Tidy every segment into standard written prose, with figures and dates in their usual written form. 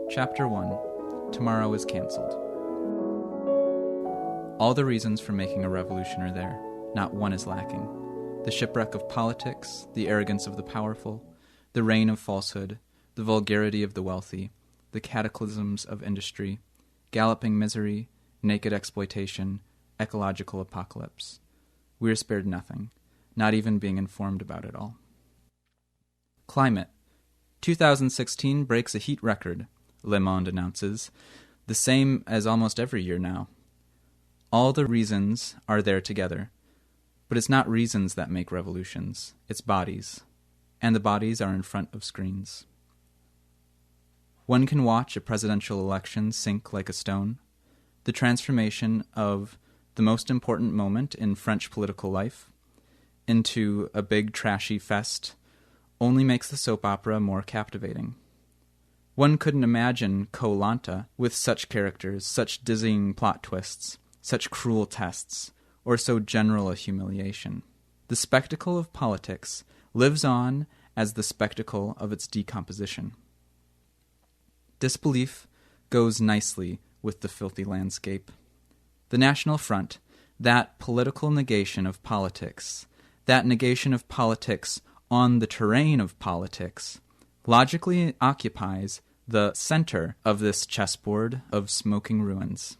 Chapter 1. Tomorrow is cancelled. All the reasons for making a revolution are there. Not one is lacking. The shipwreck of politics, the arrogance of the powerful, the reign of falsehood, the vulgarity of the wealthy, the cataclysms of industry, galloping misery, naked exploitation, ecological apocalypse. We are spared nothing, not even being informed about it all. Climate. 2016 breaks a heat record, Le Monde announces, the same as almost every year now. All the reasons are there together, but it's not reasons that make revolutions, it's bodies, and the bodies are in front of screens. One can watch a presidential election sink like a stone, the transformation of the most important moment in French political life into a big trashy fest only makes the soap opera more captivating. One couldn't imagine Koh-Lanta with such characters, such dizzying plot twists, such cruel tests, or so general a humiliation. The spectacle of politics lives on as the spectacle of its decomposition. Disbelief goes nicely with the filthy landscape. The National Front, that political negation of politics, that negation of politics on the terrain of politics, logically occupies the center of this chessboard of smoking ruins.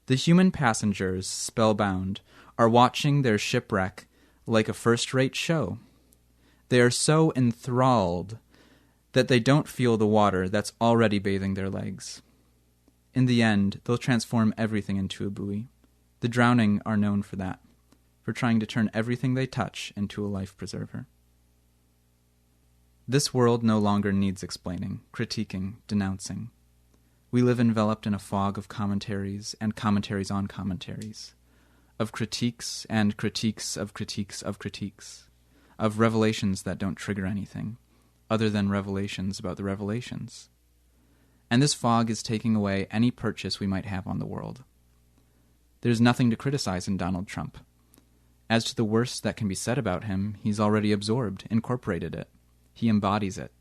The human passengers, spellbound, are watching their shipwreck like a first-rate show. They are so enthralled that they don't feel the water that's already bathing their legs. In the end, they'll transform everything into a buoy. The drowning are known for that, for trying to turn everything they touch into a life preserver. This world no longer needs explaining, critiquing, denouncing. We live enveloped in a fog of commentaries and commentaries on commentaries, of critiques and critiques of critiques of critiques, of revelations that don't trigger anything, other than revelations about the revelations. And this fog is taking away any purchase we might have on the world. There's nothing to criticize in Donald Trump. As to the worst that can be said about him, he's already absorbed, incorporated it. He embodies it.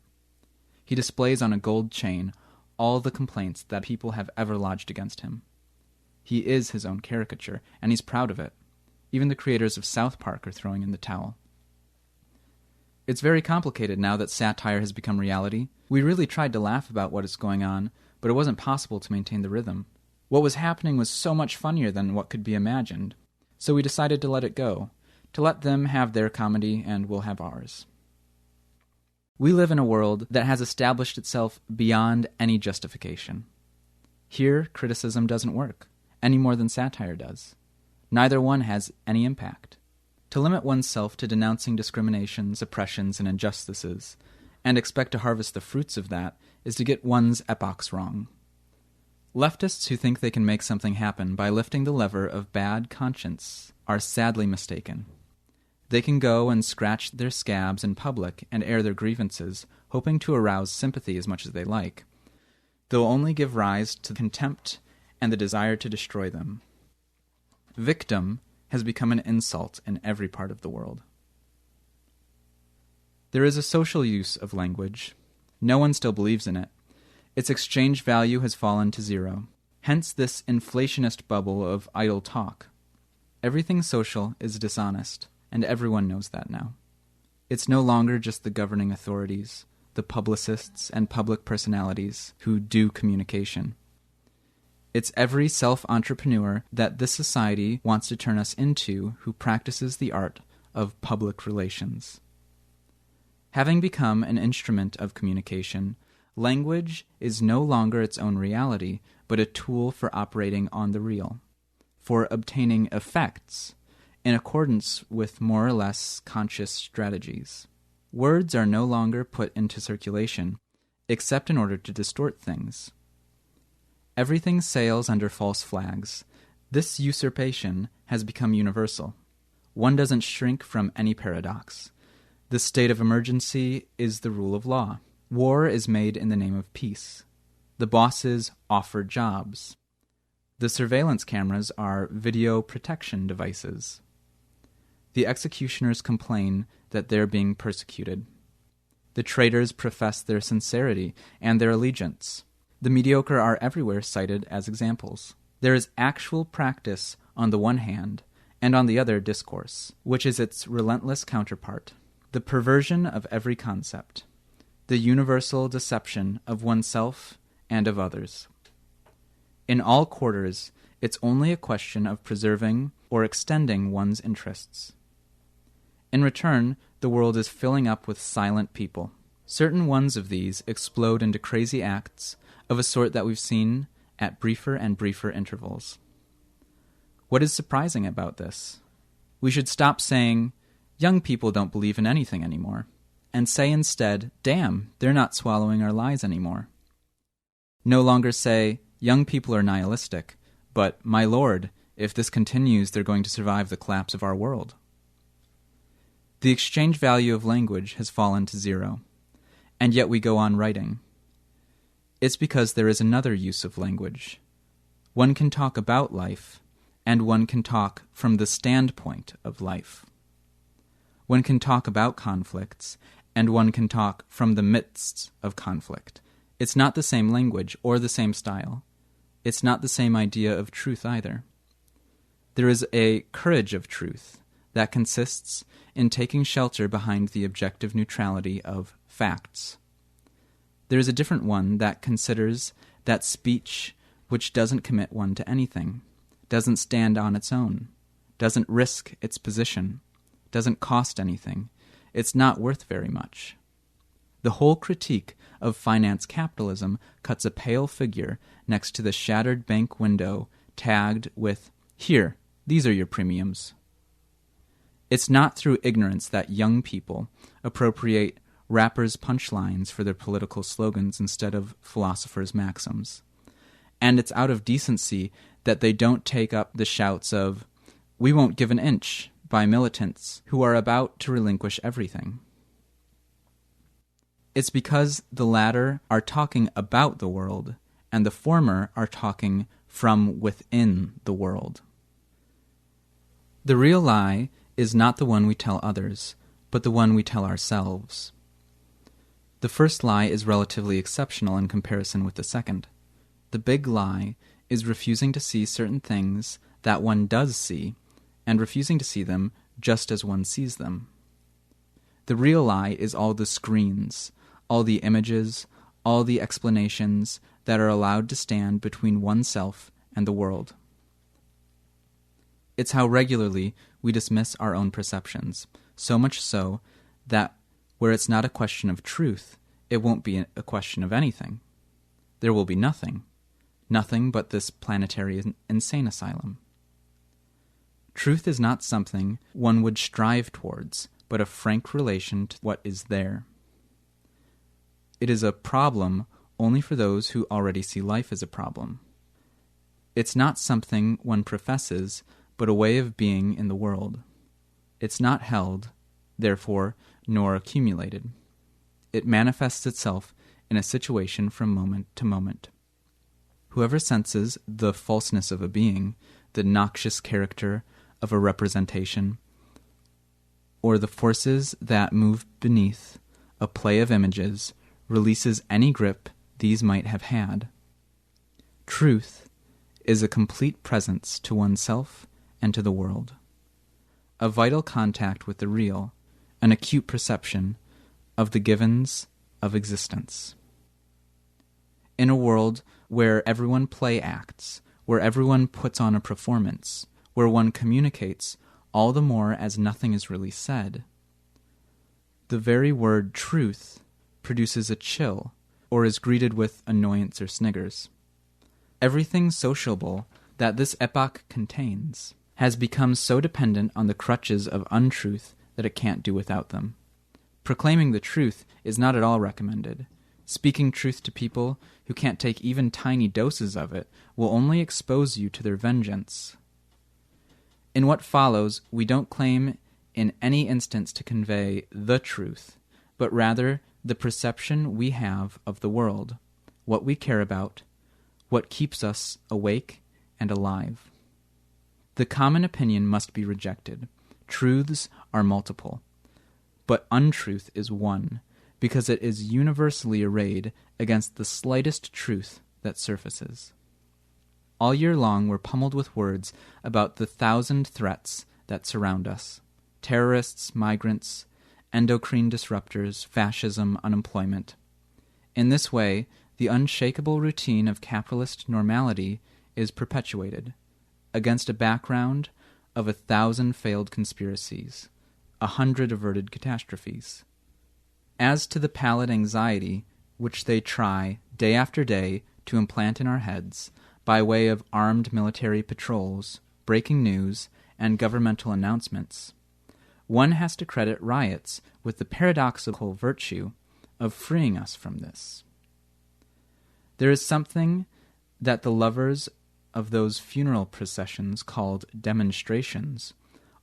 He displays on a gold chain all the complaints that people have ever lodged against him. He is his own caricature, and he's proud of it. Even the creators of South Park are throwing in the towel. It's very complicated now that satire has become reality. We really tried to laugh about what is going on, but it wasn't possible to maintain the rhythm. What was happening was so much funnier than what could be imagined. So we decided to let it go, to let them have their comedy and we'll have ours. We live in a world that has established itself beyond any justification. Here, criticism doesn't work, any more than satire does. Neither one has any impact. To limit oneself to denouncing discriminations, oppressions, and injustices, and expect to harvest the fruits of that, is to get one's epochs wrong. Leftists who think they can make something happen by lifting the lever of bad conscience are sadly mistaken. They can go and scratch their scabs in public and air their grievances, hoping to arouse sympathy as much as they like. They'll only give rise to contempt and the desire to destroy them. Victim has become an insult in every part of the world. There is a social use of language. No one still believes in it. Its exchange value has fallen to zero. Hence this inflationist bubble of idle talk. Everything social is dishonest, and everyone knows that now. It's no longer just the governing authorities, the publicists and public personalities who do communication. It's every self-entrepreneur that this society wants to turn us into who practices the art of public relations. Having become an instrument of communication, language is no longer its own reality, but a tool for operating on the real, for obtaining effects in accordance with more or less conscious strategies. Words are no longer put into circulation, except in order to distort things. Everything sails under false flags. This usurpation has become universal. One doesn't shrink from any paradox. The state of emergency is the rule of law. War is made in the name of peace. The bosses offer jobs. The surveillance cameras are video protection devices. The executioners complain that they're being persecuted. The traitors profess their sincerity and their allegiance. The mediocre are everywhere cited as examples. There is actual practice on the one hand, and on the other discourse, which is its relentless counterpart. The perversion of every concept. The universal deception of oneself and of others. In all quarters, it's only a question of preserving or extending one's interests. In return, the world is filling up with silent people. Certain ones of these explode into crazy acts of a sort that we've seen at briefer and briefer intervals. What is surprising about this? We should stop saying, young people don't believe in anything anymore, and say instead, damn, they're not swallowing our lies anymore. No longer say, young people are nihilistic, but, my lord, if this continues, they're going to survive the collapse of our world. The exchange value of language has fallen to zero, and yet we go on writing. It's because there is another use of language. One can talk about life, and one can talk from the standpoint of life. One can talk about conflicts, and one can talk from the midst of conflict. It's not the same language or the same style. It's not the same idea of truth either. There is a courage of truth that consists in taking shelter behind the objective neutrality of facts. There is a different one that considers that speech which doesn't commit one to anything, doesn't stand on its own, doesn't risk its position, doesn't cost anything, it's not worth very much. The whole critique of finance capitalism cuts a pale figure next to the shattered bank window tagged with, "Here, these are your premiums." It's not through ignorance that young people appropriate rappers' punchlines for their political slogans instead of philosophers' maxims. And it's out of decency that they don't take up the shouts of, "We won't give an inch," by militants who are about to relinquish everything. It's because the latter are talking about the world, and the former are talking from within the world. The real lie is not the one we tell others, but the one we tell ourselves. The first lie is relatively exceptional in comparison with the second. The big lie is refusing to see certain things that one does see, and refusing to see them just as one sees them. The real lie is all the screens, all the images, all the explanations that are allowed to stand between oneself and the world. It's how regularly we dismiss our own perceptions, so much so that where it's not a question of truth, it won't be a question of anything. There will be nothing but this planetary insane asylum. Truth is not something one would strive towards, but a frank relation to what is there. It is a problem only for those who already see life as a problem. It's not something one professes, but a way of being in the world. It's not held, therefore, nor accumulated. It manifests itself in a situation from moment to moment. Whoever senses the falseness of a being, the noxious character of a representation, or the forces that move beneath a play of images, releases any grip these might have had. Truth is a complete presence to oneself and to the world. A vital contact with the real, an acute perception of the givens of existence. In a world where everyone play acts, where everyone puts on a performance, where one communicates all the more as nothing is really said, the very word truth produces a chill, or is greeted with annoyance or sniggers. Everything sociable that this epoch contains has become so dependent on the crutches of untruth that it can't do without them. Proclaiming the truth is not at all recommended. Speaking truth to people who can't take even tiny doses of it will only expose you to their vengeance. In what follows, we don't claim in any instance to convey the truth, but rather the perception we have of the world, what we care about, what keeps us awake and alive. The common opinion must be rejected. Truths are multiple, but untruth is one. because it is universally arrayed against the slightest truth that surfaces. All year long we're pummeled with words about the 1,000 threats that surround us: terrorists, migrants, endocrine disruptors, fascism, unemployment. In this way, the unshakable routine of capitalist normality is perpetuated, against a background of 1,000 failed conspiracies, 100 averted catastrophes. As to the pallid anxiety which they try, day after day, to implant in our heads, by way of armed military patrols, breaking news, and governmental announcements, one has to credit riots with the paradoxical virtue of freeing us from this. There is something that the lovers of those funeral processions called demonstrations,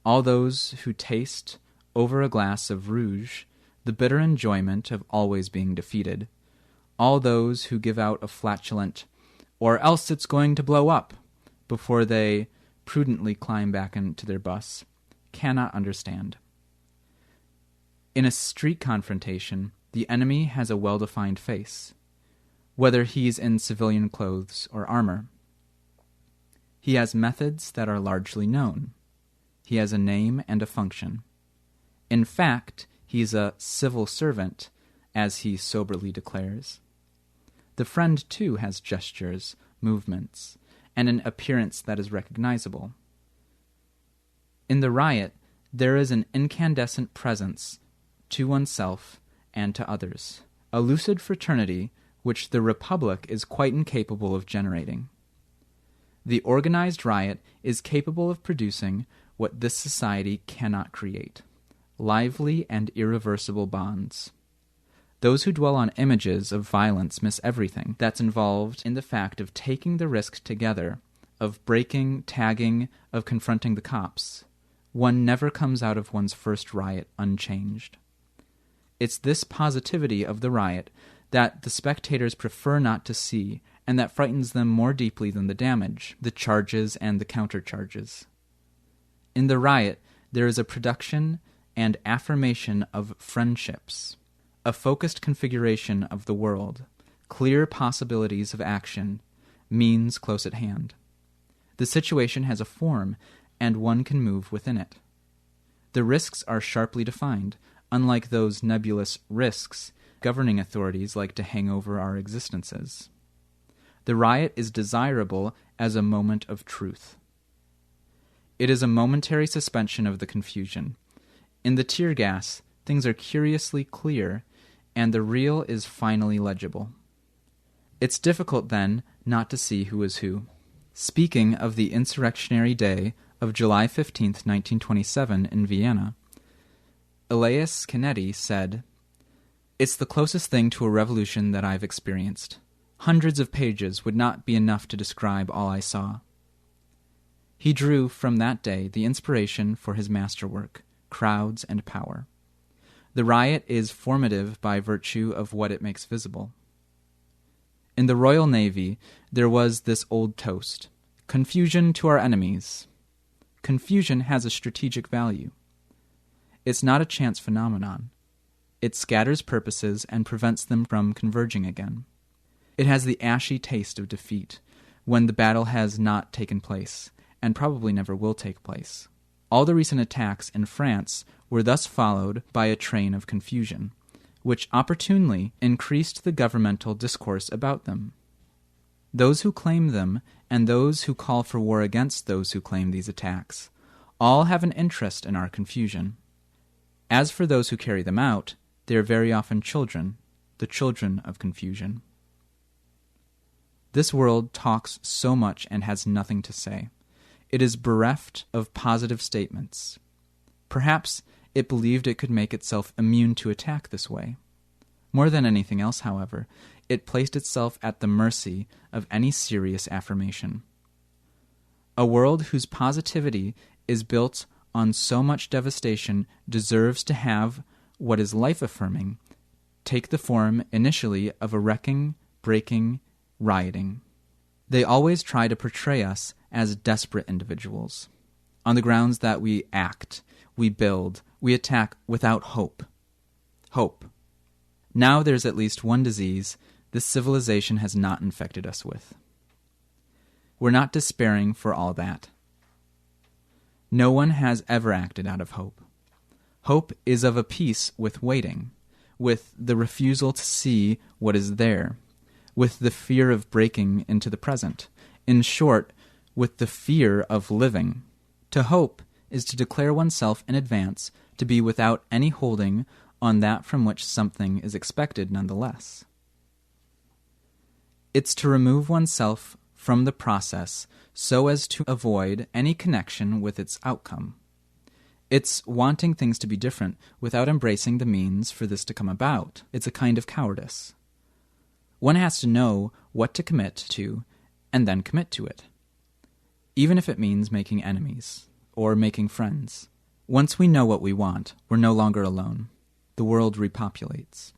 all those who taste, over a glass of rouge, the bitter enjoyment of always being defeated, all those who give out a flatulent, "or else it's going to blow up," before they prudently climb back into their bus, cannot understand. In a street confrontation, the enemy has a well-defined face, whether he's in civilian clothes or armor. He has methods that are largely known. He has a name and a function. In fact, he's a civil servant, as he soberly declares. The friend, too, has gestures, movements, and an appearance that is recognizable. In the riot, there is an incandescent presence to oneself and to others, a lucid fraternity which the Republic is quite incapable of generating. The organized riot is capable of producing what this society cannot create: lively and irreversible bonds. Those who dwell on images of violence miss everything that's involved in the fact of taking the risk together, of breaking, tagging, of confronting the cops. One never comes out of one's first riot unchanged. It's this positivity of the riot that the spectators prefer not to see, and that frightens them more deeply than the damage, the charges, and the countercharges. In the riot, there is a production and affirmation of friendships, a focused configuration of the world, clear possibilities of action, means close at hand. The situation has a form, and one can move within it. The risks are sharply defined, unlike those nebulous risks governing authorities like to hang over our existences. The riot is desirable as a moment of truth. It is a momentary suspension of the confusion. In the tear gas, things are curiously clear, and the real is finally legible. It's difficult, then, not to see who is who. Speaking of the insurrectionary day of July 15, 1927, in Vienna, Elias Canetti said, "It's the closest thing to a revolution that I've experienced. Hundreds of pages would not be enough to describe all I saw." He drew from that day the inspiration for his masterwork, Crowds and Power. The riot is formative by virtue of what it makes visible. In the Royal Navy, there was this old toast: "Confusion to our enemies." Confusion has a strategic value. It's not a chance phenomenon. It scatters purposes and prevents them from converging again. It has the ashy taste of defeat, when the battle has not taken place, and probably never will take place. All the recent attacks in France were thus followed by a train of confusion, which opportunely increased the governmental discourse about them. Those who claim them, and those who call for war against those who claim these attacks, all have an interest in our confusion. As for those who carry them out, they are very often children, the children of confusion. This world talks so much and has nothing to say. It is bereft of positive statements. Perhaps it believed it could make itself immune to attack this way. More than anything else, however, it placed itself at the mercy of any serious affirmation. A world whose positivity is built on so much devastation deserves to have what is life-affirming take the form initially of a wrecking, breaking, rioting. They always try to portray us as desperate individuals, on the grounds that we act, we build, we attack without hope. Hope. Now there's at least one disease this civilization has not infected us with. We're not despairing for all that. No one has ever acted out of hope. Hope is of a piece with waiting, with the refusal to see what is there, with the fear of breaking into the present. In short, with the fear of living. To hope is to declare oneself in advance to be without any holding on that from which something is expected nonetheless. It's to remove oneself from the process so as to avoid any connection with its outcome. It's wanting things to be different without embracing the means for this to come about. It's a kind of cowardice. One has to know what to commit to and then commit to it, even if it means making enemies or making friends. Once we know what we want, we're no longer alone. The world repopulates.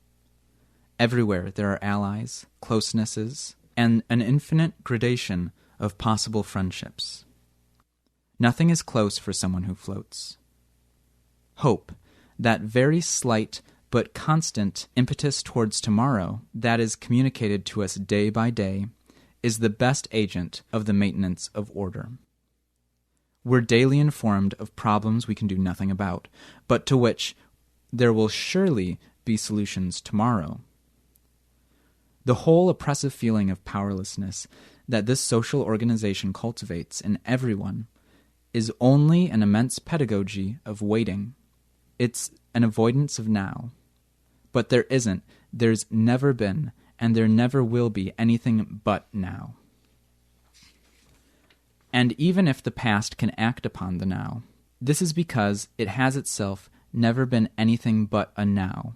Everywhere there are allies, closenesses, and an infinite gradation of possible friendships. Nothing is close for someone who floats. Hope, that very slight but constant impetus towards tomorrow that is communicated to us day by day, is the best agent of the maintenance of order. We're daily informed of problems we can do nothing about, but to which there will surely be solutions tomorrow. The whole oppressive feeling of powerlessness that this social organization cultivates in everyone is only an immense pedagogy of waiting. It's an avoidance of now. But there isn't, there's never been, and there never will be anything but now. And even if the past can act upon the now, this is because it has itself never been anything but a now,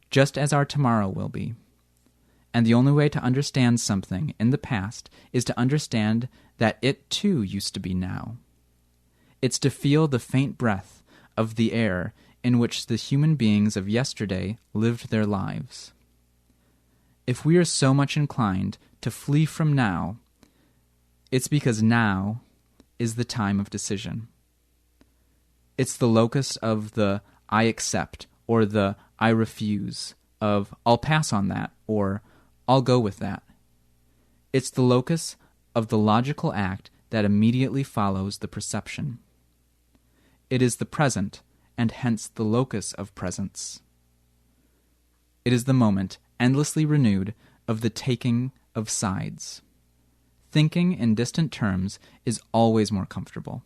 just as our tomorrow will be. And the only way to understand something in the past is to understand that it too used to be now. It's to feel the faint breath of the air in which the human beings of yesterday lived their lives. If we are so much inclined to flee from now, it's because now is the time of decision. It's the locus of the I accept or the I refuse, of I'll pass on that or I'll go with that. It's the locus of the logical act that immediately follows the perception. It is the present, and hence the locus of presence. It is the moment, endlessly renewed, of the taking of sides. Thinking in distant terms is always more comfortable.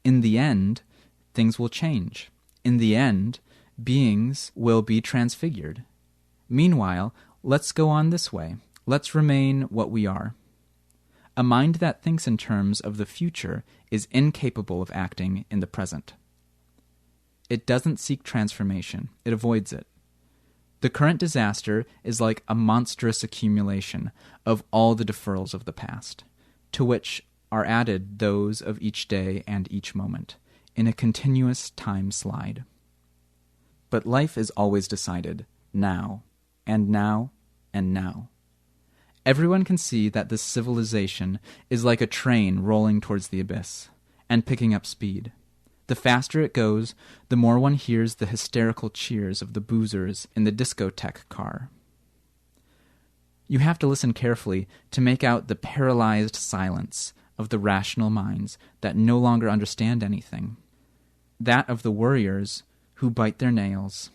In the end, things will change. In the end, beings will be transfigured. Meanwhile, let's go on this way. Let's remain what we are. A mind that thinks in terms of the future is incapable of acting in the present. It doesn't seek transformation. It avoids it. The current disaster is like a monstrous accumulation of all the deferrals of the past, to which are added those of each day and each moment, in a continuous time slide. But life is always decided now, and now, and now. Everyone can see that this civilization is like a train rolling towards the abyss, and picking up speed. The faster it goes, the more one hears the hysterical cheers of the boozers in the discotheque car. You have to listen carefully to make out the paralyzed silence of the rational minds that no longer understand anything, that of the worriers who bite their nails,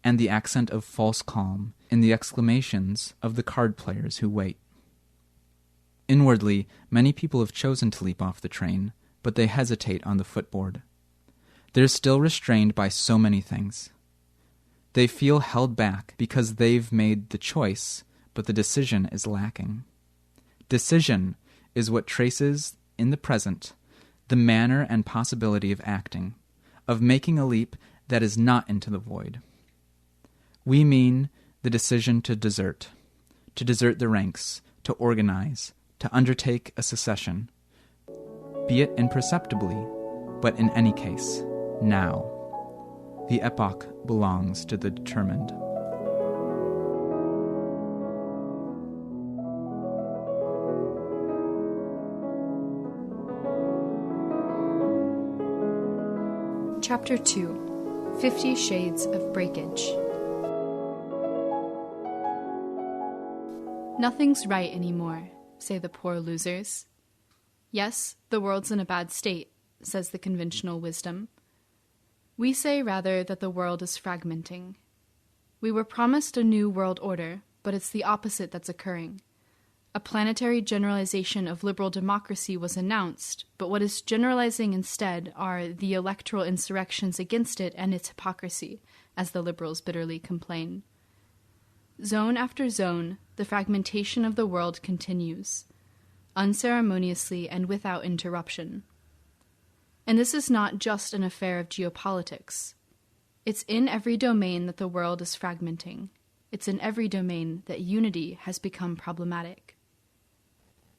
and the accent of false calm in the exclamations of the card players who wait. Inwardly, many people have chosen to leap off the train, but they hesitate on the footboard. They're still restrained by so many things. They feel held back because they've made the choice, but the decision is lacking. Decision is what traces in the present the manner and possibility of acting, of making a leap that is not into the void. We mean the decision to desert the ranks, to organize, to undertake a secession, be it imperceptibly, but in any case, now. The epoch belongs to the determined. Chapter 2. 50 Shades of Breakage. Nothing's right anymore, say the poor losers. Yes, the world's in a bad state, says the conventional wisdom. We say rather that the world is fragmenting. We were promised a new world order, but it's the opposite that's occurring. A planetary generalization of liberal democracy was announced, but what is generalizing instead are the electoral insurrections against it and its hypocrisy, as the liberals bitterly complain. Zone after zone, the fragmentation of the world continues, unceremoniously and without interruption. And this is not just an affair of geopolitics. It's in every domain that the world is fragmenting. It's in every domain that unity has become problematic.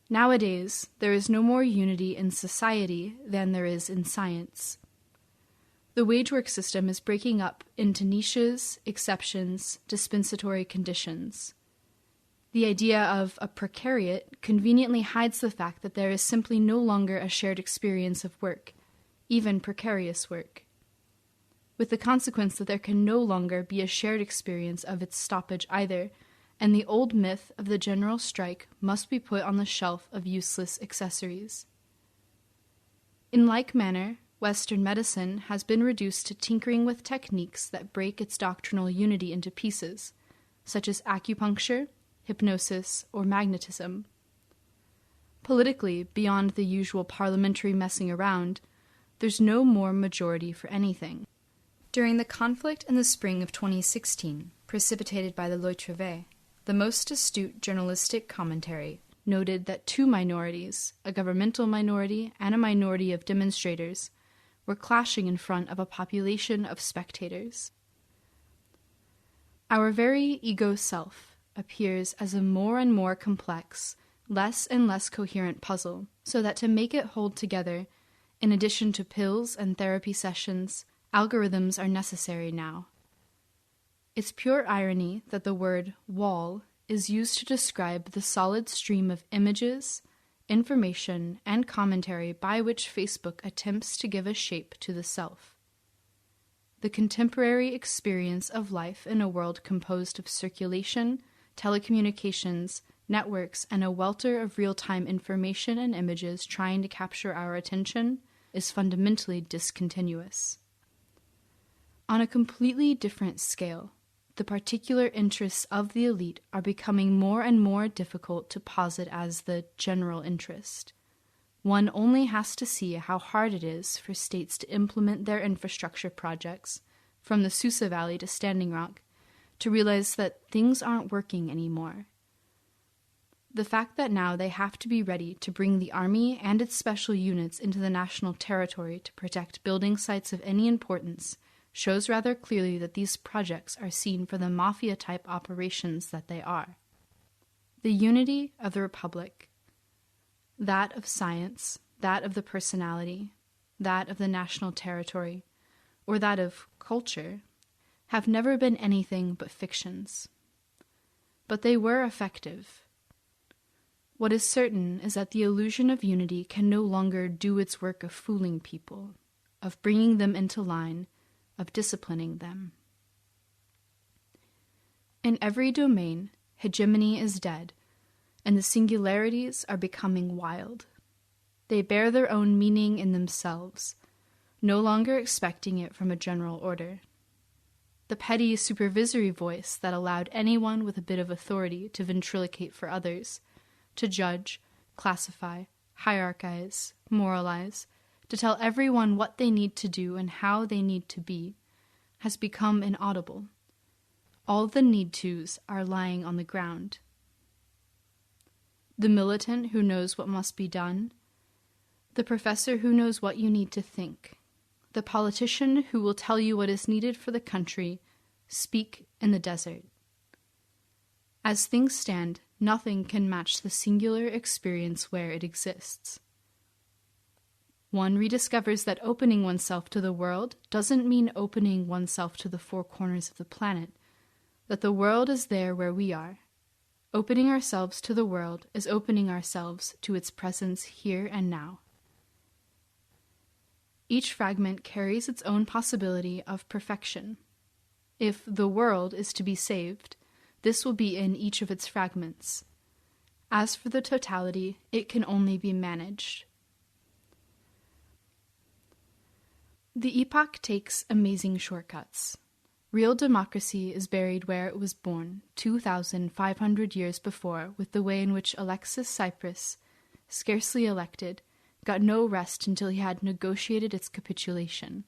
Nowadays, there is no more unity in society than there is in science. The wage work system is breaking up into niches, exceptions, dispensatory conditions. The idea of a precariat conveniently hides the fact that there is simply no longer a shared experience of work, even precarious work, with the consequence that there can no longer be a shared experience of its stoppage either, and the old myth of the general strike must be put on the shelf of useless accessories. In like manner, Western medicine has been reduced to tinkering with techniques that break its doctrinal unity into pieces, such as acupuncture, hypnosis, or magnetism. Politically, beyond the usual parliamentary messing around, there's no more majority for anything. During the conflict in the spring of 2016, precipitated by the Loi Travail, the most astute journalistic commentary noted that two minorities, a governmental minority and a minority of demonstrators, were clashing in front of a population of spectators. Our very ego self appears as a more and more complex, less and less coherent puzzle, so that to make it hold together, in addition to pills and therapy sessions, algorithms are necessary now. It's pure irony that the word wall is used to describe the solid stream of images, information, and commentary by which Facebook attempts to give a shape to the self. The contemporary experience of life in a world composed of circulation, telecommunications, networks, and a welter of real-time information and images trying to capture our attention is fundamentally discontinuous. On a completely different scale, the particular interests of the elite are becoming more and more difficult to posit as the general interest. One only has to see how hard it is for states to implement their infrastructure projects, from the Susa Valley to Standing Rock, to realize that things aren't working anymore. The fact that now they have to be ready to bring the army and its special units into the national territory to protect building sites of any importance shows rather clearly that these projects are seen for the mafia-type operations that they are. The unity of the Republic, that of science, that of the personality, that of the national territory, or that of culture, have never been anything but fictions. But they were effective. What is certain is that the illusion of unity can no longer do its work of fooling people, of bringing them into line, of disciplining them. In every domain, hegemony is dead, and the singularities are becoming wild. They bear their own meaning in themselves, no longer expecting it from a general order. The petty supervisory voice that allowed anyone with a bit of authority to ventriloquate for others, to judge, classify, hierarchize, moralize, to tell everyone what they need to do and how they need to be, has become inaudible. All the need-tos are lying on the ground. The militant who knows what must be done, the professor who knows what you need to think, the politician who will tell you what is needed for the country, speak in the desert. As things stand, nothing can match the singular experience where it exists. One rediscovers that opening oneself to the world doesn't mean opening oneself to the four corners of the planet, that the world is there where we are. Opening ourselves to the world is opening ourselves to its presence here and now. Each fragment carries its own possibility of perfection. If the world is to be saved, this will be in each of its fragments. As for the totality, it can only be managed. The epoch takes amazing shortcuts. Real democracy is buried where it was born, 2,500 years before, with the way in which Alexis Tsipras, scarcely elected, got no rest until he had negotiated its capitulation.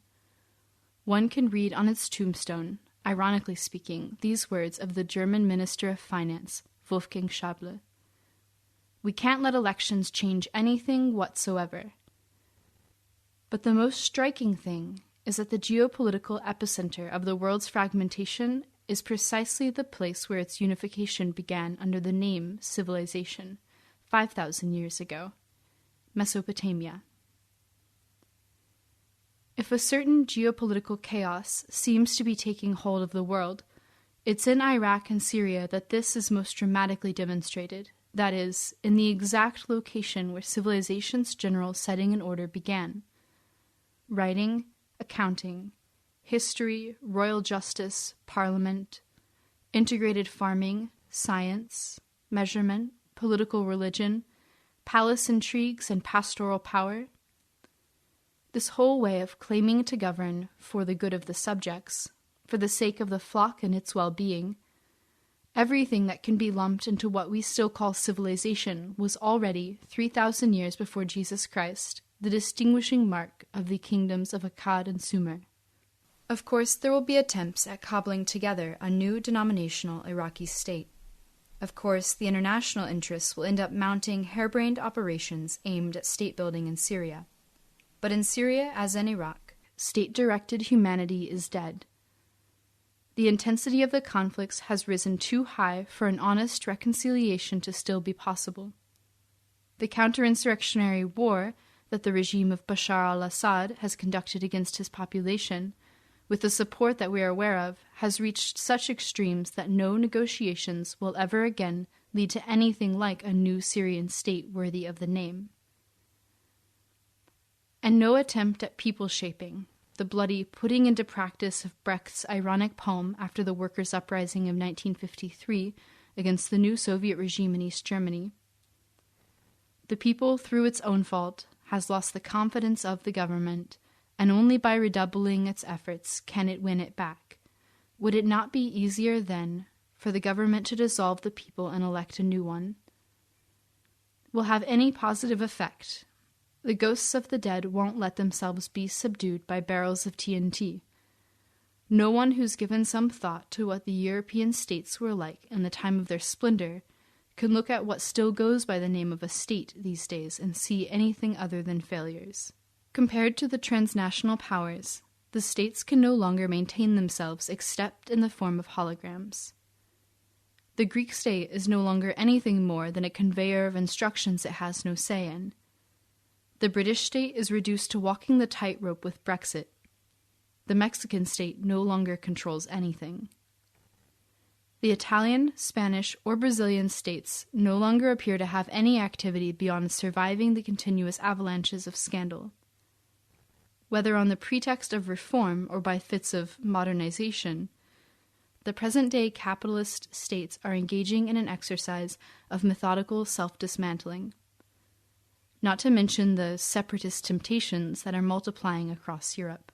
One can read on its tombstone, ironically speaking, these words of the German Minister of Finance, Wolfgang Schäuble. "We can't let elections change anything whatsoever." But the most striking thing is that the geopolitical epicenter of the world's fragmentation is precisely the place where its unification began under the name civilization, 5,000 years ago, Mesopotamia. If a certain geopolitical chaos seems to be taking hold of the world, it's in Iraq and Syria that this is most dramatically demonstrated, that is, in the exact location where civilization's general setting and order began. Writing, accounting, history, royal justice, parliament, integrated farming, science, measurement, political religion, palace intrigues, and pastoral power. This whole way of claiming to govern for the good of the subjects, for the sake of the flock and its well-being, everything that can be lumped into what we still call civilization was already, 3,000 years before Jesus Christ, the distinguishing mark of the kingdoms of Akkad and Sumer. Of course, there will be attempts at cobbling together a new denominational Iraqi state. Of course, the international interests will end up mounting harebrained operations aimed at state-building in Syria. But in Syria, as in Iraq, state-directed humanity is dead. The intensity of the conflicts has risen too high for an honest reconciliation to still be possible. The counterinsurrectionary war that the regime of Bashar al-Assad has conducted against his population, with the support that we are aware of, has reached such extremes that no negotiations will ever again lead to anything like a new Syrian state worthy of the name. And no attempt at people-shaping, the bloody putting into practice of Brecht's ironic poem after the workers' uprising of 1953 against the new Soviet regime in East Germany. The people, through its own fault, has lost the confidence of the government, and only by redoubling its efforts can it win it back. Would it not be easier, then, for the government to dissolve the people and elect a new one? Will have any positive effect. The ghosts of the dead won't let themselves be subdued by barrels of TNT. No one who's given some thought to what the European states were like in the time of their splendor can look at what still goes by the name of a state these days and see anything other than failures. Compared to the transnational powers, the states can no longer maintain themselves except in the form of holograms. The Greek state is no longer anything more than a conveyor of instructions it has no say in. The British state is reduced to walking the tightrope with Brexit. The Mexican state no longer controls anything. The Italian, Spanish, or Brazilian states no longer appear to have any activity beyond surviving the continuous avalanches of scandal. Whether on the pretext of reform or by fits of modernization, the present-day capitalist states are engaging in an exercise of methodical self-dismantling, not to mention the separatist temptations that are multiplying across Europe.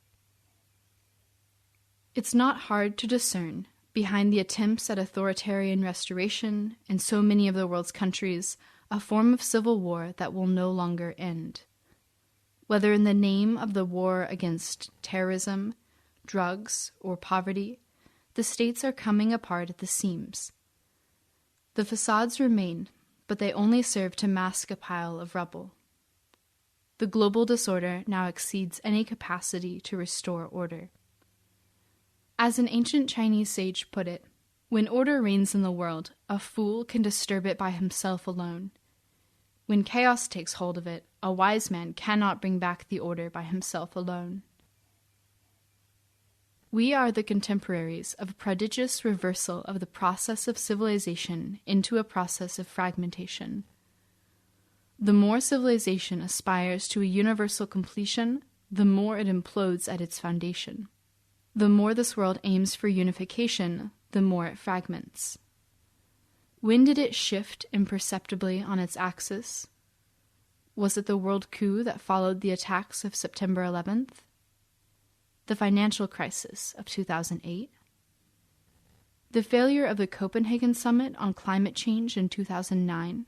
It's not hard to discern, behind the attempts at authoritarian restoration in so many of the world's countries, a form of civil war that will no longer end. Whether in the name of the war against terrorism, drugs, or poverty, the states are coming apart at the seams. The facades remain, but they only serve to mask a pile of rubble. The global disorder now exceeds any capacity to restore order. As an ancient Chinese sage put it, when order reigns in the world, a fool can disturb it by himself alone. When chaos takes hold of it, a wise man cannot bring back the order by himself alone. We are the contemporaries of a prodigious reversal of the process of civilization into a process of fragmentation. The more civilization aspires to a universal completion, the more it implodes at its foundation. The more this world aims for unification, the more it fragments. When did it shift imperceptibly on its axis? Was it the world coup that followed the attacks of September 11th? The financial crisis of 2008? The failure of the Copenhagen Summit on climate change in 2009?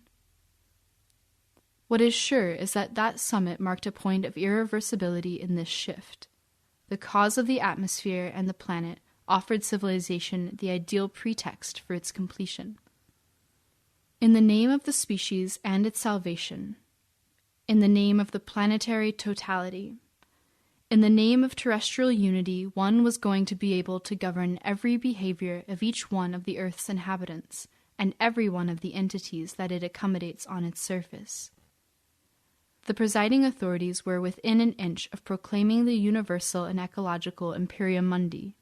What is sure is that that summit marked a point of irreversibility in this shift. The cause of the atmosphere and the planet offered civilization the ideal pretext for its completion. In the name of the species and its salvation, in the name of the planetary totality, in the name of terrestrial unity, one was going to be able to govern every behavior of each one of the Earth's inhabitants and every one of the entities that it accommodates on its surface. The presiding authorities were within an inch of proclaiming the universal and ecological imperium mundi.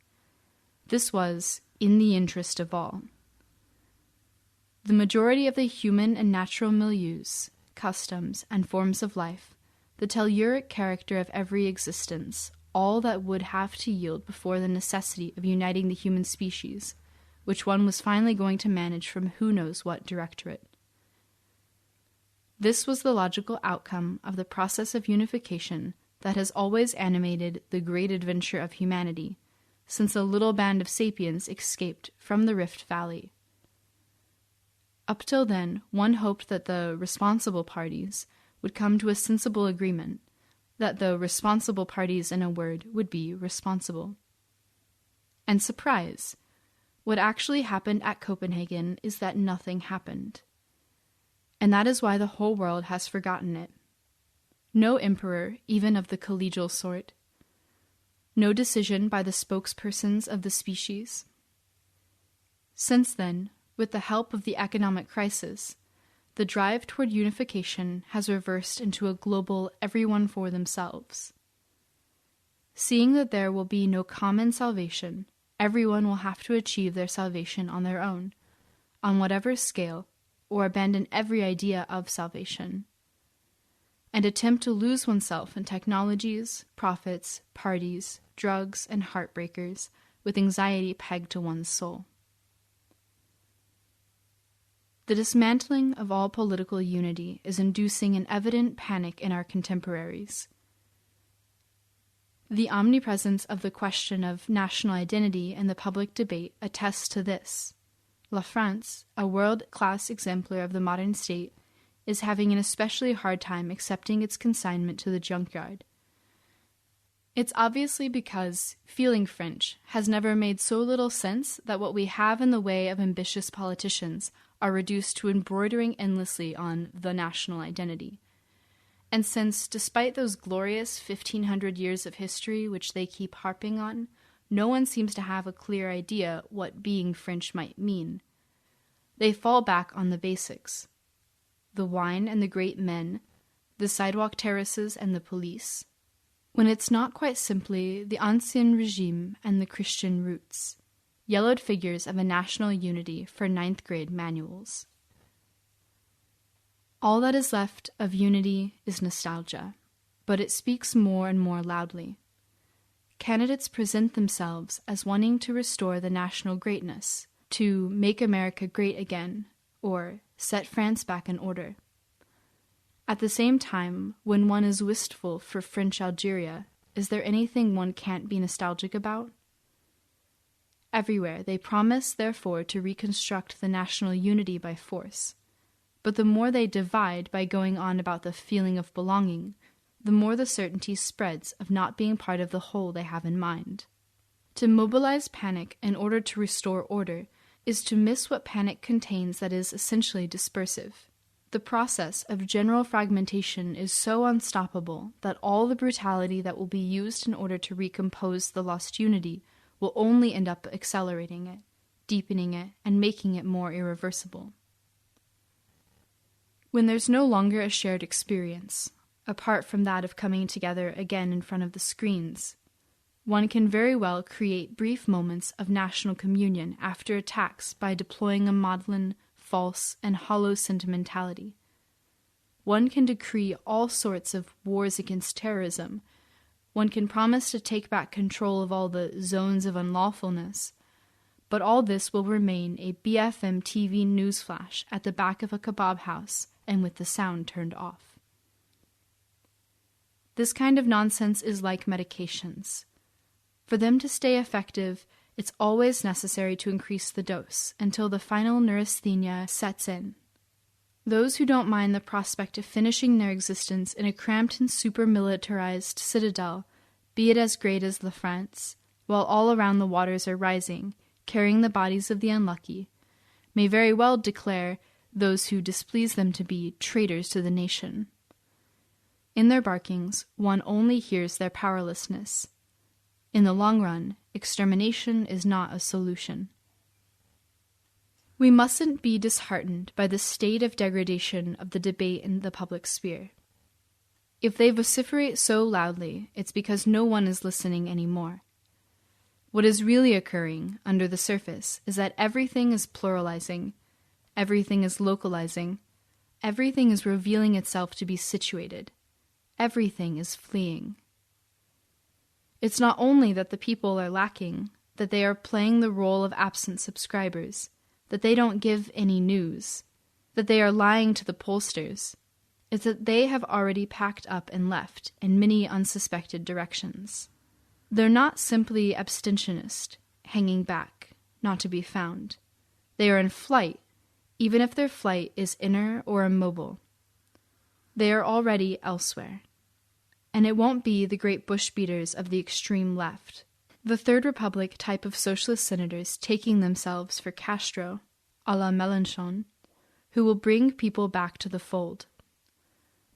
This was in the interest of all. The majority of the human and natural milieus, customs, and forms of life, the telluric character of every existence, all that would have to yield before the necessity of uniting the human species, which one was finally going to manage from who knows what directorate. This was the logical outcome of the process of unification that has always animated the great adventure of humanity, since a little band of sapiens escaped from the Rift Valley. Up till then, one hoped that the responsible parties would come to a sensible agreement, that the responsible parties, in a word, would be responsible. And surprise! What actually happened at Copenhagen is that nothing happened. And that is why the whole world has forgotten it. No emperor, even of the collegial sort. No decision by the spokespersons of the species. Since then, with the help of the economic crisis, the drive toward unification has reversed into a global everyone for themselves. Seeing that there will be no common salvation, everyone will have to achieve their salvation on their own, on whatever scale, or abandon every idea of salvation, and attempt to lose oneself in technologies, profits, parties, drugs, and heartbreakers, with anxiety pegged to one's soul. The dismantling of all political unity is inducing an evident panic in our contemporaries. The omnipresence of the question of national identity in the public debate attests to this. La France, a world-class exemplar of the modern state, is having an especially hard time accepting its consignment to the junkyard. It's obviously because feeling French has never made so little sense that what we have in the way of ambitious politicians are reduced to embroidering endlessly on the national identity. And since, despite those glorious 1,500 years of history which they keep harping on, no one seems to have a clear idea what being French might mean, they fall back on the basics. The wine and the great men, the sidewalk terraces and the police, when it's not quite simply the Ancien Regime and the Christian roots, yellowed figures of a national unity for 9th grade manuals. All that is left of unity is nostalgia, but it speaks more and more loudly. Candidates present themselves as wanting to restore the national greatness, to make America great again, or set France back in order. At the same time, when one is wistful for French Algeria, is there anything one can't be nostalgic about? Everywhere they promise, therefore, to reconstruct the national unity by force. But the more they divide by going on about the feeling of belonging, the more the certainty spreads of not being part of the whole they have in mind. To mobilize panic in order to restore order is to miss what panic contains that is essentially dispersive. The process of general fragmentation is so unstoppable that all the brutality that will be used in order to recompose the lost unity will only end up accelerating it, deepening it, and making it more irreversible. When there's no longer a shared experience, apart from that of coming together again in front of the screens, one can very well create brief moments of national communion after attacks by deploying a maudlin, false, and hollow sentimentality. One can decree all sorts of wars against terrorism. One can promise to take back control of all the zones of unlawfulness. but all this will remain a BFM TV newsflash at the back of a kebab house and with the sound turned off. This kind of nonsense is like medications. For them to stay effective, it's always necessary to increase the dose until the final neurasthenia sets in. Those who don't mind the prospect of finishing their existence in a cramped and super-militarized citadel, be it as great as La France, while all around the waters are rising, carrying the bodies of the unlucky, may very well declare those who displease them to be traitors to the nation. In their barkings, one only hears their powerlessness. In the long run, extermination is not a solution. We mustn't be disheartened by the state of degradation of the debate in the public sphere. If they vociferate so loudly, it's because no one is listening anymore. What is really occurring under the surface is that everything is pluralizing, everything is localizing, everything is revealing itself to be situated, everything is fleeing. It's not only that the people are lacking, that they are playing the role of absent subscribers, that they don't give any news, that they are lying to the pollsters. It's that they have already packed up and left in many unsuspected directions. They're not simply abstentionist, hanging back, not to be found. They are in flight, even if their flight is inner or immobile. They are already elsewhere. And it won't be the great bush-beaters of the extreme left, the Third Republic type of socialist senators taking themselves for Castro, a la Mélenchon, who will bring people back to the fold.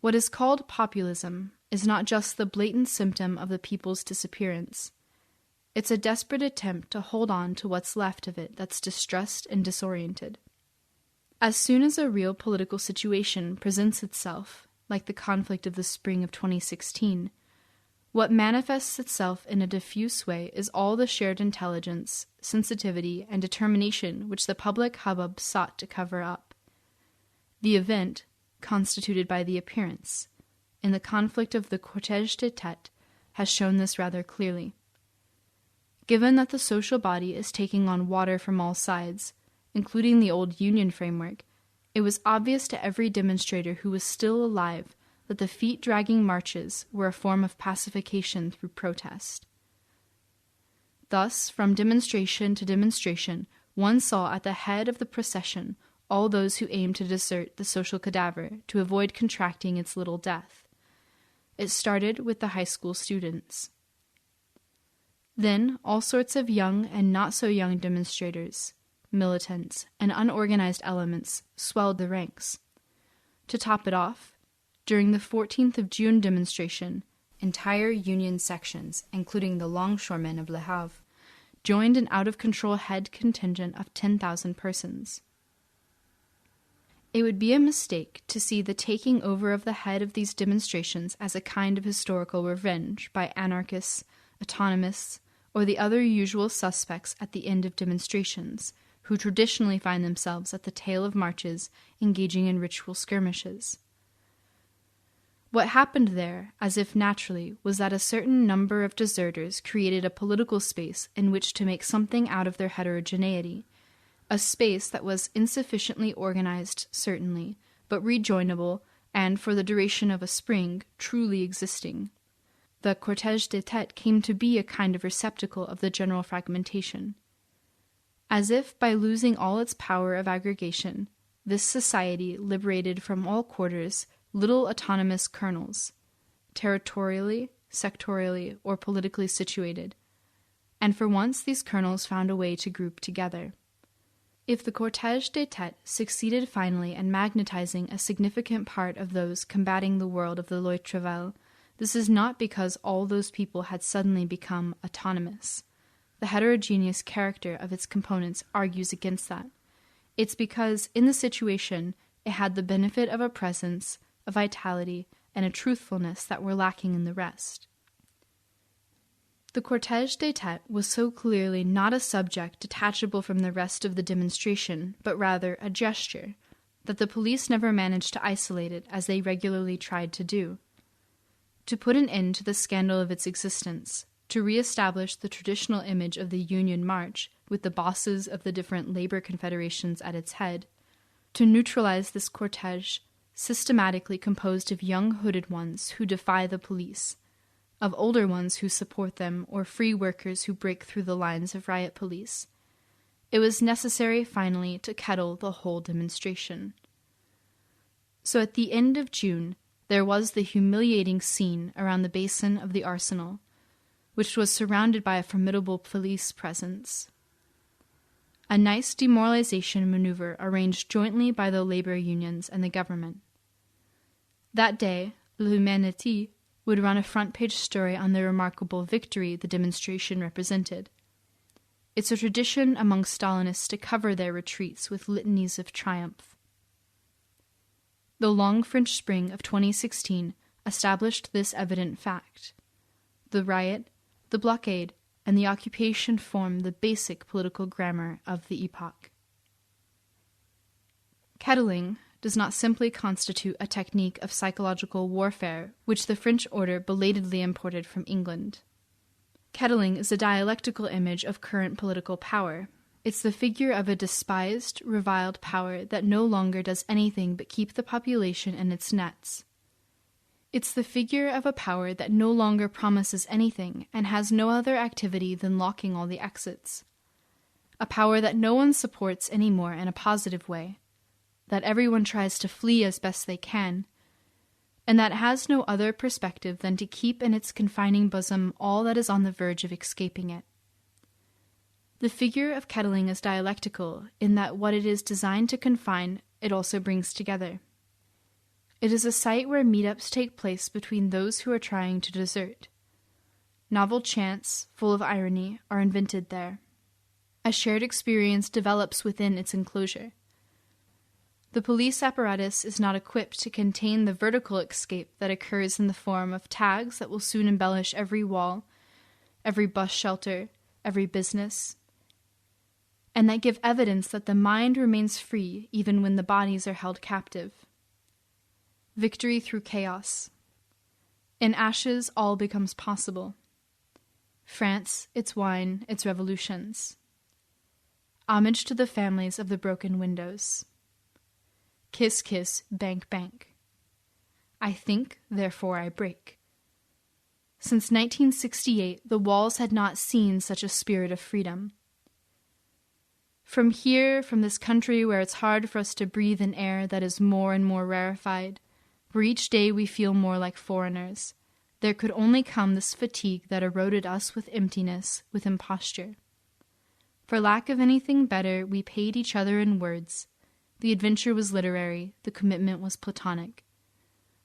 What is called populism is not just the blatant symptom of the people's disappearance. It's a desperate attempt to hold on to what's left of it that's distressed and disoriented. As soon as a real political situation presents itself, like the conflict of the spring of 2016, what manifests itself in a diffuse way is all the shared intelligence, sensitivity, and determination which the public hubbub sought to cover up. The event, constituted by the appearance, in the conflict of the cortège de tête, has shown this rather clearly. Given that the social body is taking on water from all sides, including the old Union framework, it was obvious to every demonstrator who was still alive that the feet-dragging marches were a form of pacification through protest. Thus, from demonstration to demonstration, one saw at the head of the procession all those who aimed to desert the social cadaver to avoid contracting its little death. It started with the high school students. Then, all sorts of young and not-so-young demonstrators, militants, and unorganized elements swelled the ranks. To top it off, during the 14th of June demonstration, entire Union sections, including the longshoremen of Le Havre, joined an out-of-control head contingent of 10,000 persons. It would be a mistake to see the taking over of the head of these demonstrations as a kind of historical revenge by anarchists, autonomists, or the other usual suspects at the end of demonstrations, who traditionally find themselves at the tail of marches engaging in ritual skirmishes. What happened there, as if naturally, was that a certain number of deserters created a political space in which to make something out of their heterogeneity, a space that was insufficiently organized, certainly, but rejoinable, and for the duration of a spring, truly existing. The cortège de tête came to be a kind of receptacle of the general fragmentation. As if by losing all its power of aggregation, this society liberated from all quarters little autonomous kernels, territorially, sectorially, or politically situated, and for once these kernels found a way to group together. If the cortège de tête succeeded finally in magnetizing a significant part of those combating the world of the Loi Travail, this is not because all those people had suddenly become autonomous. The heterogeneous character of its components argues against that. It's because, in the situation, it had the benefit of a presence, a vitality, and a truthfulness that were lacking in the rest. The cortège de tête was so clearly not a subject detachable from the rest of the demonstration, but rather a gesture, that the police never managed to isolate it as they regularly tried to do. To put an end to the scandal of its existence, to re-establish the traditional image of the Union March with the bosses of the different labor confederations at its head, to neutralize this cortege systematically composed of young hooded ones who defy the police, of older ones who support them, or free workers who break through the lines of riot police. It was necessary, finally, to kettle the whole demonstration. So at the end of June, there was the humiliating scene around the basin of the arsenal, which was surrounded by a formidable police presence. A nice demoralization maneuver arranged jointly by the labor unions and the government. That day, L'Humanité would run a front-page story on the remarkable victory the demonstration represented. It's a tradition among Stalinists to cover their retreats with litanies of triumph. The long French spring of 2016 established this evident fact. The riot, the blockade, and the occupation form the basic political grammar of the epoch. Kettling does not simply constitute a technique of psychological warfare which the French order belatedly imported from England. Kettling is a dialectical image of current political power. It's the figure of a despised, reviled power that no longer does anything but keep the population in its nets. It's the figure of a power that no longer promises anything and has no other activity than locking all the exits. A power that no one supports anymore in a positive way, that everyone tries to flee as best they can, and that has no other perspective than to keep in its confining bosom all that is on the verge of escaping it. The figure of Kettling is dialectical in that what it is designed to confine, it also brings together. It is a site where meetups take place between those who are trying to desert. Novel chants, full of irony, are invented there. A shared experience develops within its enclosure. The police apparatus is not equipped to contain the vertical escape that occurs in the form of tags that will soon embellish every wall, every bus shelter, every business, and that give evidence that the mind remains free even when the bodies are held captive. Victory through chaos. In ashes, all becomes possible. France, its wine, its revolutions. Homage to the families of the broken windows. Kiss, kiss, bank, bank. I think, therefore I break. Since 1968, the walls had not seen such a spirit of freedom. From here, from this country where it's hard for us to breathe an air that is more and more rarefied, where each day we feel more like foreigners, there could only come this fatigue that eroded us with emptiness, with imposture. For lack of anything better, we paid each other in words. The adventure was literary, the commitment was platonic.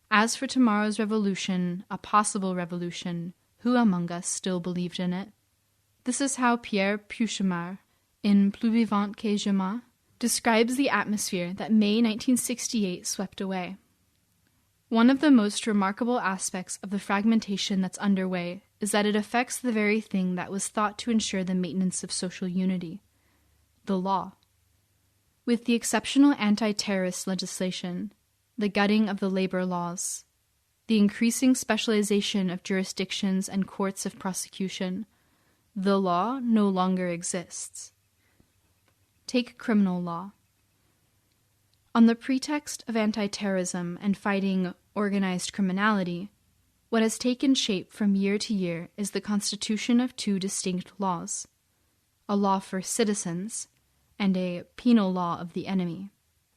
As for tomorrow's revolution, a possible revolution, who among us still believed in it? This is how Pierre Puchemar, in Plus vivant que jamais, describes the atmosphere that May 1968 swept away. One of the most remarkable aspects of the fragmentation that's underway is that it affects the very thing that was thought to ensure the maintenance of social unity, the law. With the exceptional anti-terrorist legislation, the gutting of the labor laws, the increasing specialization of jurisdictions and courts of prosecution, the law no longer exists. Take criminal law. On the pretext of anti-terrorism and fighting organized criminality, what has taken shape from year to year is the constitution of two distinct laws, a law for citizens and a penal law of the enemy.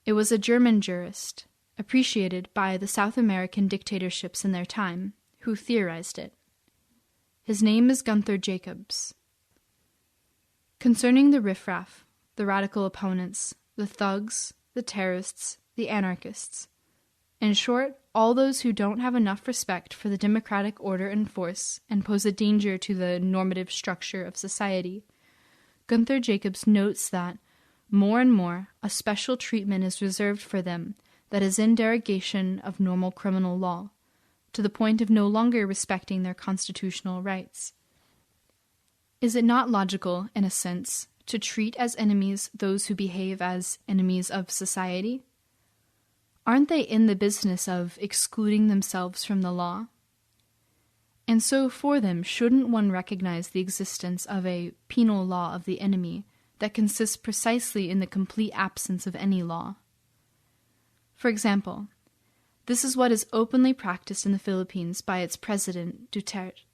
It was a German jurist, appreciated by the South American dictatorships in their time, who theorized it. His name is Gunther Jacobs. Concerning the riffraff, the radical opponents, the thugs, the terrorists, the anarchists, in short, all those who don't have enough respect for the democratic order and force and pose a danger to the normative structure of society, Gunther Jacobs notes that more and more, a special treatment is reserved for them that is in derogation of normal criminal law, to the point of no longer respecting their constitutional rights. Is it not logical, in a sense, to treat as enemies those who behave as enemies of society? Aren't they in the business of excluding themselves from the law? And so for them, shouldn't one recognize the existence of a penal law of the enemy that consists precisely in the complete absence of any law? For example, this is what is openly practiced in the Philippines by its president, Duterte,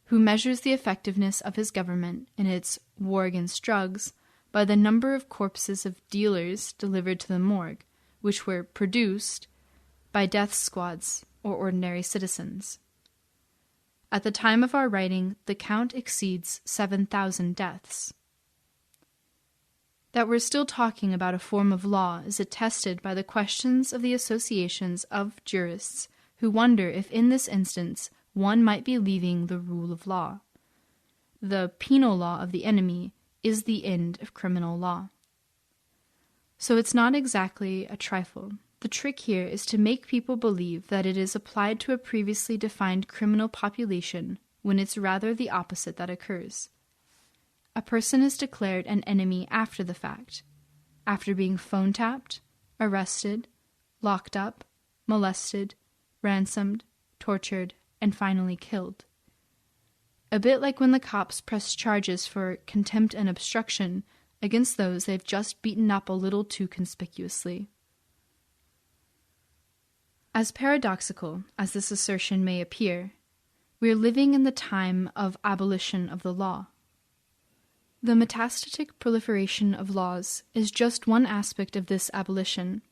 who measures the effectiveness of his government in its war against drugs by the number of corpses of dealers delivered to the morgue, which were produced by death squads or ordinary citizens. At the time of our writing, the count exceeds 7,000 deaths. That we're still talking about a form of law is attested by the questions of the associations of jurists who wonder if in this instance one might be leaving the rule of law. The penal law of the enemy is the end of criminal law. So it's not exactly a trifle. The trick here is to make people believe that it is applied to a previously defined criminal population when it's rather the opposite that occurs. A person is declared an enemy after the fact, after being phone tapped, arrested, locked up, molested, ransomed, tortured, and finally killed. A bit like when the cops press charges for contempt and obstruction against those they've just beaten up a little too conspicuously. As paradoxical as this assertion may appear, we are living in the time of abolition of the law. The metastatic proliferation of laws is just one aspect of this abolition.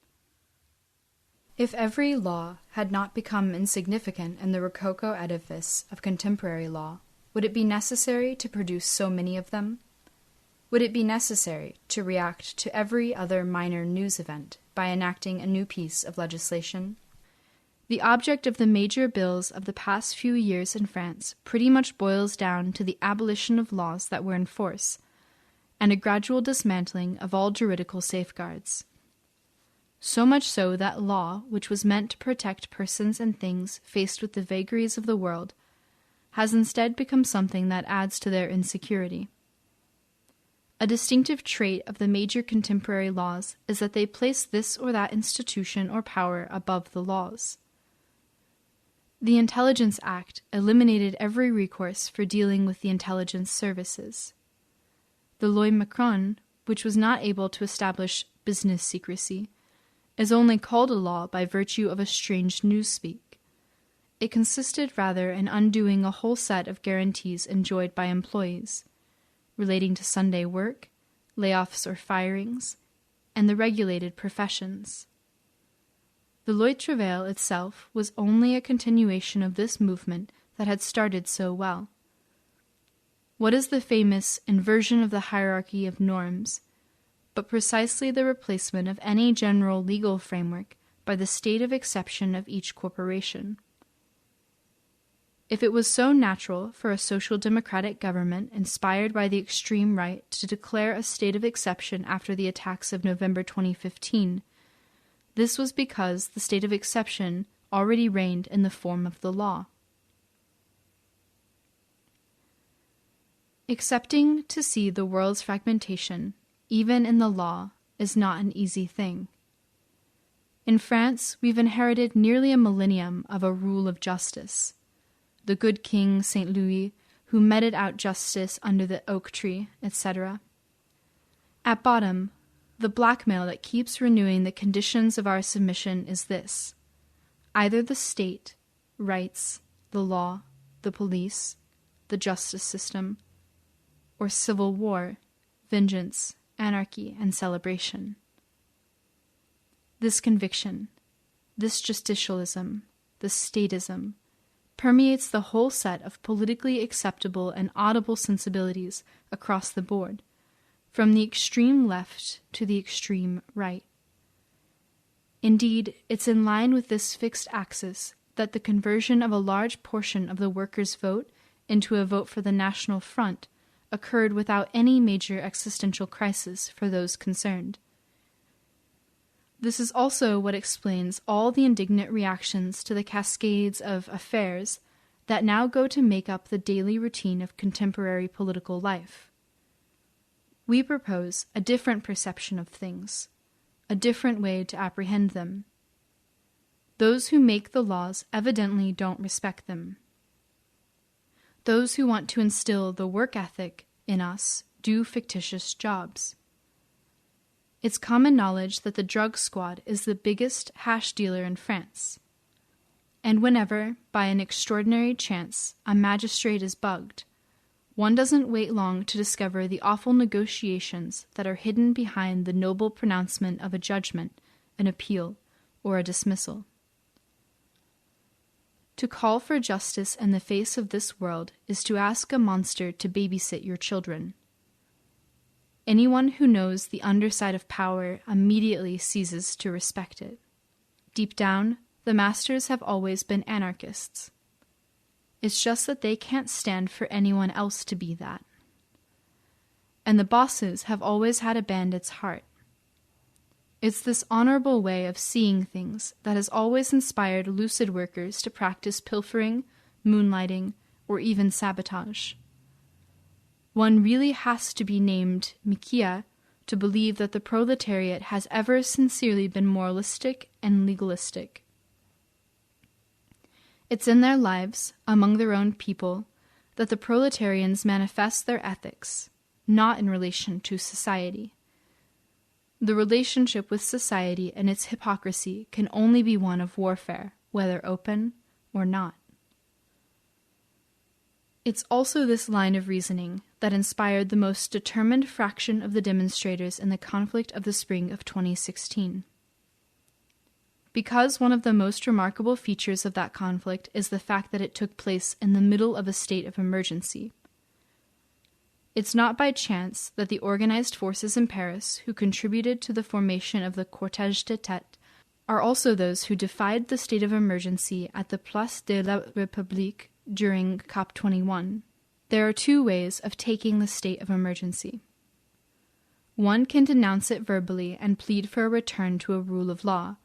If every law had not become insignificant in the rococo edifice of contemporary law, would it be necessary to produce so many of them? Would it be necessary to react to every other minor news event by enacting a new piece of legislation? The object of the major bills of the past few years in France pretty much boils down to the abolition of laws that were in force, and a gradual dismantling of all juridical safeguards. So much so that law, which was meant to protect persons and things faced with the vagaries of the world, has instead become something that adds to their insecurity. A distinctive trait of the major contemporary laws is that they place this or that institution or power above the laws. The Intelligence Act eliminated every recourse for dealing with the intelligence services. The Loi Macron, which was not able to establish business secrecy, is only called a law by virtue of a strange newspeak. It consisted rather in undoing a whole set of guarantees enjoyed by employees, relating to Sunday work, layoffs or firings, and the regulated professions. The Loi Travail itself was only a continuation of this movement that had started so well. What is the famous inversion of the hierarchy of norms, but precisely the replacement of any general legal framework by the state of exception of each corporation? If it was so natural for a social democratic government inspired by the extreme right to declare a state of exception after the attacks of November 2015, this was because the state of exception already reigned in the form of the law. Accepting to see the world's fragmentation, even in the law, is not an easy thing. In France, we've inherited nearly a millennium of a rule of justice. The good King St. Louis, who meted out justice under the oak tree, etc. At bottom, the blackmail that keeps renewing the conditions of our submission is this: either the state, rights, the law, the police, the justice system, or civil war, vengeance, anarchy, and celebration. This conviction, this justicialism, this statism, permeates the whole set of politically acceptable and audible sensibilities across the board, from the extreme left to the extreme right. Indeed, it's in line with this fixed axis that the conversion of a large portion of the workers' vote into a vote for the National Front occurred without any major existential crisis for those concerned. This is also what explains all the indignant reactions to the cascades of affairs that now go to make up the daily routine of contemporary political life. We propose a different perception of things, a different way to apprehend them. Those who make the laws evidently don't respect them. Those who want to instill the work ethic in us do fictitious jobs. It's common knowledge that the drug squad is the biggest hash dealer in France. And whenever, by an extraordinary chance, a magistrate is bugged, one doesn't wait long to discover the awful negotiations that are hidden behind the noble pronouncement of a judgment, an appeal, or a dismissal. To call for justice in the face of this world is to ask a monster to babysit your children. Anyone who knows the underside of power immediately ceases to respect it. Deep down, the masters have always been anarchists. It's just that they can't stand for anyone else to be that. And the bosses have always had a bandit's heart. It's this honorable way of seeing things that has always inspired lucid workers to practice pilfering, moonlighting, or even sabotage. One really has to be named Mikia to believe that the proletariat has ever sincerely been moralistic and legalistic. It's in their lives, among their own people, that the proletarians manifest their ethics, not in relation to society. The relationship with society and its hypocrisy can only be one of warfare, whether open or not. It's also this line of reasoning that inspired the most determined fraction of the demonstrators in the conflict of the spring of 2016. Because one of the most remarkable features of that conflict is the fact that it took place in the middle of a state of emergency. It's not by chance that the organized forces in Paris who contributed to the formation of the cortège de tête are also those who defied the state of emergency at the Place de la République during COP21. There are two ways of taking the state of emergency. One can denounce it verbally and plead for a return to a rule of law,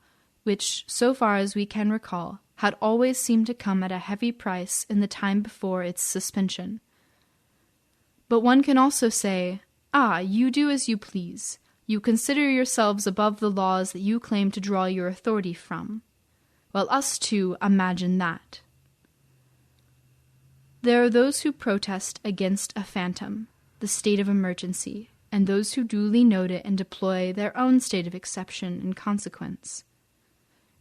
which, so far as we can recall, had always seemed to come at a heavy price in the time before its suspension. But one can also say, you do as you please. You consider yourselves above the laws that you claim to draw your authority from. Well, us too imagine that. There are those who protest against a phantom, the state of emergency, and those who duly note it and deploy their own state of exception in consequence.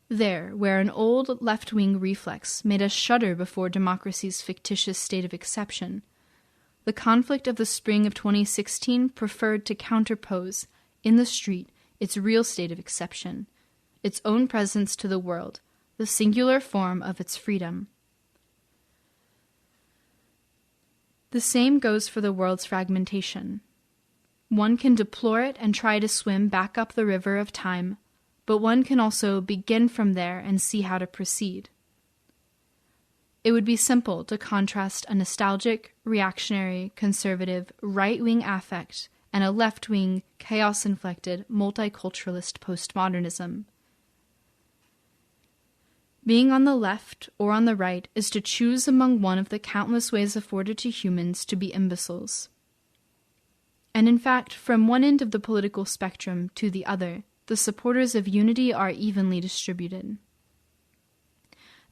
There, where an old left-wing reflex made us shudder before democracy's fictitious state of exception, the conflict of the spring of 2016 preferred to counterpose, in the street, its real state of exception, its own presence to the world, the singular form of its freedom. The same goes for the world's fragmentation. One can deplore it and try to swim back up the river of time, but one can also begin from there and see how to proceed. It would be simple to contrast a nostalgic, reactionary, conservative, right-wing affect and a left-wing, chaos-inflected, multiculturalist postmodernism. Being on the left or on the right is to choose among one of the countless ways afforded to humans to be imbeciles. And in fact, from one end of the political spectrum to the other, the supporters of unity are evenly distributed.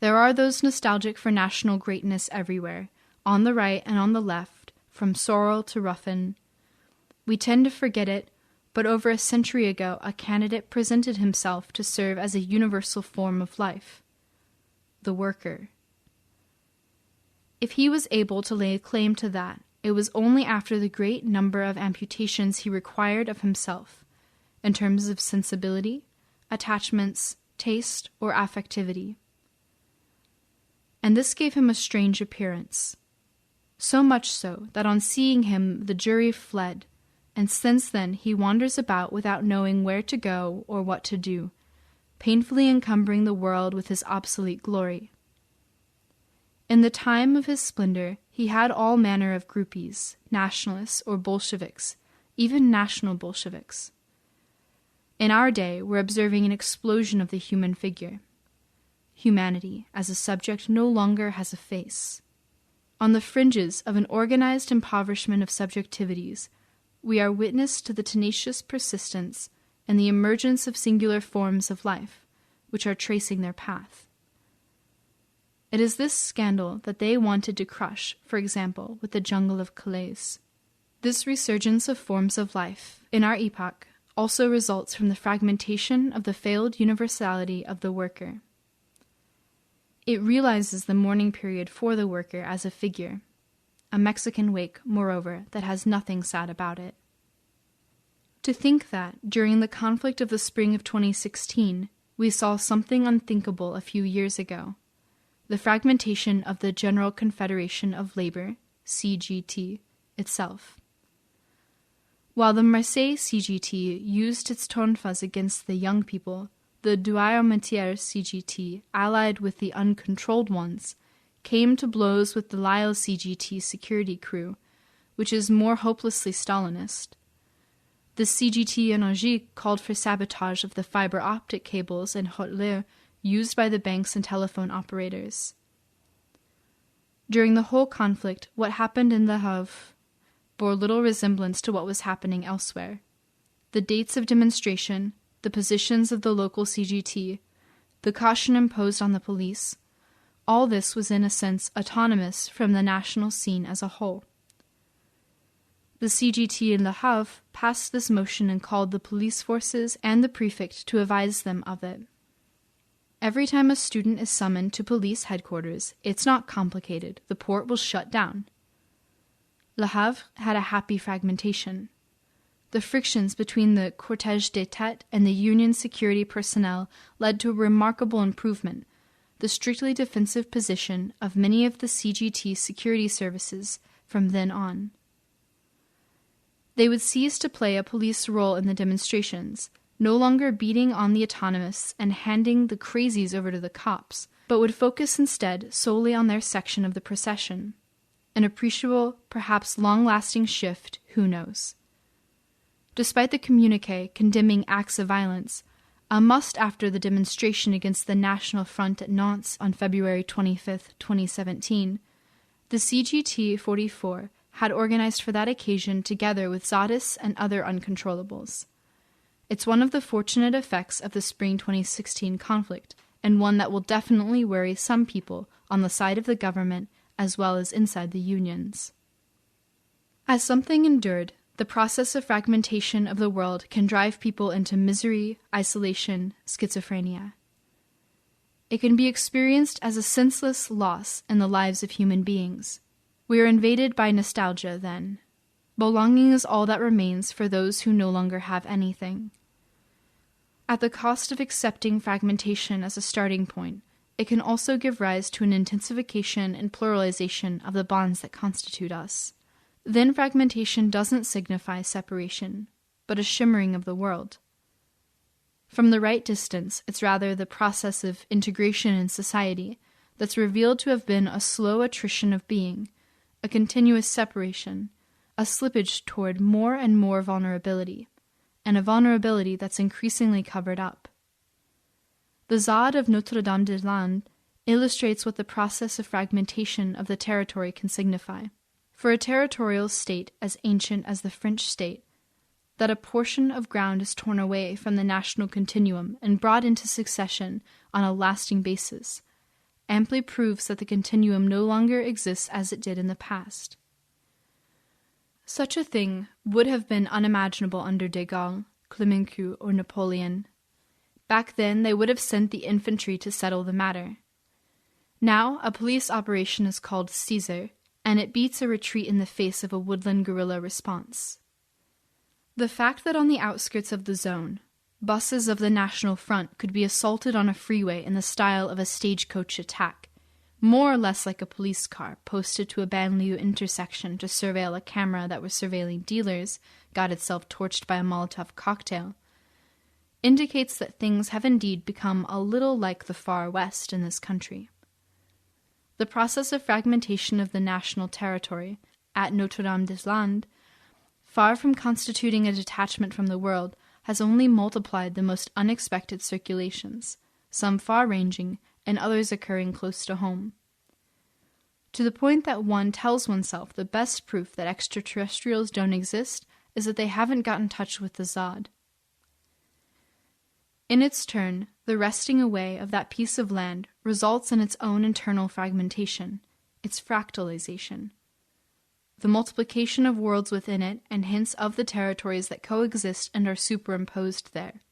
There are those nostalgic for national greatness everywhere, on the right and on the left, from Sorrel to Ruffin. We tend to forget it, but over a century ago a candidate presented himself to serve as a universal form of life. The worker. If he was able to lay claim to that, it was only after the great number of amputations he required of himself, in terms of sensibility, attachments, taste, or affectivity. And this gave him a strange appearance. So much so that on seeing him the jury fled, and since then he wanders about without knowing where to go or what to do, painfully encumbering the world with his obsolete glory. In the time of his splendor, he had all manner of groupies, nationalists or Bolsheviks, even national Bolsheviks. In our day, we're observing an explosion of the human figure. Humanity, as a subject, no longer has a face. On the fringes of an organized impoverishment of subjectivities, we are witness to the tenacious persistence and the emergence of singular forms of life, which are tracing their path. It is this scandal that they wanted to crush, for example, with the jungle of Calais. This resurgence of forms of life, in our epoch, also results from the fragmentation of the failed universality of the worker. It realizes the mourning period for the worker as a figure, a Mexican wake, moreover, that has nothing sad about it. To think that, during the conflict of the spring of 2016, we saw something unthinkable a few years ago, the fragmentation of the General Confederation of Labor, CGT, itself. While the Marseille CGT used its tonfas against the young people, the Douai-Armentières CGT, allied with the uncontrolled ones, came to blows with the Lille CGT security crew, which is more hopelessly Stalinist. The CGT Energie called for sabotage of the fiber optic cables in Haute-Lire used by the banks and telephone operators. During the whole conflict, what happened in Le Havre bore little resemblance to what was happening elsewhere. The dates of demonstration, the positions of the local CGT, the caution imposed on the police, all this was in a sense autonomous from the national scene as a whole. The CGT in Le Havre passed this motion and called the police forces and the prefect to advise them of it. Every time a student is summoned to police headquarters, it's not complicated. The port will shut down. Le Havre had a happy fragmentation. The frictions between the cortège des têtes and the Union security personnel led to a remarkable improvement, the strictly defensive position of many of the CGT security services from then on. They would cease to play a police role in the demonstrations, no longer beating on the autonomists and handing the crazies over to the cops, but would focus instead solely on their section of the procession. An appreciable, perhaps long-lasting shift, who knows? Despite the communiqué condemning acts of violence, a must after the demonstration against the National Front at Nantes on February 25, 2017, the CGT 44 had organized for that occasion together with Zadis and other uncontrollables. It's one of the fortunate effects of the spring 2016 conflict, and one that will definitely worry some people on the side of the government as well as inside the unions. As something endured, the process of fragmentation of the world can drive people into misery, isolation, schizophrenia. It can be experienced as a senseless loss in the lives of human beings. We are invaded by nostalgia, then. Belonging is all that remains for those who no longer have anything. At the cost of accepting fragmentation as a starting point, it can also give rise to an intensification and pluralization of the bonds that constitute us. Then fragmentation doesn't signify separation, but a shimmering of the world. From the right distance, it's rather the process of integration in society that's revealed to have been a slow attrition of being, a continuous separation, a slippage toward more and more vulnerability, and a vulnerability that's increasingly covered up. The ZAD of Notre-Dame-des-Landes illustrates what the process of fragmentation of the territory can signify. For a territorial state as ancient as the French state, that a portion of ground is torn away from the national continuum and brought into succession on a lasting basis, amply proves that the continuum no longer exists as it did in the past. Such a thing would have been unimaginable under de Gaulle, Clemenceau, or Napoleon. Back then, they would have sent the infantry to settle the matter. Now, a police operation is called Caesar, and it beats a retreat in the face of a woodland guerrilla response. The fact that on the outskirts of the zone, buses of the National Front could be assaulted on a freeway in the style of a stagecoach attack, more or less like a police car posted to a banlieue intersection to surveil a camera that was surveilling dealers, got itself torched by a Molotov cocktail, indicates that things have indeed become a little like the Far West in this country. The process of fragmentation of the national territory at Notre-Dame-des-Landes, far from constituting a detachment from the world, has only multiplied the most unexpected circulations, some far-ranging and others occurring close to home. To the point that one tells oneself the best proof that extraterrestrials don't exist is that they haven't got in touch with the Zod. In its turn, the wresting away of that piece of land results in its own internal fragmentation, its fractalization, the multiplication of worlds within it and hints of the territories that coexist and are superimposed there.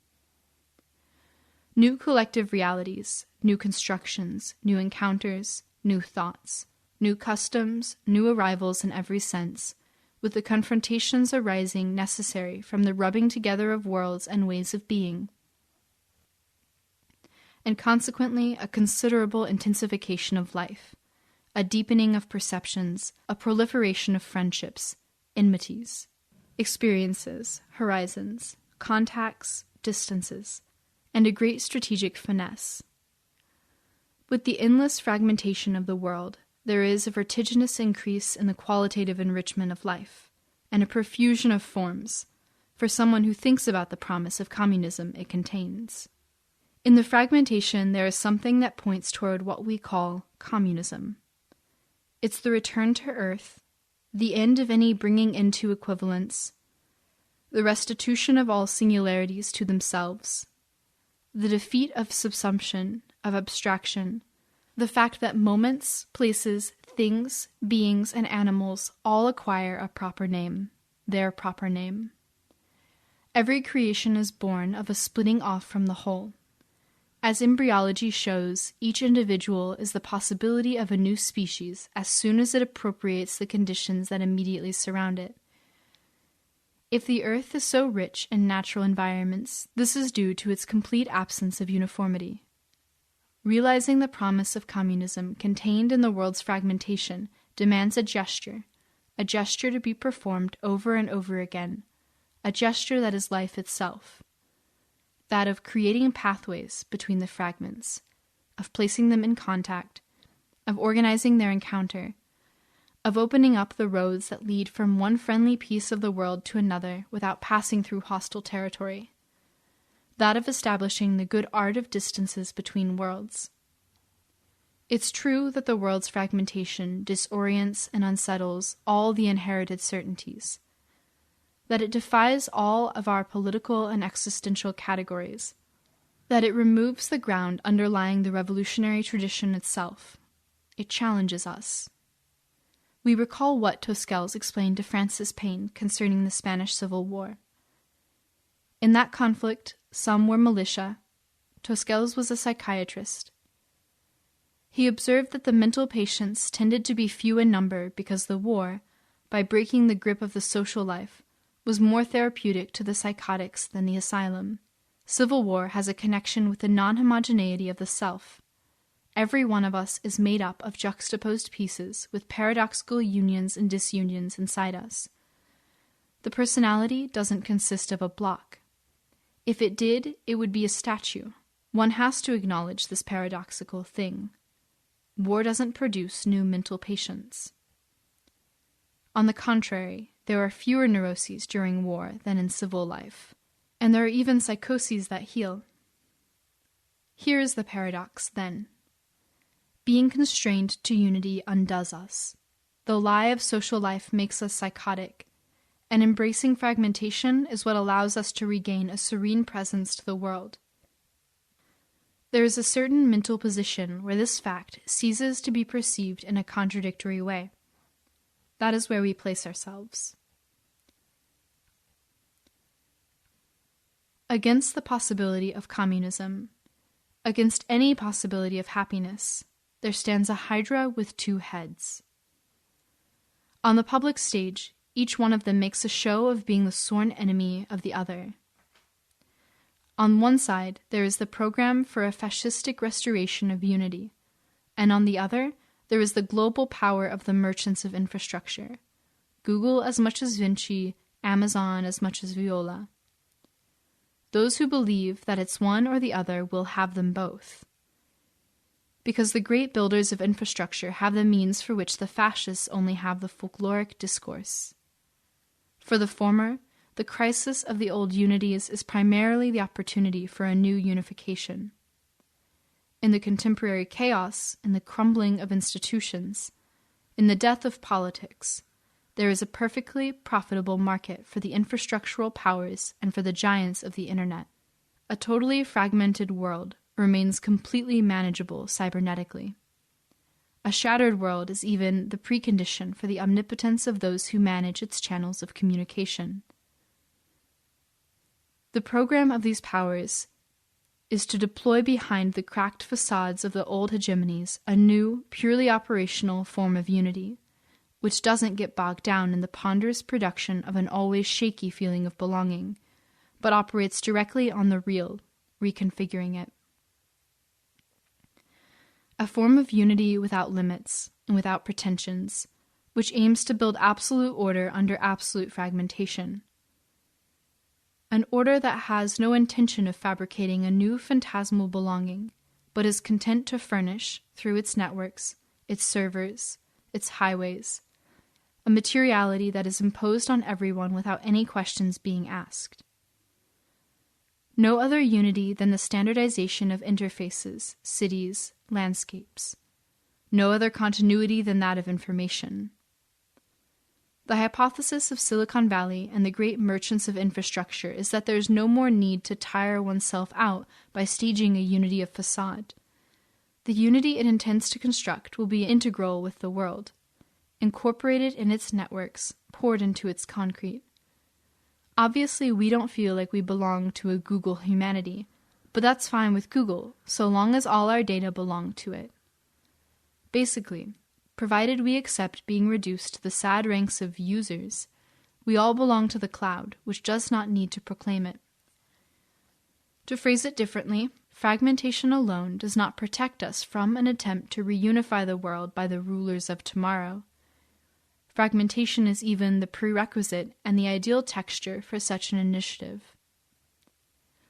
New collective realities, new constructions, new encounters, new thoughts, new customs, new arrivals in every sense, with the confrontations arising necessary from the rubbing together of worlds and ways of being, and consequently a considerable intensification of life, a deepening of perceptions, a proliferation of friendships, enmities, experiences, horizons, contacts, distances, and a great strategic finesse. With the endless fragmentation of the world, there is a vertiginous increase in the qualitative enrichment of life, and a profusion of forms, for someone who thinks about the promise of communism it contains. In the fragmentation, there is something that points toward what we call communism. It's the return to earth, the end of any bringing into equivalence, the restitution of all singularities to themselves, the defeat of subsumption, of abstraction, the fact that moments, places, things, beings, and animals all acquire a proper name, their proper name. Every creation is born of a splitting off from the whole. As embryology shows, each individual is the possibility of a new species as soon as it appropriates the conditions that immediately surround it. If the earth is so rich in natural environments, this is due to its complete absence of uniformity. Realizing the promise of communism contained in the world's fragmentation demands a gesture to be performed over and over again, a gesture that is life itself. That of creating pathways between the fragments, of placing them in contact, of organizing their encounter, of opening up the roads that lead from one friendly piece of the world to another without passing through hostile territory. That of establishing the good art of distances between worlds. It's true that the world's fragmentation disorients and unsettles all the inherited certainties, that it defies all of our political and existential categories, that it removes the ground underlying the revolutionary tradition itself. It challenges us. We recall what Tosquelles explained to Francis Paine concerning the Spanish Civil War. In that conflict, some were militia. Tosquelles was a psychiatrist. He observed that the mental patients tended to be few in number because the war, by breaking the grip of the social life, was more therapeutic to the psychotics than the asylum. Civil war has a connection with the non-homogeneity of the self. Every one of us is made up of juxtaposed pieces with paradoxical unions and disunions inside us. The personality doesn't consist of a block. If it did, it would be a statue. One has to acknowledge this paradoxical thing. War doesn't produce new mental patients. On the contrary, there are fewer neuroses during war than in civil life, and there are even psychoses that heal. Here is the paradox, then. Being constrained to unity undoes us. The lie of social life makes us psychotic, and embracing fragmentation is what allows us to regain a serene presence to the world. There is a certain mental position where this fact ceases to be perceived in a contradictory way. That is where we place ourselves. Against the possibility of communism, against any possibility of happiness, there stands a hydra with two heads. On the public stage, each one of them makes a show of being the sworn enemy of the other. On one side, there is the program for a fascistic restoration of unity, and on the other, there is the global power of the merchants of infrastructure, Google as much as Vinci, Amazon as much as Viola. Those who believe that it's one or the other will have them both. Because the great builders of infrastructure have the means for which the fascists only have the folkloric discourse. For the former, the crisis of the old unities is primarily the opportunity for a new unification. In the contemporary chaos, in the crumbling of institutions, in the death of politics, there is a perfectly profitable market for the infrastructural powers and for the giants of the internet. a totally fragmented world remains completely manageable cybernetically. A shattered world is even the precondition for the omnipotence of those who manage its channels of communication. The program of these powers is to deploy behind the cracked facades of the old hegemonies a new, purely operational form of unity, which doesn't get bogged down in the ponderous production of an always shaky feeling of belonging, but operates directly on the real, reconfiguring it. A form of unity without limits and without pretensions, which aims to build absolute order under absolute fragmentation. An order that has no intention of fabricating a new phantasmal belonging, but is content to furnish, through its networks, its servers, its highways, a materiality that is imposed on everyone without any questions being asked. No other unity than the standardization of interfaces, cities, landscapes. No other continuity than that of information. The hypothesis of Silicon Valley and the great merchants of infrastructure is that there is no more need to tire oneself out by staging a unity of facade. The unity it intends to construct will be integral with the world, incorporated in its networks, poured into its concrete. Obviously, we don't feel like we belong to a Google humanity, but that's fine with Google, so long as all our data belong to it. Basically, provided we accept being reduced to the sad ranks of users, we all belong to the cloud, which does not need to proclaim it. To phrase it differently, fragmentation alone does not protect us from an attempt to reunify the world by the rulers of tomorrow. Fragmentation is even the prerequisite and the ideal texture for such an initiative.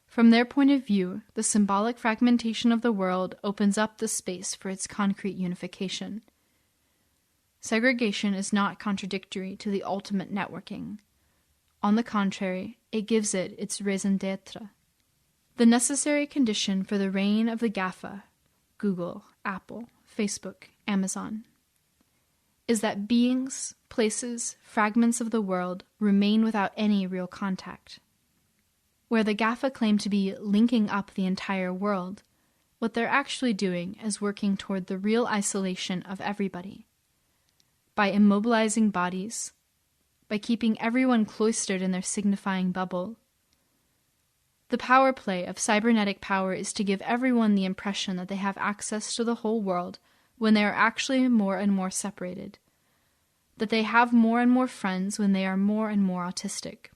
From their point of view, the symbolic fragmentation of the world opens up the space for its concrete unification. Segregation is not contradictory to the ultimate networking. On the contrary, it gives it its raison d'être. The necessary condition for the reign of the GAFA, Google, Apple, Facebook, Amazon, is that beings, places, fragments of the world remain without any real contact. Where the GAFA claim to be linking up the entire world, what they're actually doing is working toward the real isolation of everybody. By immobilizing bodies, by keeping everyone cloistered in their signifying bubble. The power play of cybernetic power is to give everyone the impression that they have access to the whole world when they are actually more and more separated, that they have more and more friends when they are more and more autistic.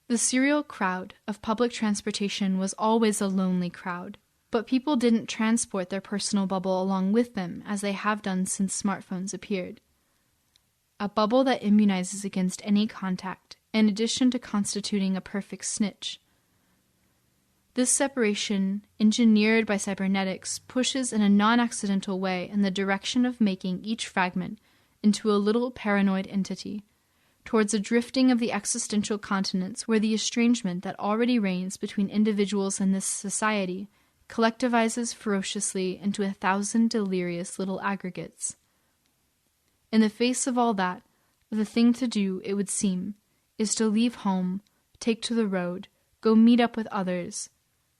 The serial crowd of public transportation was always a lonely crowd, but people didn't transport their personal bubble along with them as they have done since smartphones appeared. A bubble that immunizes against any contact, in addition to constituting a perfect snitch. This separation, engineered by cybernetics, pushes in a non-accidental way in the direction of making each fragment into a little paranoid entity, towards a drifting of the existential continents where the estrangement that already reigns between individuals in this society collectivizes ferociously into 1,000 delirious little aggregates. In the face of all that, the thing to do, it would seem, is to leave home, take to the road, go meet up with others,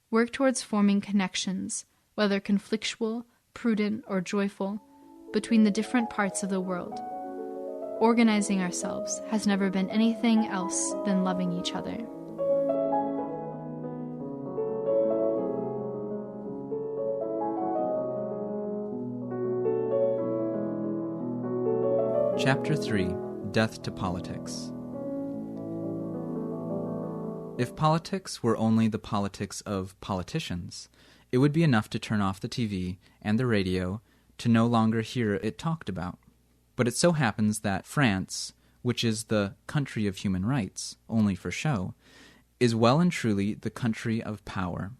work towards forming connections, whether conflictual, prudent, or joyful, between the different parts of the world. Organizing ourselves has never been anything else than loving each other. Chapter 3. Death to Politics. If politics were only the politics of politicians, it would be enough to turn off the TV and the radio to no longer hear it talked about. But it so happens that France, which is the country of human rights, only for show, is well and truly the country of power.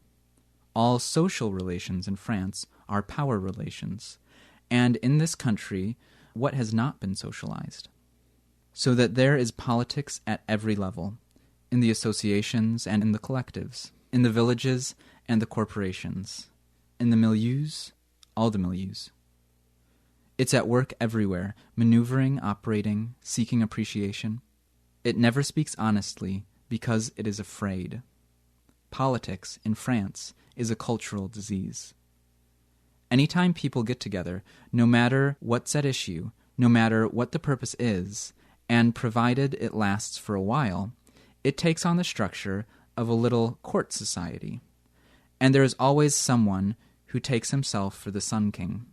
All social relations in France are power relations, and in this country, what has not been socialized? So that there is politics at every level, in the associations and in the collectives, in the villages and the corporations, in the milieus, all the milieus. It's at work everywhere, maneuvering, operating, seeking appreciation. It never speaks honestly because it is afraid. politics, in France, is a cultural disease. Anytime people get together, no matter what's at issue, no matter what the purpose is, and provided it lasts for a while, it takes on the structure of a little court society. And there is always someone who takes himself for the Sun King.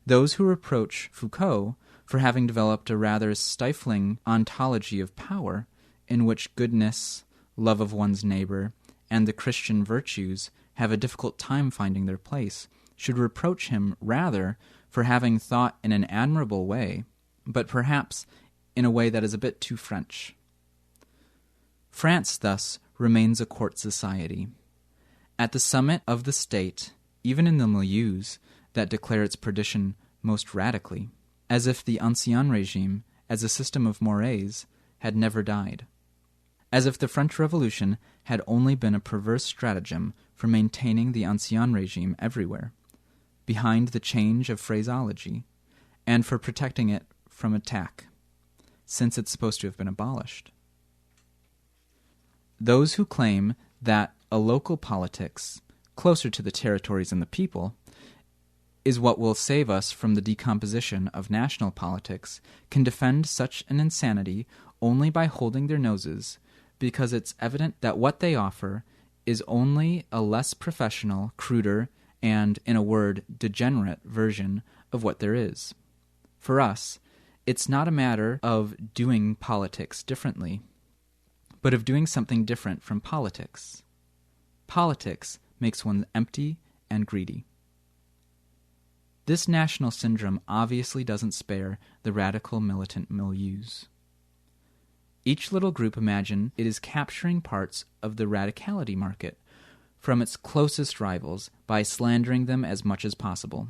Those who reproach Foucault for having developed a rather stifling ontology of power in which goodness, love of one's neighbor, and the Christian virtues have a difficult time finding their place, should reproach him rather for having thought in an admirable way, but perhaps in a way that is a bit too French. France, thus, remains a court society. At the summit of the state, even in the milieus that declare its perdition most radically, as if the Ancien Regime, as a system of mores, had never died. As if the French Revolution had only been a perverse stratagem for maintaining the Ancien Regime everywhere, behind the change of phraseology, and for protecting it from attack, since it's supposed to have been abolished. Those who claim that a local politics, closer to the territories and the people, is what will save us from the decomposition of national politics can defend such an insanity only by holding their noses, because it's evident that what they offer is only a less professional, cruder, and, in a word, degenerate version of what there is. For us, it's not a matter of doing politics differently, but of doing something different from politics. Politics makes one empty and greedy. This national syndrome obviously doesn't spare the radical militant milieus. Each little group imagine it is capturing parts of the radicality market from its closest rivals by slandering them as much as possible.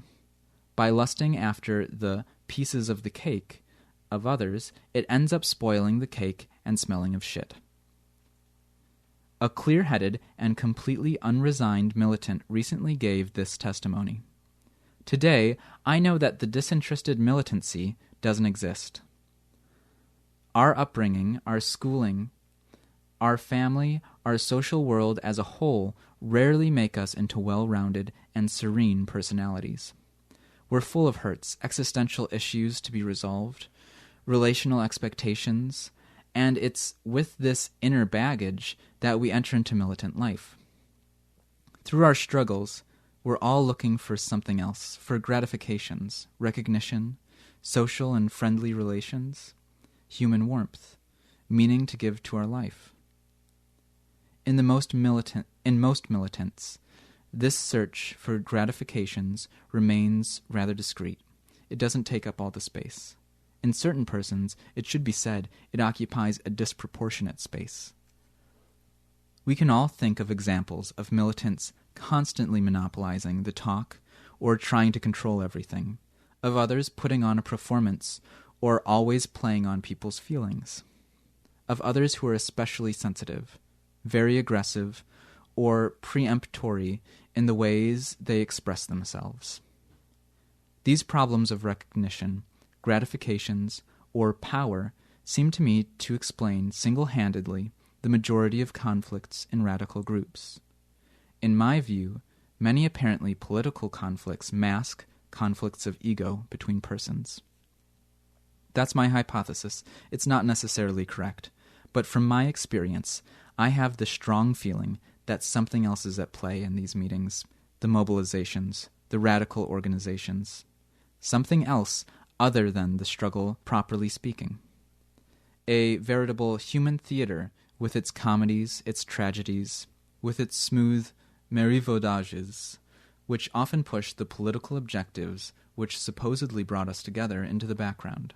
By lusting after the pieces of the cake of others, it ends up spoiling the cake and smelling of shit. A clear-headed and completely unresigned militant recently gave this testimony. Today, I know that the disinterested militancy doesn't exist. Our upbringing, our schooling, our family, our social world as a whole rarely make us into well-rounded and serene personalities. We're full of hurts, existential issues to be resolved, relational expectations, and it's with this inner baggage that we enter into militant life. Through our struggles, we're all looking for something else, for gratifications, recognition, social and friendly relations, human warmth, meaning to give to our life. In most militants, this search for gratifications remains rather discreet. It doesn't take up all the space. In certain persons, it should be said, it occupies a disproportionate space. We can all think of examples of militants constantly monopolizing the talk or trying to control everything, of others putting on a performance or always playing on people's feelings, of others who are especially sensitive, very aggressive, or preemptory in the ways they express themselves. These problems of recognition, gratifications, or power seem to me to explain single-handedly the majority of conflicts in radical groups. In my view, many apparently political conflicts mask conflicts of ego between persons. That's my hypothesis. It's not necessarily correct, but from my experience, I have the strong feeling that something else is at play in these meetings, the mobilizations, the radical organizations. Something else other than the struggle properly speaking. A veritable human theater with its comedies, its tragedies, with its smooth marivaudages, which often push the political objectives which supposedly brought us together into the background.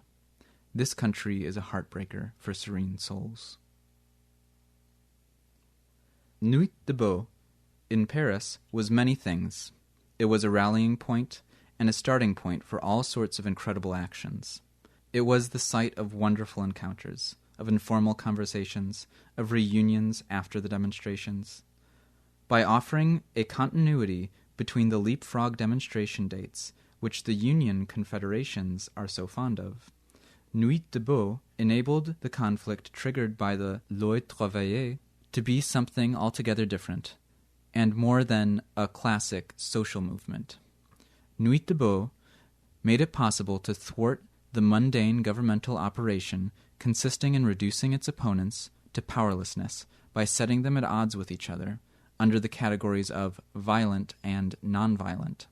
This country is a heartbreaker for serene souls. Nuit debout in Paris was many things. It was a rallying point and a starting point for all sorts of incredible actions. It was the site of wonderful encounters, of informal conversations, of reunions after the demonstrations. By offering a continuity between the leapfrog demonstration dates, which the Union confederations are so fond of, Nuit debout enabled the conflict triggered by the Loi travaillée to be something altogether different, and more than a classic social movement. Nuit debout made it possible to thwart the mundane governmental operation consisting in reducing its opponents to powerlessness by setting them at odds with each other under the categories of violent and non-violent.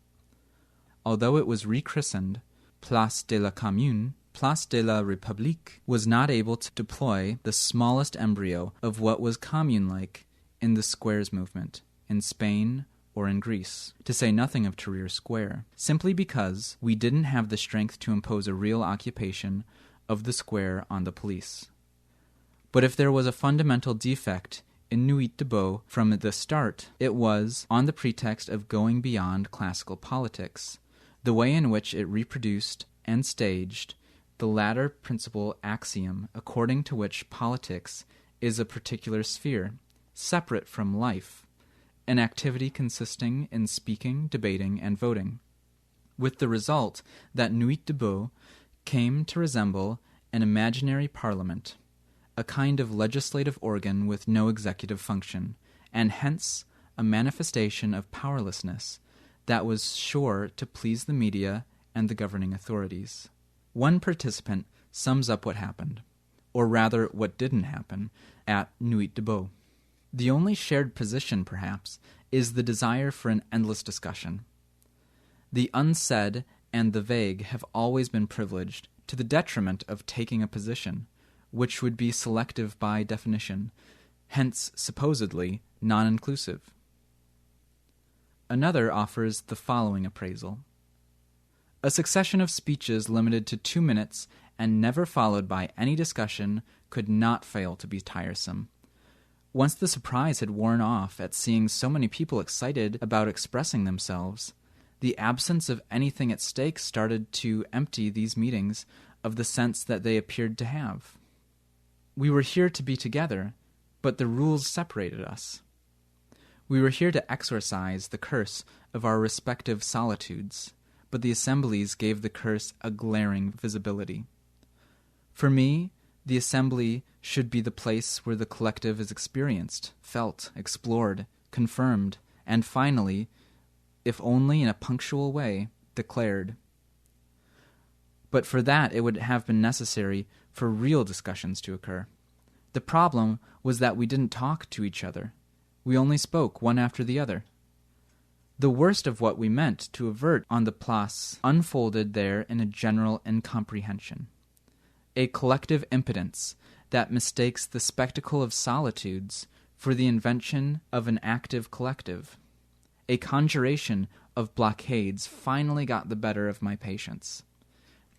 Although it was rechristened Place de la Commune, Place de la République was not able to deploy the smallest embryo of what was commune-like in the squares movement in Spain or in Greece, to say nothing of Tahrir Square, simply because we didn't have the strength to impose a real occupation of the square on the police. But if there was a fundamental defect in Nuit debout from the start, it was on the pretext of going beyond classical politics, the way in which it reproduced and staged the latter principal axiom according to which politics is a particular sphere, separate from life, an activity consisting in speaking, debating, and voting, with the result that Nuit debout came to resemble an imaginary parliament, a kind of legislative organ with no executive function, and hence a manifestation of powerlessness that was sure to please the media and the governing authorities. One participant sums up what happened, or rather what didn't happen, at Nuit debout. The only shared position, perhaps, is the desire for an endless discussion. The unsaid and the vague have always been privileged, to the detriment of taking a position, which would be selective by definition, hence supposedly non-inclusive. Another offers the following appraisal. A succession of speeches limited to 2 minutes and never followed by any discussion could not fail to be tiresome. Once the surprise had worn off at seeing so many people excited about expressing themselves, the absence of anything at stake started to empty these meetings of the sense that they appeared to have. We were here to be together, but the rules separated us. We were here to exorcise the curse of our respective solitudes, but the assemblies gave the curse a glaring visibility. For me, the assembly should be the place where the collective is experienced, felt, explored, confirmed, and finally, if only in a punctual way, declared. But for that it would have been necessary for real discussions to occur. The problem was that we didn't talk to each other. We only spoke one after the other. The worst of what we meant to avert on the place unfolded there in a general incomprehension, a collective impotence that mistakes the spectacle of solitudes for the invention of an active collective. A conjuration of blockades finally got the better of my patience.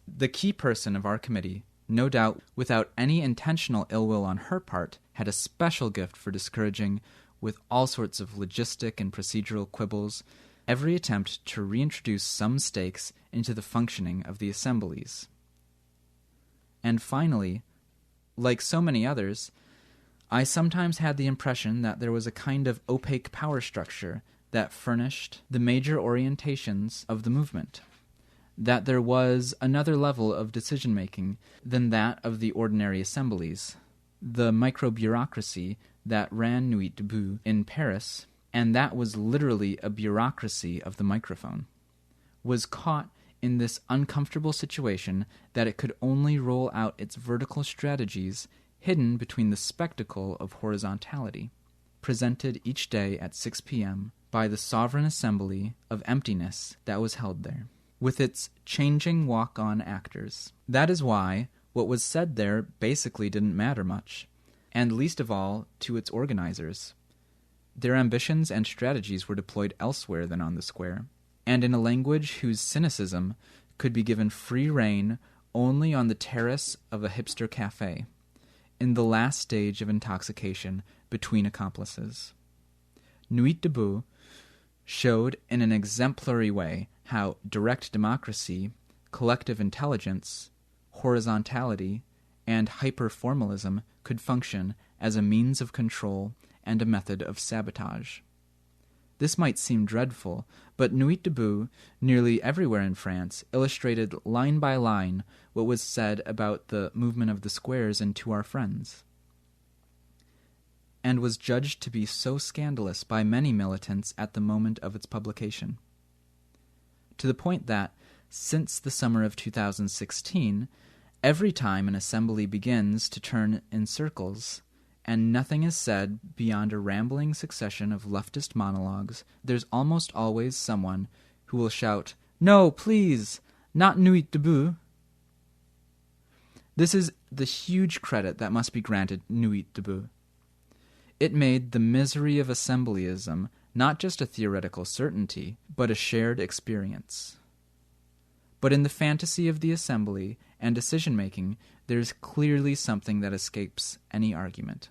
The key person of our committee, no doubt without any intentional ill will on her part, had a special gift for discouraging, with all sorts of logistic and procedural quibbles, every attempt to reintroduce some stakes into the functioning of the assemblies. And finally, like so many others, I sometimes had the impression that there was a kind of opaque power structure that furnished the major orientations of the movement, that there was another level of decision-making than that of the ordinary assemblies, the micro-bureaucracy that ran Nuit debout in Paris, and that was literally a bureaucracy of the microphone, was caught in this uncomfortable situation that it could only roll out its vertical strategies hidden between the spectacle of horizontality, presented each day at 6 p.m. by the sovereign assembly of emptiness that was held there, with its changing walk-on actors. That is why what was said there basically didn't matter much, and least of all to its organizers. Their ambitions and strategies were deployed elsewhere than on the square, and in a language whose cynicism could be given free rein only on the terrace of a hipster cafe, in the last stage of intoxication between accomplices. Nuit debout showed in an exemplary way how direct democracy, collective intelligence, horizontality, and hyper-formalism could function as a means of control and a method of sabotage. This might seem dreadful, but Nuit debout, nearly everywhere in France, illustrated line by line what was said about the movement of the squares and To Our Friends. and was judged to be so scandalous by many militants at the moment of its publication. To the point that, since the summer of 2016, every time an assembly begins to turn in circles, and nothing is said beyond a rambling succession of leftist monologues, there's almost always someone who will shout, "No, please, not Nuit debout." This is the huge credit that must be granted Nuit debout. It made the misery of assemblyism not just a theoretical certainty, but a shared experience. But in the fantasy of the assembly and decision-making, there is clearly something that escapes any argument.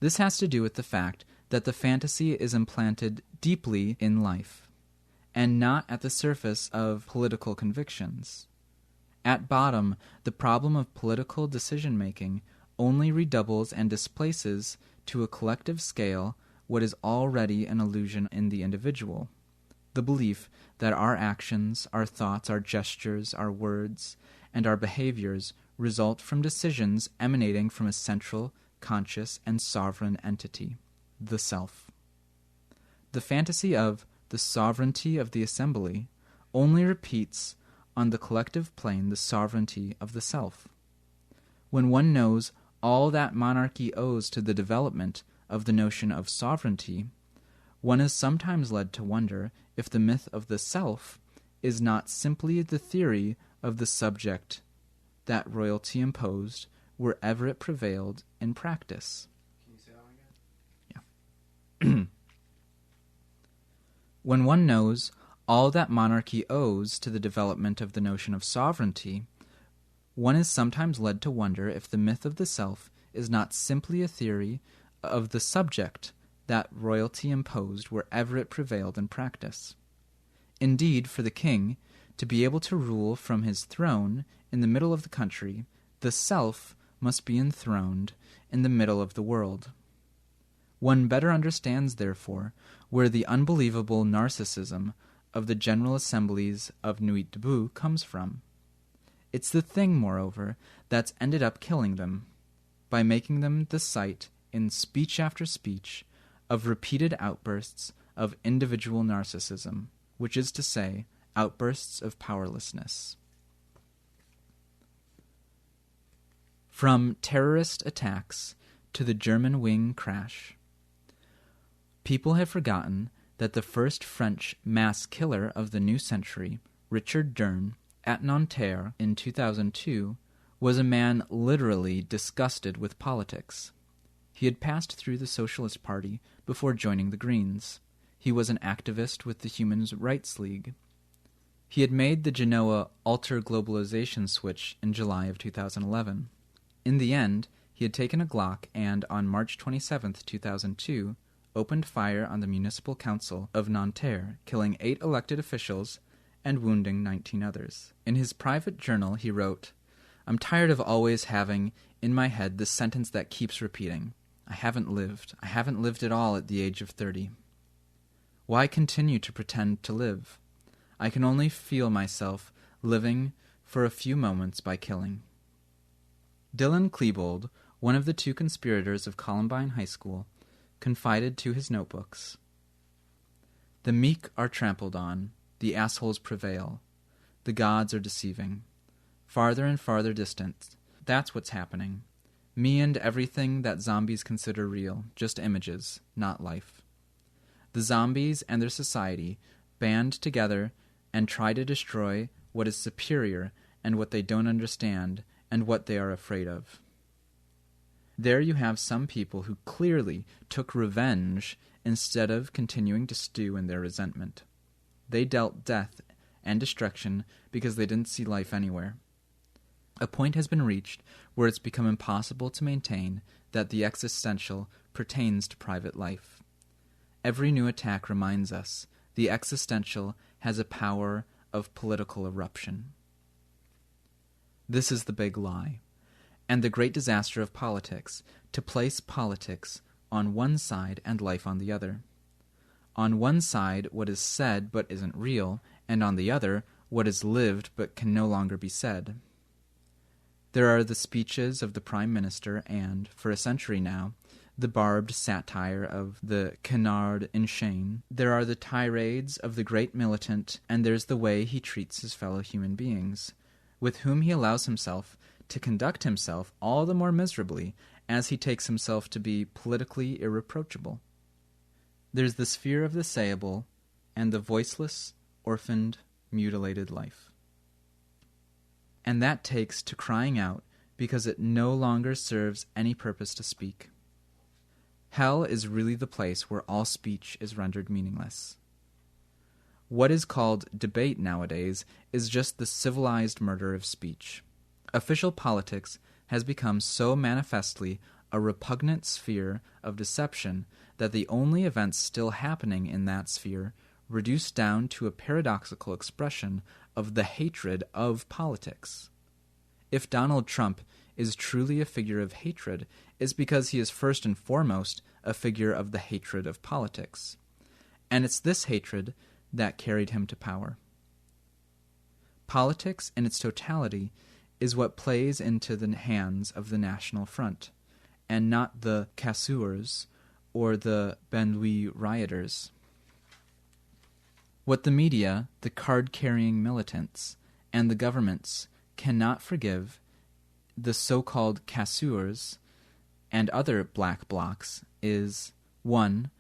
This has to do with the fact that the fantasy is implanted deeply in life, and not at the surface of political convictions. At bottom, the problem of political decision-making only redoubles and displaces to a collective scale what is already an illusion in the individual, the belief that our actions, our thoughts, our gestures, our words, and our behaviors result from decisions emanating from a central, conscious, and sovereign entity, the self. The fantasy of the sovereignty of the assembly only repeats on the collective plane the sovereignty of the self. When one knows all that monarchy owes to the development of the notion of sovereignty, one is sometimes led to wonder if the myth of the self is not simply the theory of the subject that royalty imposed wherever it prevailed in practice. Can you say that again? Yeah. When one knows all that monarchy owes to the development of the notion of sovereignty, one is sometimes led to wonder if the myth of the self is not simply a theory of the subject that royalty imposed wherever it prevailed in practice. Indeed, for the king, to be able to rule from his throne in the middle of the country, the self must be enthroned in the middle of the world. One better understands, therefore, where the unbelievable narcissism of the General Assemblies of Nuit debout comes from. It's the thing, moreover, that's ended up killing them, by making them the site, in speech after speech, of repeated outbursts of individual narcissism, which is to say, outbursts of powerlessness. From terrorist attacks to the German wing crash, people have forgotten that the first French mass killer of the new century, Richard Dern, at Nanterre in 2002, was a man literally disgusted with politics. He had passed through the Socialist Party before joining the Greens. He was an activist with the Human Rights League. He had made the Genoa alter globalization switch in July of 2011. In the end, he had taken a Glock and, on March 27, 2002, opened fire on the Municipal Council of Nanterre, killing 8 elected officials and wounding 19 others. In his private journal, he wrote, "I'm tired of always having in my head the sentence that keeps repeating. I haven't lived. I haven't lived at all at the age of 30. Why continue to pretend to live? I can only feel myself living for a few moments by killing." Dylan Klebold, one of the 2 conspirators of Columbine High School, confided to his notebooks, "The meek are trampled on, the assholes prevail, the gods are deceiving. Farther and farther distant, that's what's happening. Me and everything that zombies consider real, just images, not life. The zombies and their society band together and try to destroy what is superior and what they don't understand and what they are afraid of. There you have some people who clearly took revenge instead of continuing to stew in their resentment. They dealt death and destruction because they didn't see life anywhere. A point has been reached where it's become impossible to maintain that the existential pertains to private life. Every new attack reminds us the existential has a power of political eruption. This is the big lie, and the great disaster of politics, to place politics on one side and life on the other. On one side, what is said but isn't real, and on the other, what is lived but can no longer be said. There are the speeches of the Prime Minister and, for a century now, the barbed satire of the canard in chain. There are the tirades of the great militant, and there's the way he treats his fellow human beings, with whom he allows himself to conduct himself all the more miserably as he takes himself to be politically irreproachable. There's the sphere of the sayable and the voiceless, orphaned, mutilated life. And that takes to crying out because it no longer serves any purpose to speak. Hell is really the place where all speech is rendered meaningless. What is called debate nowadays is just the civilized murder of speech. Official politics has become so manifestly a repugnant sphere of deception that the only events still happening in that sphere reduce down to a paradoxical expression of the hatred of politics. If Donald Trump is truly a figure of hatred, it's because he is first and foremost a figure of the hatred of politics. And it's this hatred that carried him to power. Politics in its totality is what plays into the hands of the National Front, and not the casseurs or the Banlieue rioters. What the media, the card-carrying militants, and the governments cannot forgive the so-called casseurs and other black blocs is 1.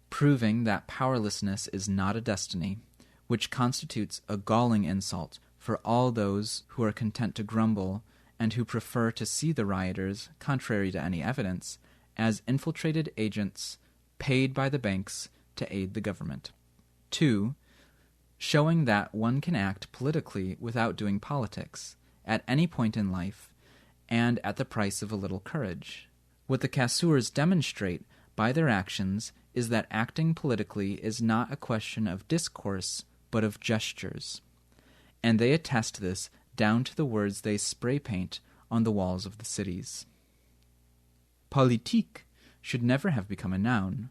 Proving that powerlessness is not a destiny, which constitutes a galling insult for all those who are content to grumble and who prefer to see the rioters, contrary to any evidence, as infiltrated agents paid by the banks to aid the government. 2. Showing that one can act politically without doing politics, at any point in life, and at the price of a little courage. What the casseurs demonstrate by their actions is that acting politically is not a question of discourse, but of gestures. And they attest this down to the words they spray paint on the walls of the cities. Politique should never have become a noun.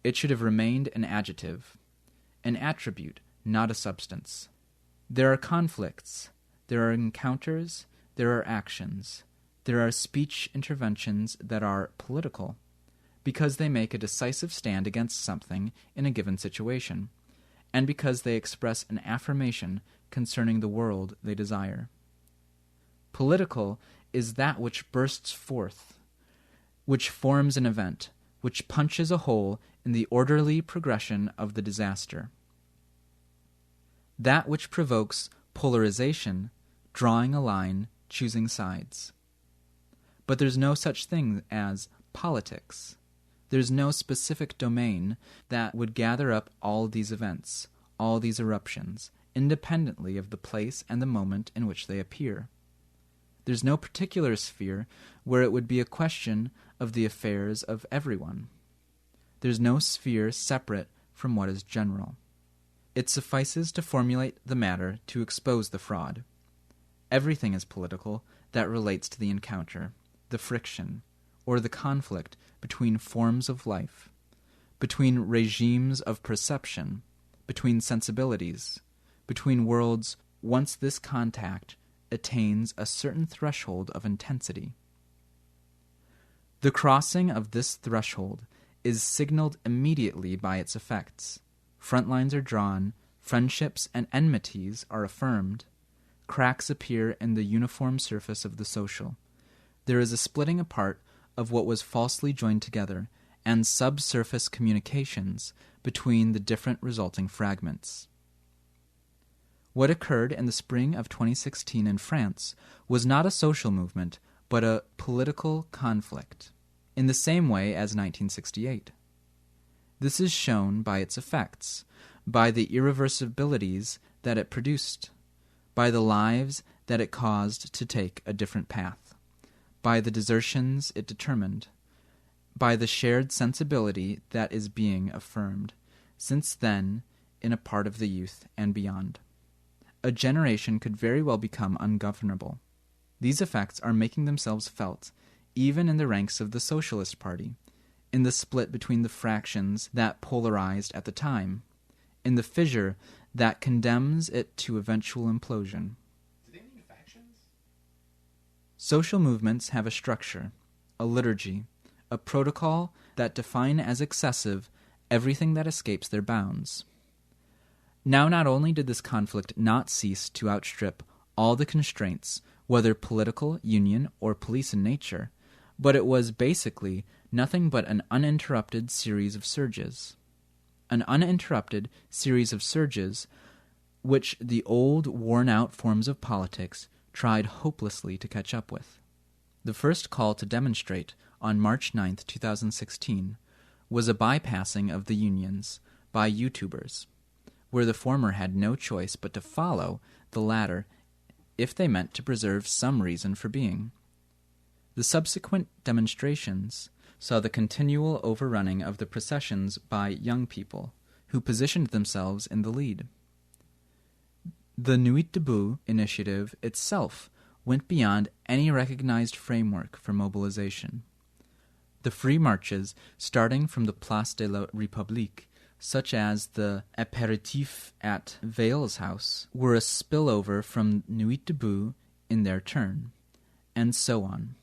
It should have remained an adjective, an attribute, not a substance. There are conflicts, there are encounters, there are actions, there are speech interventions that are political, because they make a decisive stand against something in a given situation, and because they express an affirmation concerning the world they desire. Political is that which bursts forth, which forms an event, which punches a hole in the orderly progression of the disaster. That which provokes polarization, drawing a line, choosing sides. But there's no such thing as politics. There's no specific domain that would gather up all these events, all these eruptions, independently of the place and the moment in which they appear. There's no particular sphere where it would be a question of the affairs of everyone. There's no sphere separate from what is general. It suffices to formulate the matter to expose the fraud. Everything is political that relates to the encounter, the friction, or the conflict between forms of life, between regimes of perception, between sensibilities, between worlds once this contact attains a certain threshold of intensity. The crossing of this threshold is signaled immediately by its effects. Front lines are drawn, friendships and enmities are affirmed, cracks appear in the uniform surface of the social. There is a splitting apart of what was falsely joined together, and subsurface communications between the different resulting fragments. What occurred in the spring of 2016 in France was not a social movement, but a political conflict, in the same way as 1968. This is shown by its effects, by the irreversibilities that it produced, by the lives that it caused to take a different path, by the desertions it determined, by the shared sensibility that is being affirmed, since then, in a part of the youth and beyond. A generation could very well become ungovernable. These effects are making themselves felt, even in the ranks of the Socialist Party, in the split between the fractions that polarized at the time, in the fissure that condemns it to eventual implosion. Do they mean factions? Social movements have a structure, a liturgy, a protocol that define as excessive everything that escapes their bounds. Now, not only did this conflict not cease to outstrip all the constraints, whether political, union, or police in nature, but it was basically nothing but an uninterrupted series of surges. An uninterrupted series of surges which the old, worn-out forms of politics tried hopelessly to catch up with. The first call to demonstrate on March 9, 2016, was a bypassing of the unions by YouTubers, where the former had no choice but to follow the latter if they meant to preserve some reason for being. The subsequent demonstrations saw the continual overrunning of the processions by young people, who positioned themselves in the lead. The Nuit Debout initiative itself went beyond any recognized framework for mobilization. The free marches, starting from the Place de la République, such as the apéritif at Vale's house, were a spillover from Nuit Debout in their turn, and so on.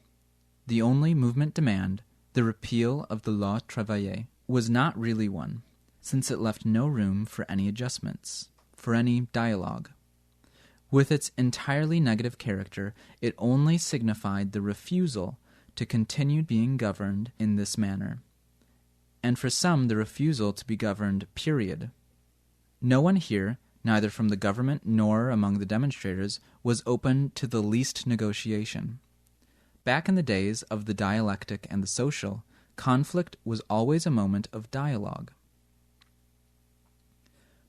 The only movement demand, the repeal of the Loi Travaillée, was not really one, since it left no room for any adjustments, for any dialogue. With its entirely negative character, it only signified the refusal to continue being governed in this manner, and for some the refusal to be governed, period. No one here, neither from the government nor among the demonstrators, was open to the least negotiation. Back in the days of the dialectic and the social, conflict was always a moment of dialogue.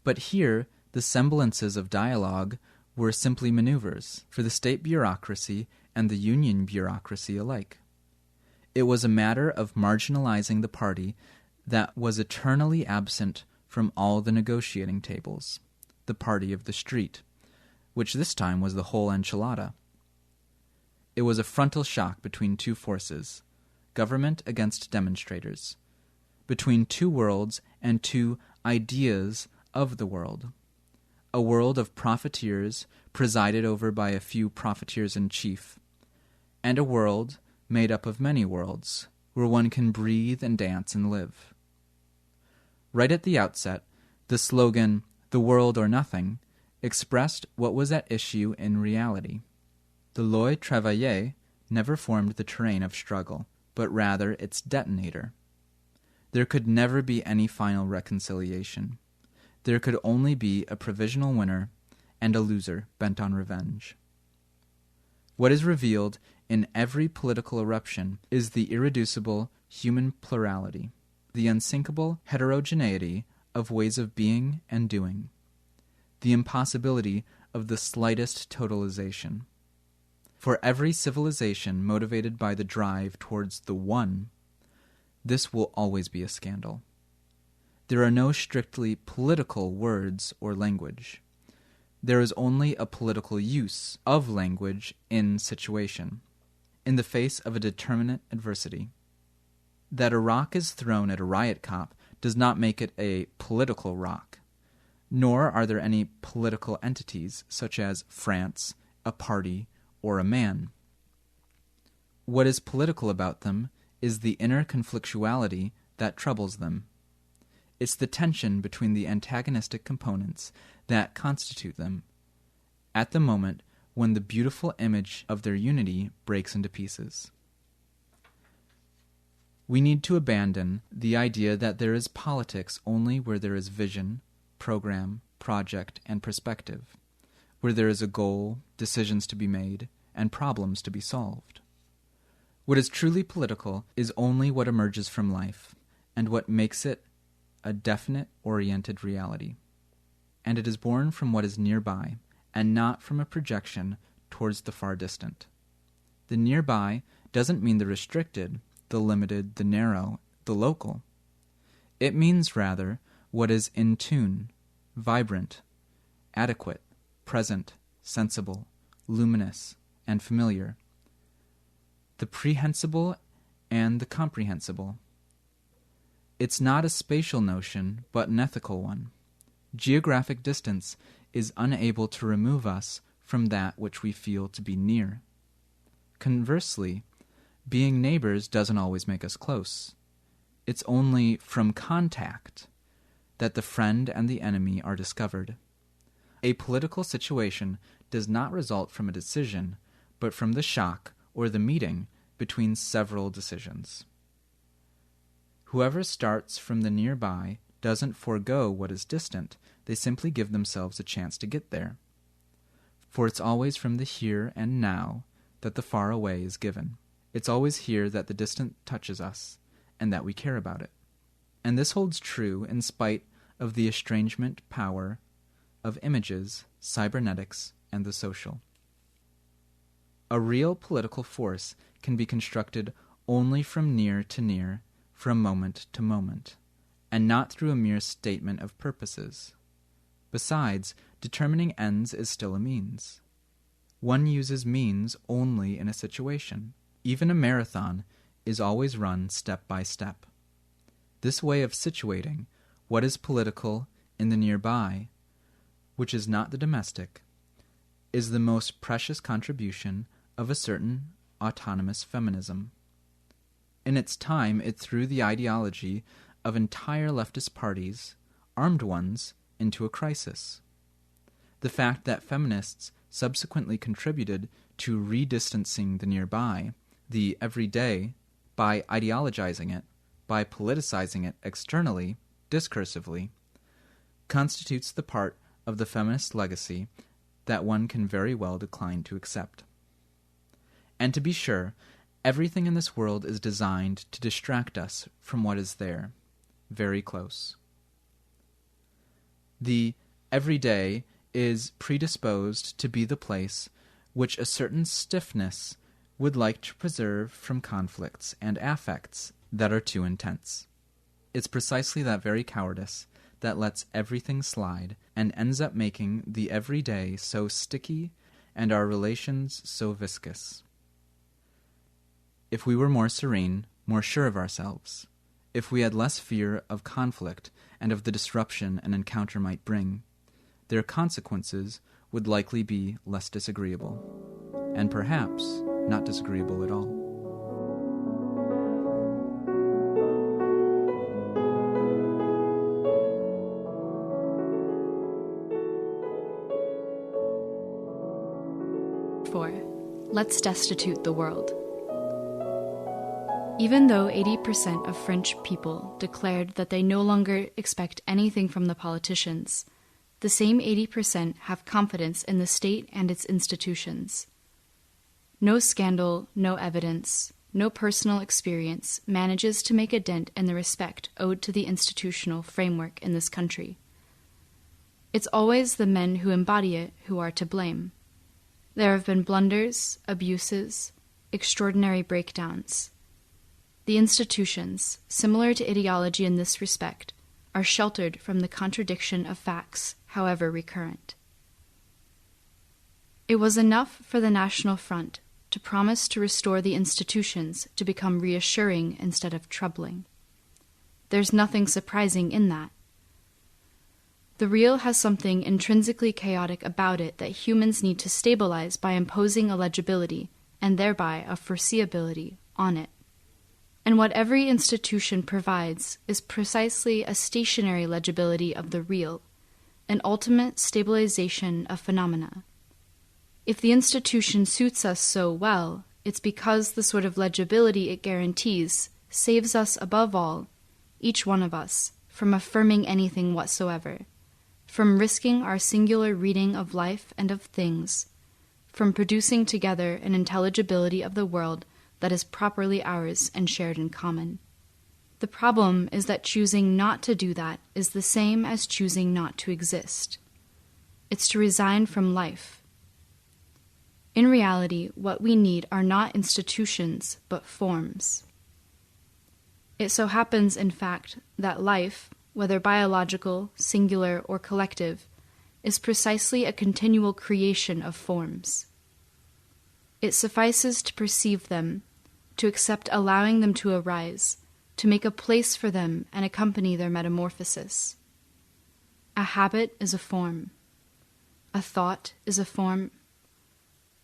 But here, the semblances of dialogue were simply maneuvers for the state bureaucracy and the union bureaucracy alike. It was a matter of marginalizing the party that was eternally absent from all the negotiating tables, the party of the street, which this time was the whole enchilada. It was a frontal shock between two forces, government against demonstrators, between two worlds and two ideas of the world. A world of profiteers presided over by a few profiteers-in-chief, and a world made up of many worlds, where one can breathe and dance and live. Right at the outset, the slogan, "The world or nothing," expressed what was at issue in reality. The Loi Travaillée never formed the terrain of struggle, but rather its detonator. There could never be any final reconciliation. There could only be a provisional winner and a loser bent on revenge. What is revealed in every political eruption is the irreducible human plurality, the unsinkable heterogeneity of ways of being and doing, the impossibility of the slightest totalization. For every civilization motivated by the drive towards the one, this will always be a scandal. There are no strictly political words or language. There is only a political use of language in situation, in the face of a determinate adversity. That a rock is thrown at a riot cop does not make it a political rock, nor are there any political entities such as France, a party, or a man. What is political about them is the inner conflictuality that troubles them. It's the tension between the antagonistic components that constitute them, at the moment when the beautiful image of their unity breaks into pieces. We need to abandon the idea that there is politics only where there is vision, program, project, and perspective, where there is a goal, decisions to be made, and problems to be solved. What is truly political is only what emerges from life, and what makes it a definite, oriented reality. And it is born from what is nearby, and not from a projection towards the far distant. The nearby doesn't mean the restricted, the limited, the narrow, the local. It means rather what is in tune, vibrant, adequate, present, sensible, luminous, and familiar. The prehensible and the comprehensible. It's not a spatial notion, but an ethical one. Geographic distance is unable to remove us from that which we feel to be near. Conversely, being neighbors doesn't always make us close. It's only from contact that the friend and the enemy are discovered. A political situation does not result from a decision, but from the shock or the meeting between several decisions. Whoever starts from the nearby doesn't forego what is distant, they simply give themselves a chance to get there. For it's always from the here and now that the far away is given. It's always here that the distant touches us, and that we care about it. And this holds true in spite of the estrangement power of images, cybernetics, and the social. A real political force can be constructed only from near to near, from moment to moment, and not through a mere statement of purposes. Besides, determining ends is still a means. One uses means only in a situation. Even a marathon is always run step by step. This way of situating what is political in the nearby, which is not the domestic, is the most precious contribution of a certain autonomous feminism. In its time, it threw the ideology of entire leftist parties, armed ones, into a crisis. The fact that feminists subsequently contributed to redistancing the nearby, the everyday, by ideologizing it, by politicizing it externally, discursively, constitutes the part of the feminist legacy that one can very well decline to accept. And to be sure, everything in this world is designed to distract us from what is there, very close. The everyday is predisposed to be the place which a certain stiffness would like to preserve from conflicts and affects that are too intense. It's precisely that very cowardice that lets everything slide and ends up making the everyday so sticky and our relations so viscous. If we were more serene, more sure of ourselves, if we had less fear of conflict and of the disruption an encounter might bring, their consequences would likely be less disagreeable, and perhaps not disagreeable at all. Let's destitute the world. Even though 80% of French people declared that they no longer expect anything from the politicians, the same 80% have confidence in the state and its institutions. No scandal, no evidence, no personal experience manages to make a dent in the respect owed to the institutional framework in this country. It's always the men who embody it who are to blame. There have been blunders, abuses, extraordinary breakdowns. The institutions, similar to ideology in this respect, are sheltered from the contradiction of facts, however recurrent. It was enough for the National Front to promise to restore the institutions to become reassuring instead of troubling. There's nothing surprising in that. The real has something intrinsically chaotic about it that humans need to stabilize by imposing a legibility, and thereby a foreseeability, on it. And what every institution provides is precisely a stationary legibility of the real, an ultimate stabilization of phenomena. If the institution suits us so well, it's because the sort of legibility it guarantees saves us above all, each one of us, from affirming anything whatsoever, from risking our singular reading of life and of things, from producing together an intelligibility of the world that is properly ours and shared in common. The problem is that choosing not to do that is the same as choosing not to exist. It's to resign from life. In reality, what we need are not institutions, but forms. It so happens, in fact, that life, whether biological, singular, or collective, is precisely a continual creation of forms. It suffices to perceive them, to accept allowing them to arise, to make a place for them and accompany their metamorphosis. A habit is a form. A thought is a form.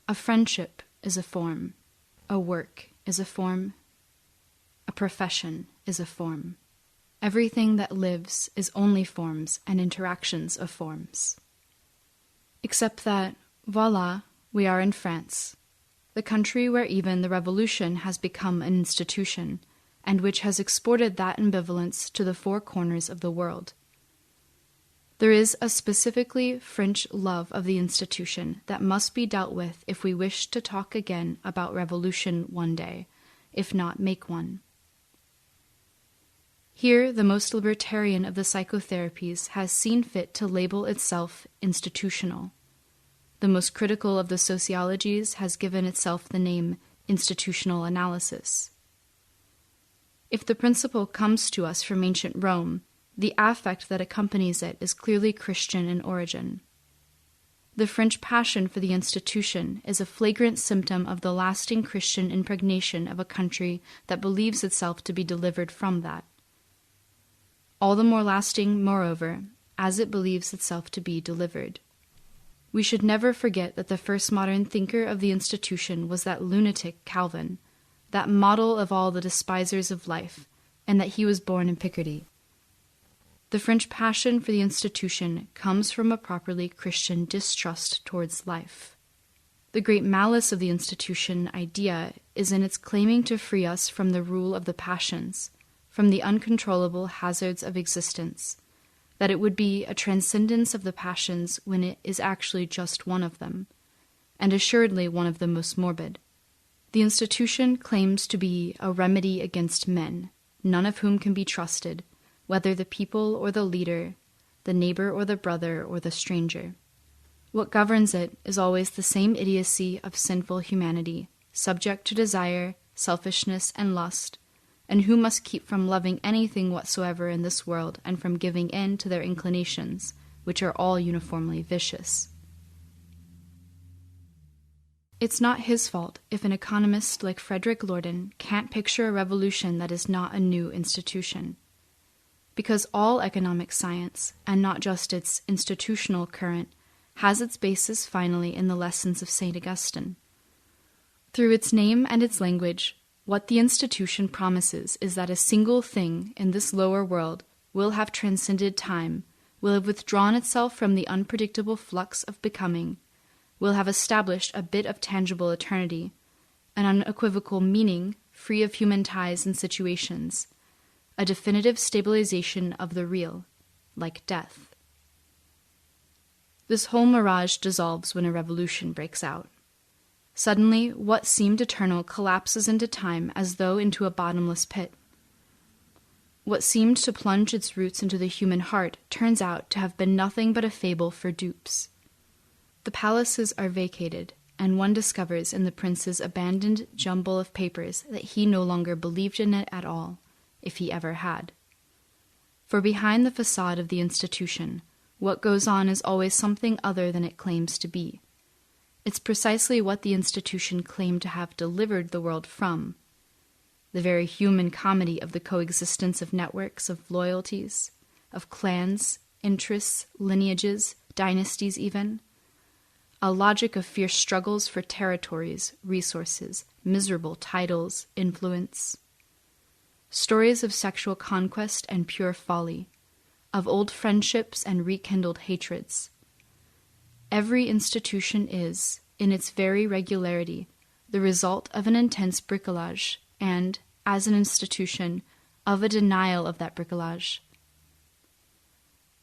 A friendship is a form. A work is a form. A profession is a form. Everything that lives is only forms and interactions of forms. Except that, voila, we are in France, the country where even the revolution has become an institution, and which has exported that ambivalence to the four corners of the world. There is a specifically French love of the institution that must be dealt with if we wish to talk again about revolution one day, if not make one. Here, the most libertarian of the psychotherapies has seen fit to label itself institutional. The most critical of the sociologies has given itself the name institutional analysis. If the principle comes to us from ancient Rome, the affect that accompanies it is clearly Christian in origin. The French passion for the institution is a flagrant symptom of the lasting Christian impregnation of a country that believes itself to be delivered from that. All the more lasting, moreover, as it believes itself to be delivered. We should never forget that the first modern thinker of the institution was that lunatic Calvin, that model of all the despisers of life, and that he was born in Picardy. The French passion for the institution comes from a properly Christian distrust towards life. The great malice of the institution idea is in its claiming to free us from the rule of the passions, from the uncontrollable hazards of existence, that it would be a transcendence of the passions when it is actually just one of them, and assuredly one of the most morbid. The institution claims to be a remedy against men, none of whom can be trusted, whether the people or the leader, the neighbor or the brother or the stranger. What governs it is always the same idiocy of sinful humanity, subject to desire, selfishness, and lust, and who must keep from loving anything whatsoever in this world and from giving in to their inclinations, which are all uniformly vicious. It's not his fault if an economist like Frederick Lorden can't picture a revolution that is not a new institution. Because all economic science, and not just its institutional current, has its basis finally in the lessons of St. Augustine. Through its name and its language, what the institution promises is that a single thing in this lower world will have transcended time, will have withdrawn itself from the unpredictable flux of becoming, will have established a bit of tangible eternity, an unequivocal meaning free of human ties and situations, a definitive stabilization of the real, like death. This whole mirage dissolves when a revolution breaks out. Suddenly, what seemed eternal collapses into time as though into a bottomless pit. What seemed to plunge its roots into the human heart turns out to have been nothing but a fable for dupes. The palaces are vacated, and one discovers in the prince's abandoned jumble of papers that he no longer believed in it at all, if he ever had. For behind the facade of the institution, what goes on is always something other than it claims to be. It's precisely what the institution claimed to have delivered the world from. The very human comedy of the coexistence of networks of loyalties, of clans, interests, lineages, dynasties even. A logic of fierce struggles for territories, resources, miserable titles, influence. Stories of sexual conquest and pure folly, of old friendships and rekindled hatreds. Every institution is, in its very regularity, the result of an intense bricolage, and, as an institution, of a denial of that bricolage.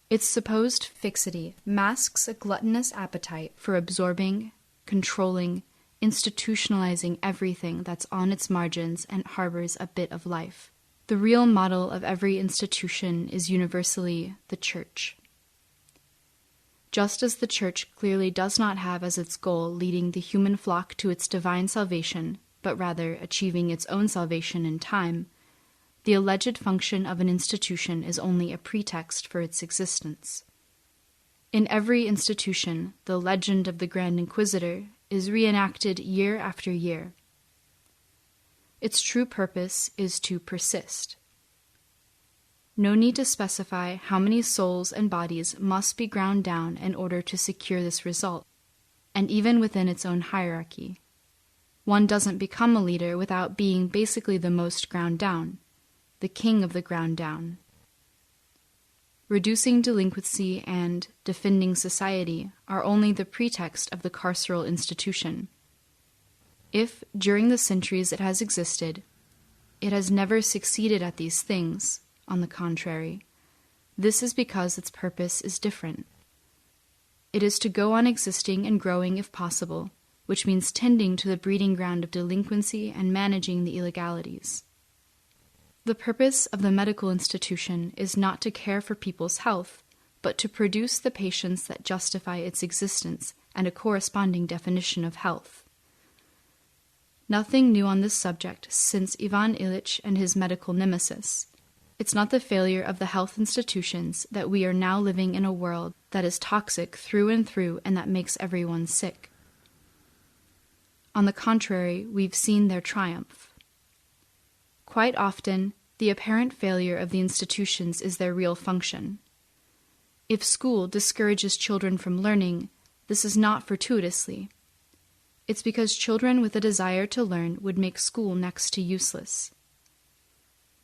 Its supposed fixity masks a gluttonous appetite for absorbing, controlling, institutionalizing everything that's on its margins and harbors a bit of life. The real model of every institution is universally the Church. Just as the Church clearly does not have as its goal leading the human flock to its divine salvation, but rather achieving its own salvation in time, the alleged function of an institution is only a pretext for its existence. In every institution, the legend of the Grand Inquisitor is reenacted year after year. Its true purpose is to persist. No need to specify how many souls and bodies must be ground down in order to secure this result, and even within its own hierarchy. One doesn't become a leader without being basically the most ground down, the king of the ground down. Reducing delinquency and defending society are only the pretext of the carceral institution. If, during the centuries it has existed, it has never succeeded at these things, on the contrary, this is because its purpose is different. It is to go on existing and growing if possible, which means tending to the breeding ground of delinquency and managing the illegalities. The purpose of the medical institution is not to care for people's health, but to produce the patients that justify its existence and a corresponding definition of health. Nothing new on this subject since Ivan Illich and his medical nemesis. It's not the failure of the health institutions that we are now living in a world that is toxic through and through and that makes everyone sick. On the contrary, we've seen their triumph. Quite often, the apparent failure of the institutions is their real function. If school discourages children from learning, this is not fortuitously. It's because children with a desire to learn would make school next to useless.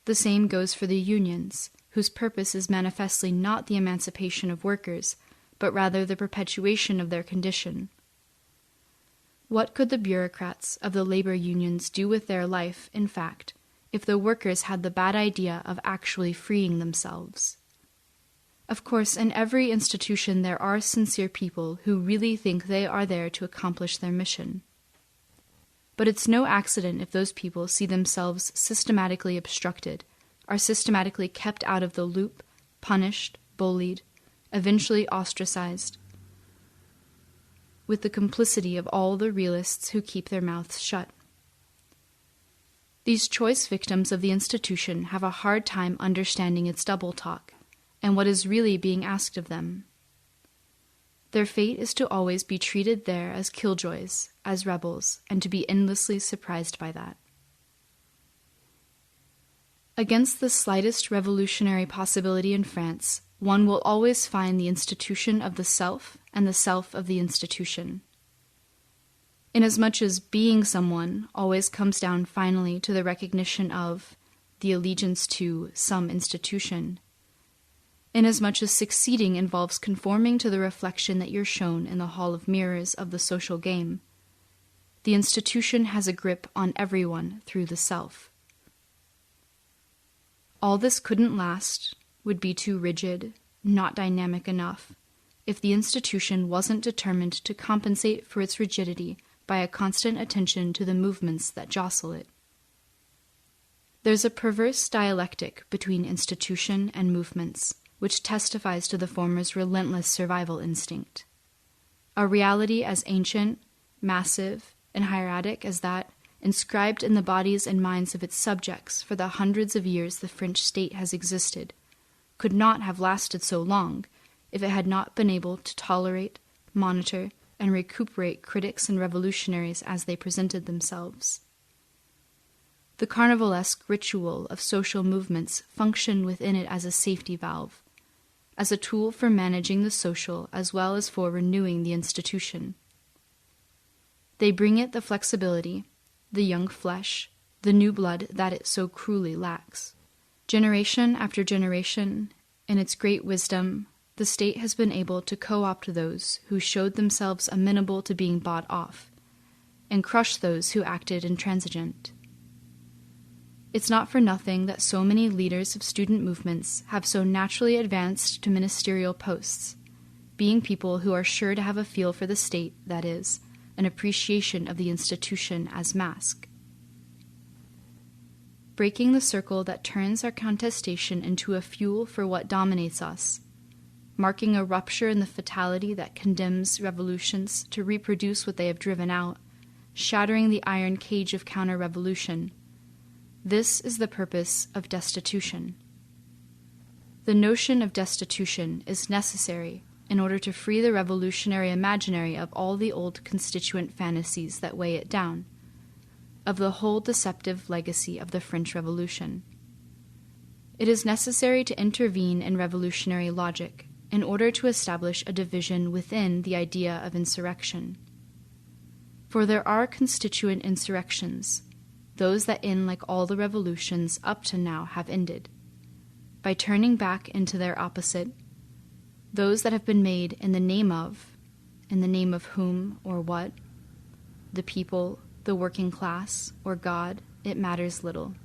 The same goes for the unions, whose purpose is manifestly not the emancipation of workers, but rather the perpetuation of their condition. What could the bureaucrats of the labor unions do with their life, in fact, if the workers had the bad idea of actually freeing themselves? Of course, in every institution there are sincere people who really think they are there to accomplish their mission. But it's no accident if those people see themselves systematically obstructed, are systematically kept out of the loop, punished, bullied, eventually ostracized, with the complicity of all the realists who keep their mouths shut. These choice victims of the institution have a hard time understanding its double talk and what is really being asked of them. Their fate is to always be treated there as killjoys, as rebels, and to be endlessly surprised by that. Against the slightest revolutionary possibility in France, one will always find the institution of the self and the self of the institution. Inasmuch as being someone always comes down finally to the recognition of, the allegiance to, some institution, inasmuch as succeeding involves conforming to the reflection that you're shown in the hall of mirrors of the social game, the institution has a grip on everyone through the self. All this couldn't last, would be too rigid, not dynamic enough, if the institution wasn't determined to compensate for its rigidity by a constant attention to the movements that jostle it. There's a perverse dialectic between institution and movements, which testifies to the former's relentless survival instinct. A reality as ancient, massive, and hieratic as that, inscribed in the bodies and minds of its subjects for the hundreds of years the French state has existed, could not have lasted so long if it had not been able to tolerate, monitor, and recuperate critics and revolutionaries as they presented themselves. The carnivalesque ritual of social movements functioned within it as a safety valve, as a tool for managing the social as well as for renewing the institution. They bring it the flexibility, the young flesh, the new blood that it so cruelly lacks. Generation after generation, in its great wisdom, the state has been able to co-opt those who showed themselves amenable to being bought off, and crush those who acted intransigent. It's not for nothing that so many leaders of student movements have so naturally advanced to ministerial posts, being people who are sure to have a feel for the state, that is, an appreciation of the institution as mask. Breaking the circle that turns our contestation into a fuel for what dominates us, marking a rupture in the fatality that condemns revolutions to reproduce what they have driven out, shattering the iron cage of counter-revolution. This is the purpose of destitution. The notion of destitution is necessary in order to free the revolutionary imaginary of all the old constituent fantasies that weigh it down, of the whole deceptive legacy of the French Revolution. It is necessary to intervene in revolutionary logic in order to establish a division within the idea of insurrection. For there are constituent insurrections, those that in like all the revolutions up to now have ended, by turning back into their opposite, those that have been made in the name of whom or what, the people, the working class, or God, it matters little.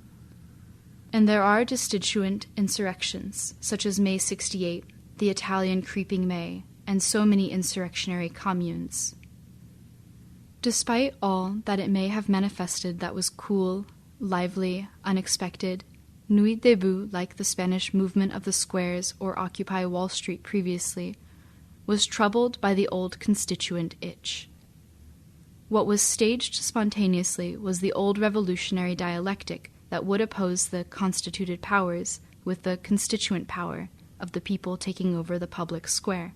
And there are destituent insurrections, such as May 68, the Italian Creeping May, and so many insurrectionary communes. Despite all that it may have manifested that was cool, lively, unexpected, Nuit Debout, like the Spanish movement of the squares or Occupy Wall Street previously, was troubled by the old constituent itch. What was staged spontaneously was the old revolutionary dialectic that would oppose the constituted powers with the constituent power of the people taking over the public square.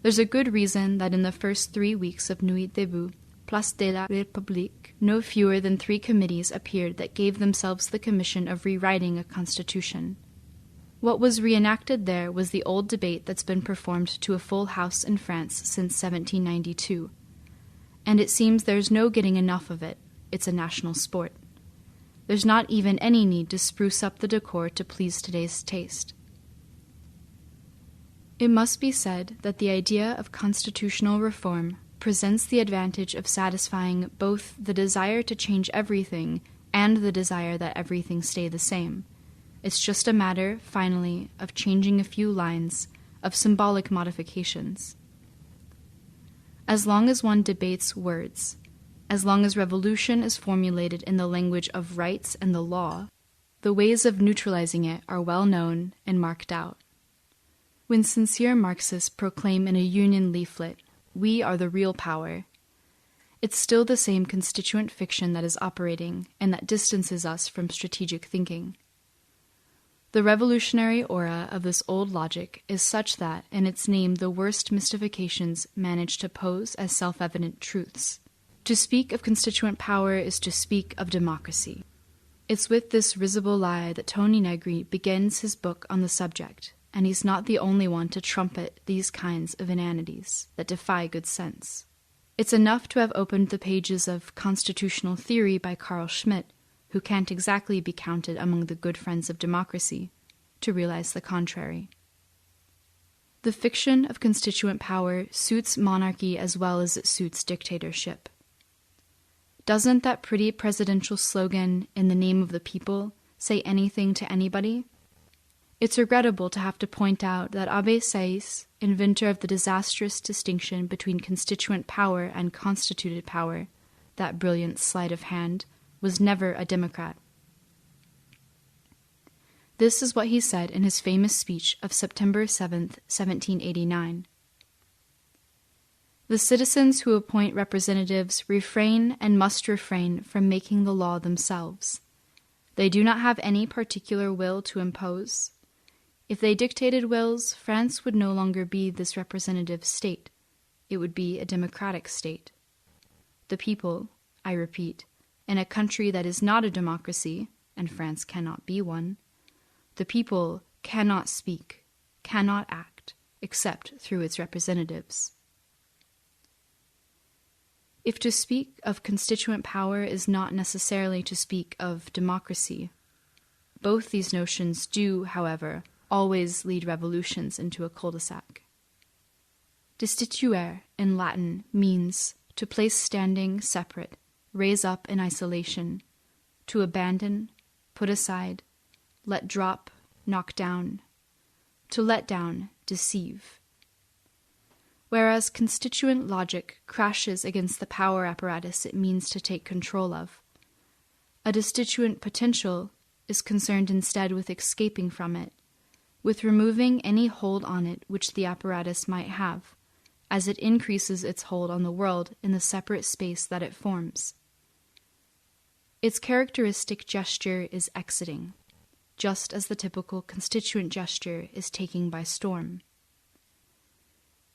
There's a good reason that in the first 3 weeks of Nuit Debout, Place de la République, no fewer than 3 committees appeared that gave themselves the commission of rewriting a constitution. What was reenacted there was the old debate that's been performed to a full house in France since 1792. And it seems there's no getting enough of it. It's a national sport. There's not even any need to spruce up the decor to please today's taste. It must be said that the idea of constitutional reform presents the advantage of satisfying both the desire to change everything and the desire that everything stay the same. It's just a matter, finally, of changing a few lines, of symbolic modifications. As long as one debates words, as long as revolution is formulated in the language of rights and the law, the ways of neutralizing it are well known and marked out. When sincere Marxists proclaim in a union leaflet, "We are the real power," it's still the same constituent fiction that is operating and that distances us from strategic thinking. The revolutionary aura of this old logic is such that, in its name, the worst mystifications manage to pose as self-evident truths. To speak of constituent power is to speak of democracy. It's with this risible lie that Tony Negri begins his book on the subject, and he's not the only one to trumpet these kinds of inanities that defy good sense. It's enough to have opened the pages of Constitutional Theory by Carl Schmitt, who can't exactly be counted among the good friends of democracy, to realize the contrary. The fiction of constituent power suits monarchy as well as it suits dictatorship. Doesn't that pretty presidential slogan, "In the name of the people," say anything to anybody? It's regrettable to have to point out that Abbé Sieyès, inventor of the disastrous distinction between constituent power and constituted power, that brilliant sleight of hand, was never a Democrat. This is what he said in his famous speech of September 7th, 1789. "The citizens who appoint representatives refrain and must refrain from making the law themselves. They do not have any particular will to impose. If they dictated wills, France would no longer be this representative state. It would be a democratic state. The people, I repeat, in a country that is not a democracy, and France cannot be one, the people cannot speak, cannot act, except through its representatives." If to speak of constituent power is not necessarily to speak of democracy, both these notions do, however, always lead revolutions into a cul-de-sac. Destituere, in Latin, means to place standing separate, raise up in isolation, to abandon, put aside, let drop, knock down, to let down, deceive. Whereas constituent logic crashes against the power apparatus it means to take control of, a destituent potential is concerned instead with escaping from it, with removing any hold on it which the apparatus might have, as it increases its hold on the world in the separate space that it forms. Its characteristic gesture is exiting, just as the typical constituent gesture is taking by storm.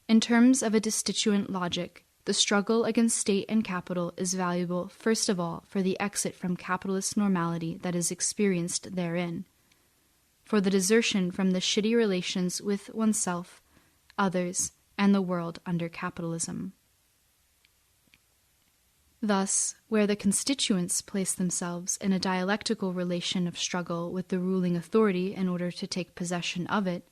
In terms of a destituent logic, the struggle against state and capital is valuable first of all for the exit from capitalist normality that is experienced therein, for the desertion from the shitty relations with oneself, others, and the world under capitalism. Thus, where the constituents place themselves in a dialectical relation of struggle with the ruling authority in order to take possession of it,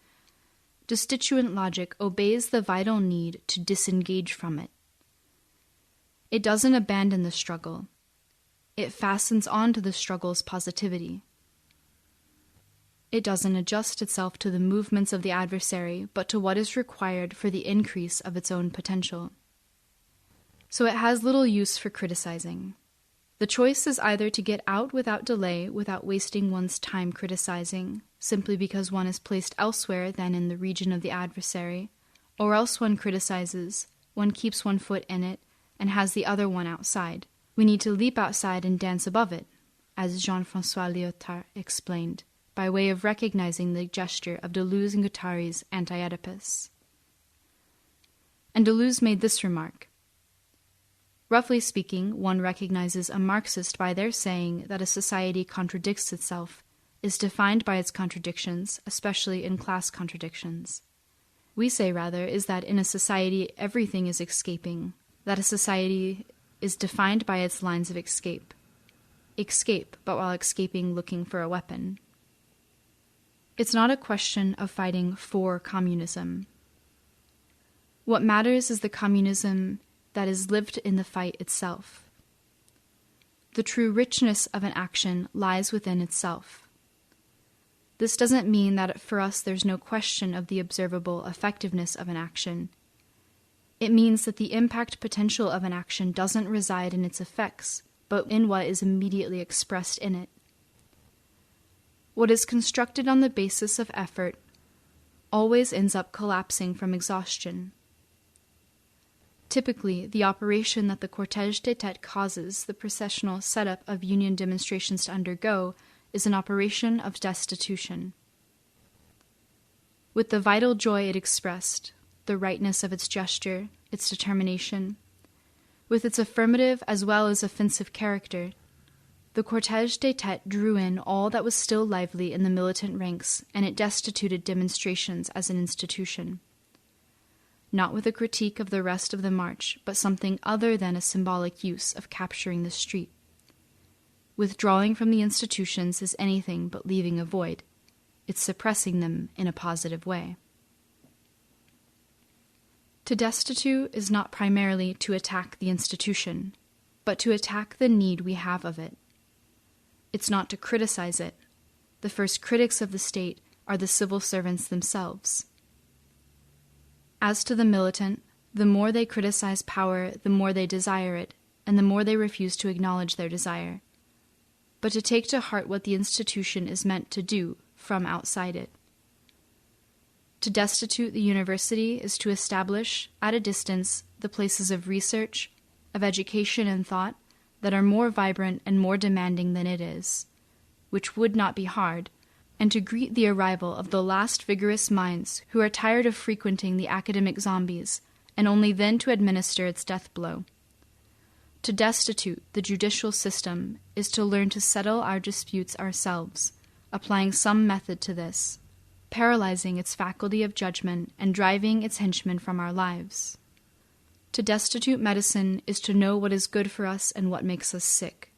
destituent logic obeys the vital need to disengage from it. It doesn't abandon the struggle. It fastens onto the struggle's positivity. It doesn't adjust itself to the movements of the adversary, but to what is required for the increase of its own potential. So it has little use for criticizing. The choice is either to get out without delay, without wasting one's time criticizing, simply because one is placed elsewhere than in the region of the adversary, or else one criticizes, one keeps one foot in it, and has the other one outside. We need to leap outside and dance above it, as Jean-François Lyotard explained, by way of recognizing the gesture of Deleuze and Guattari's Anti-Oedipus. And Deleuze made this remark: roughly speaking, one recognizes a Marxist by their saying that a society contradicts itself, is defined by its contradictions, especially in class contradictions. We say, rather, is that in a society everything is escaping, that a society is defined by its lines of escape. Escape, but while escaping, looking for a weapon. It's not a question of fighting for communism. What matters is the communism that is lived in the fight itself. The true richness of an action lies within itself. This doesn't mean that for us there's no question of the observable effectiveness of an action. It means that the impact potential of an action doesn't reside in its effects, but in what is immediately expressed in it. What is constructed on the basis of effort always ends up collapsing from exhaustion. Typically, the operation that the cortège des têtes causes the processional setup of union demonstrations to undergo is an operation of destitution. With the vital joy it expressed, the rightness of its gesture, its determination, with its affirmative as well as offensive character, the cortège des têtes drew in all that was still lively in the militant ranks, and it destituted demonstrations as an institution. Not with a critique of the rest of the march, but something other than a symbolic use of capturing the street. Withdrawing from the institutions is anything but leaving a void. It's suppressing them in a positive way. To destitute is not primarily to attack the institution, but to attack the need we have of it. It's not to criticize it. The first critics of the state are the civil servants themselves. As to the militant, the more they criticize power, the more they desire it, and the more they refuse to acknowledge their desire. But to take to heart what the institution is meant to do from outside it. To destitute the university is to establish, at a distance, the places of research, of education and thought that are more vibrant and more demanding than it is, which would not be hard, and to greet the arrival of the last vigorous minds who are tired of frequenting the academic zombies, and only then to administer its death blow. To destitute the judicial system is to learn to settle our disputes ourselves, applying some method to this, paralyzing its faculty of judgment and driving its henchmen from our lives. To destitute medicine is to know what is good for us and what makes us sick.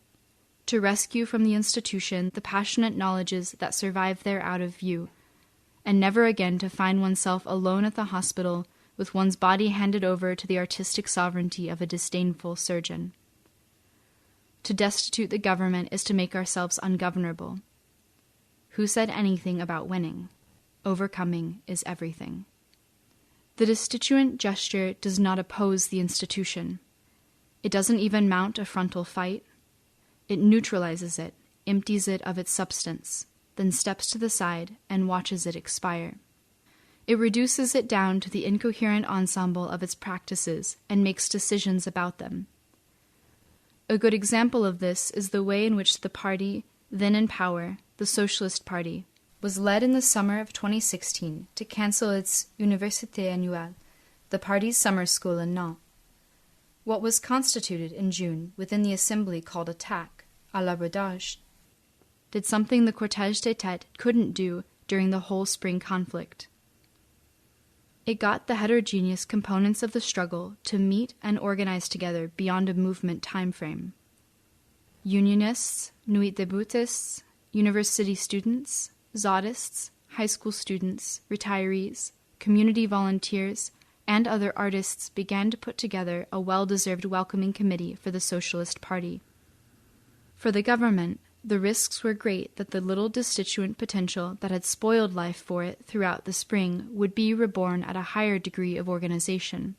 To rescue from the institution the passionate knowledges that survive there out of view, and never again to find oneself alone at the hospital with one's body handed over to the artistic sovereignty of a disdainful surgeon. To destitute the government is to make ourselves ungovernable. Who said anything about winning? Overcoming is everything. The destituent gesture does not oppose the institution. It doesn't even mount a frontal fight. It neutralizes it, empties it of its substance, then steps to the side and watches it expire. It reduces it down to the incoherent ensemble of its practices and makes decisions about them. A good example of this is the way in which the party, then in power, the Socialist Party, was led in the summer of 2016 to cancel its Université Annuelle, the party's summer school in Nantes. What was constituted in June within the assembly called attack, à l'abordage, did something the cortège des têtes couldn't do during the whole spring conflict. It got the heterogeneous components of the struggle to meet and organize together beyond a movement time frame. Unionists, nuit debutists, university students, Zodists, high school students, retirees, community volunteers, and other artists began to put together a well-deserved welcoming committee for the Socialist Party. For the government, the risks were great that the little destituent potential that had spoiled life for it throughout the spring would be reborn at a higher degree of organization.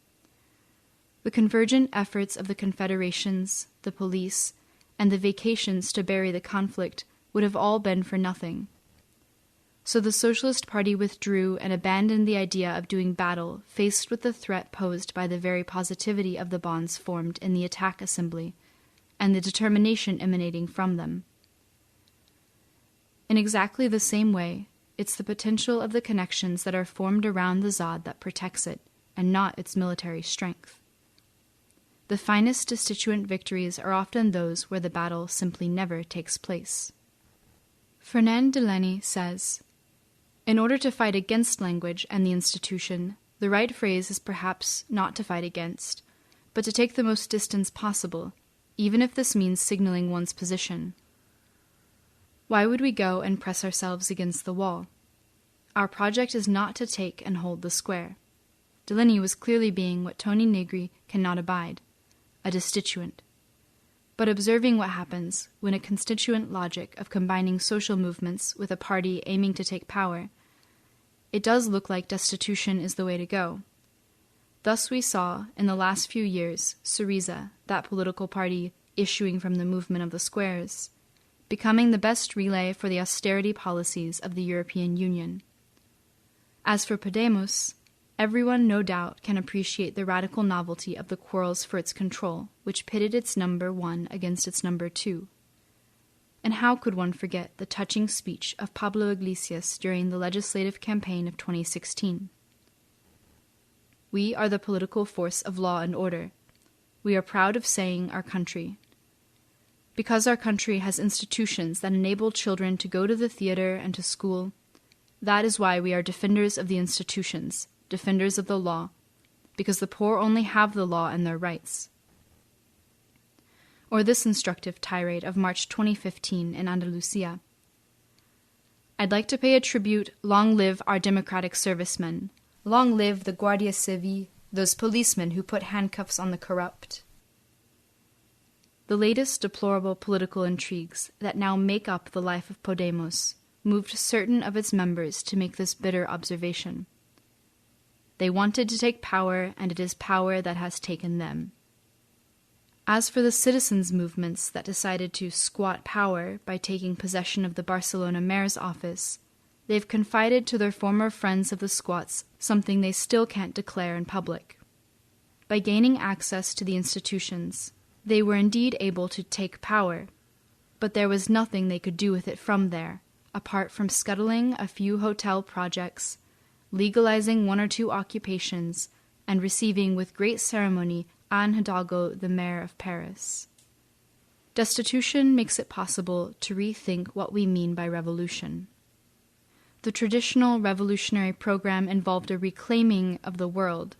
The convergent efforts of the confederations, the police, and the vacations to bury the conflict would have all been for nothing. So the Socialist Party withdrew and abandoned the idea of doing battle, faced with the threat posed by the very positivity of the bonds formed in the attack assembly, and the determination emanating from them. In exactly the same way, it's the potential of the connections that are formed around the Zod that protects it, and not its military strength. The finest destituent victories are often those where the battle simply never takes place. Fernand Delaney says, "In order to fight against language and the institution, the right phrase is perhaps not to fight against, but to take the most distance possible, even if this means signaling one's position. Why would we go and press ourselves against the wall? Our project is not to take and hold the square." Delaney was clearly being what Tony Negri cannot abide, a destituent. But observing what happens when a constituent logic of combining social movements with a party aiming to take power, it does look like destitution is the way to go. Thus we saw, in the last few years, Syriza, that political party issuing from the movement of the squares, becoming the best relay for the austerity policies of the European Union. As for Podemos, everyone no doubt can appreciate the radical novelty of the quarrels for its control, which pitted its number 1 against its number 2. And how could one forget the touching speech of Pablo Iglesias during the legislative campaign of 2016? "We are the political force of law and order. We are proud of saying our country. Because our country has institutions that enable children to go to the theater and to school, that is why we are defenders of the institutions, defenders of the law, because the poor only have the law and their rights." Or this instructive tirade of March 2015 in Andalusia. "I'd like to pay a tribute. Long live our democratic servicemen. Long live the Guardia Civil, those policemen who put handcuffs on the corrupt." The latest deplorable political intrigues that now make up the life of Podemos moved certain of its members to make this bitter observation. They wanted to take power, and it is power that has taken them. As for the citizens' movements that decided to squat power by taking possession of the Barcelona mayor's office, they've confided to their former friends of the squats something they still can't declare in public. By gaining access to the institutions, they were indeed able to take power, but there was nothing they could do with it from there, apart from scuttling a few hotel projects, legalizing 1 or 2 occupations, and receiving with great ceremony Anne Hidalgo, the mayor of Paris. Destitution makes it possible to rethink what we mean by revolution. The traditional revolutionary program involved a reclaiming of the world,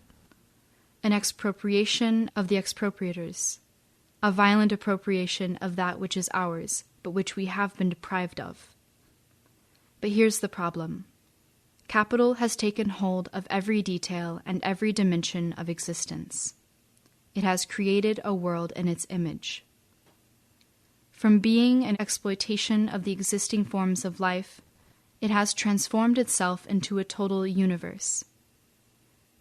an expropriation of the expropriators, a violent appropriation of that which is ours, but which we have been deprived of. But here's the problem. Capital has taken hold of every detail and every dimension of existence. It has created a world in its image. From being an exploitation of the existing forms of life, it has transformed itself into a total universe.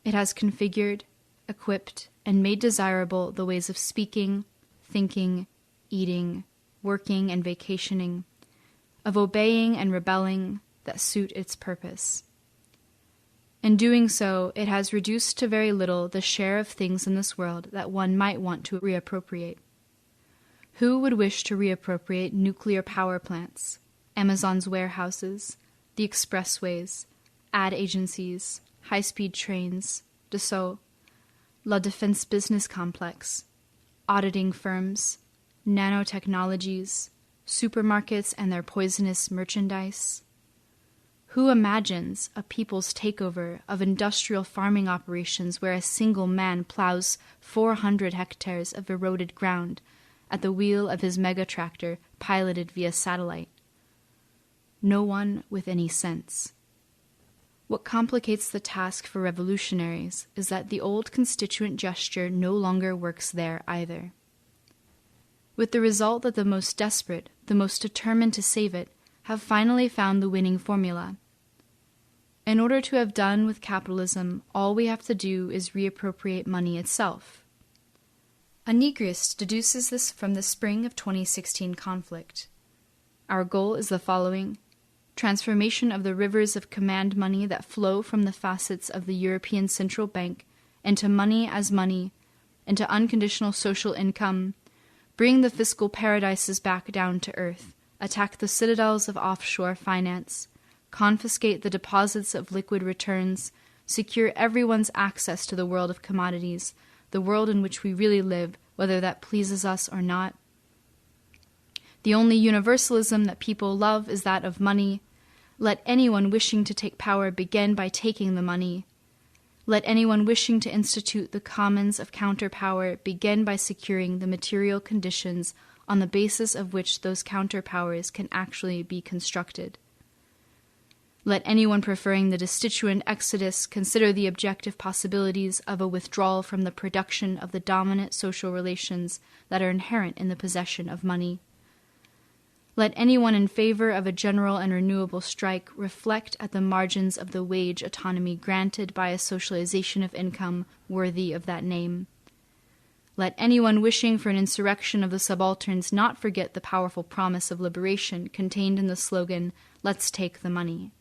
It has configured, equipped, and made desirable the ways of speaking, thinking, eating, working, and vacationing, of obeying and rebelling that suit its purpose. In doing so, it has reduced to very little the share of things in this world that one might want to reappropriate. Who would wish to reappropriate nuclear power plants, Amazon's warehouses, the expressways, ad agencies, high-speed trains, Dassault, La Défense Business Complex, auditing firms, nanotechnologies, supermarkets and their poisonous merchandise? Who imagines a people's takeover of industrial farming operations where a single man plows 400 hectares of eroded ground at the wheel of his mega-tractor piloted via satellite? No one with any sense. What complicates the task for revolutionaries is that the old constituent gesture no longer works there either. With the result that the most desperate, the most determined to save it, have finally found the winning formula. In order to have done with capitalism, all we have to do is reappropriate money itself. A Negrist deduces this from the spring of 2016 conflict. Our goal is the following: transformation of the rivers of command money that flow from the facets of the European Central Bank into money as money, into unconditional social income, bring the fiscal paradises back down to earth, attack the citadels of offshore finance, confiscate the deposits of liquid returns, secure everyone's access to the world of commodities, the world in which we really live, whether that pleases us or not. The only universalism that people love is that of money. Let anyone wishing to take power begin by taking the money. Let anyone wishing to institute the commons of counterpower begin by securing the material conditions on the basis of which those counterpowers can actually be constructed. Let anyone preferring the destituent exodus consider the objective possibilities of a withdrawal from the production of the dominant social relations that are inherent in the possession of money. Let anyone in favor of a general and renewable strike reflect at the margins of the wage autonomy granted by a socialization of income worthy of that name. Let anyone wishing for an insurrection of the subalterns not forget the powerful promise of liberation contained in the slogan, "Let's take the money."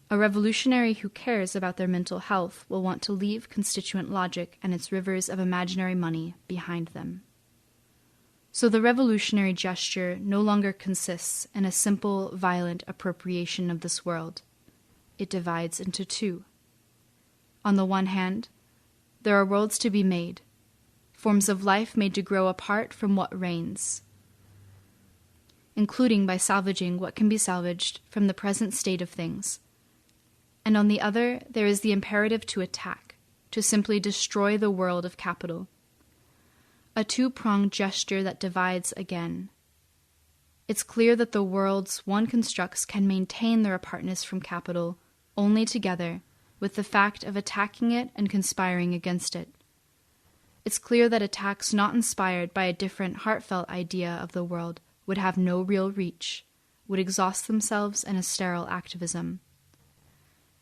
A revolutionary who cares about their mental health will want to leave constituent logic and its rivers of imaginary money behind them. So the revolutionary gesture no longer consists in a simple, violent appropriation of this world. It divides into two. On the one hand, there are worlds to be made, forms of life made to grow apart from what reigns, including by salvaging what can be salvaged from the present state of things. And on the other, there is the imperative to attack, to simply destroy the world of capital. A two-pronged gesture that divides again. It's clear that the worlds one constructs can maintain their apartness from capital only together with the fact of attacking it and conspiring against it. It's clear that attacks not inspired by a different heartfelt idea of the world would have no real reach, would exhaust themselves in a sterile activism.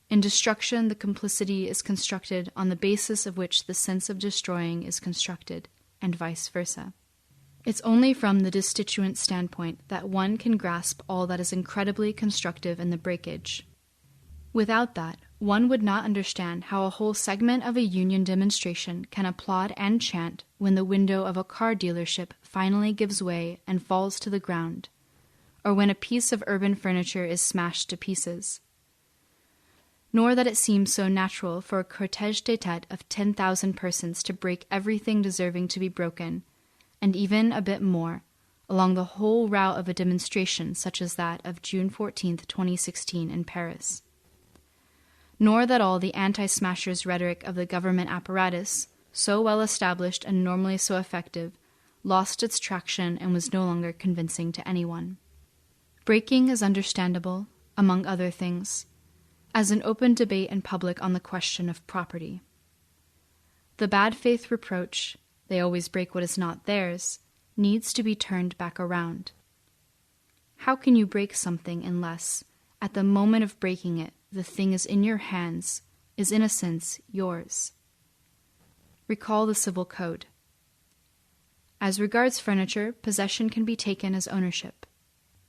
In destruction, the complicity is constructed on the basis of which the sense of destroying is constructed, and vice versa. It's only from the destituent standpoint that one can grasp all that is incredibly constructive in the breakage. Without that, one would not understand how a whole segment of a union demonstration can applaud and chant when the window of a car dealership finally gives way and falls to the ground, or when a piece of urban furniture is smashed to pieces. Nor that it seems so natural for a cortège de tête of 10,000 persons to break everything deserving to be broken, and even a bit more, along the whole route of a demonstration such as that of June 14, 2016 in Paris. Nor that all the anti-smashers rhetoric of the government apparatus, so well established and normally so effective, lost its traction and was no longer convincing to anyone. Breaking is understandable, among other things, as an open debate in public on the question of property. The bad faith reproach, they always break what is not theirs, needs to be turned back around. How can you break something unless, at the moment of breaking it, the thing is in your hands, is in a sense yours? Recall the Civil Code. As regards furniture, possession can be taken as ownership.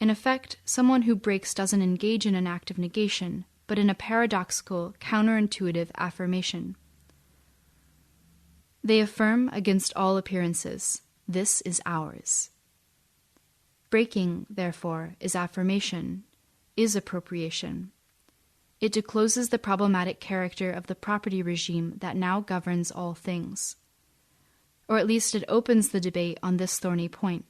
In effect, someone who breaks doesn't engage in an act of negation, but in a paradoxical, counterintuitive affirmation. They affirm against all appearances, this is ours. Breaking, therefore, is affirmation, is appropriation. It discloses the problematic character of the property regime that now governs all things. Or at least it opens the debate on this thorny point.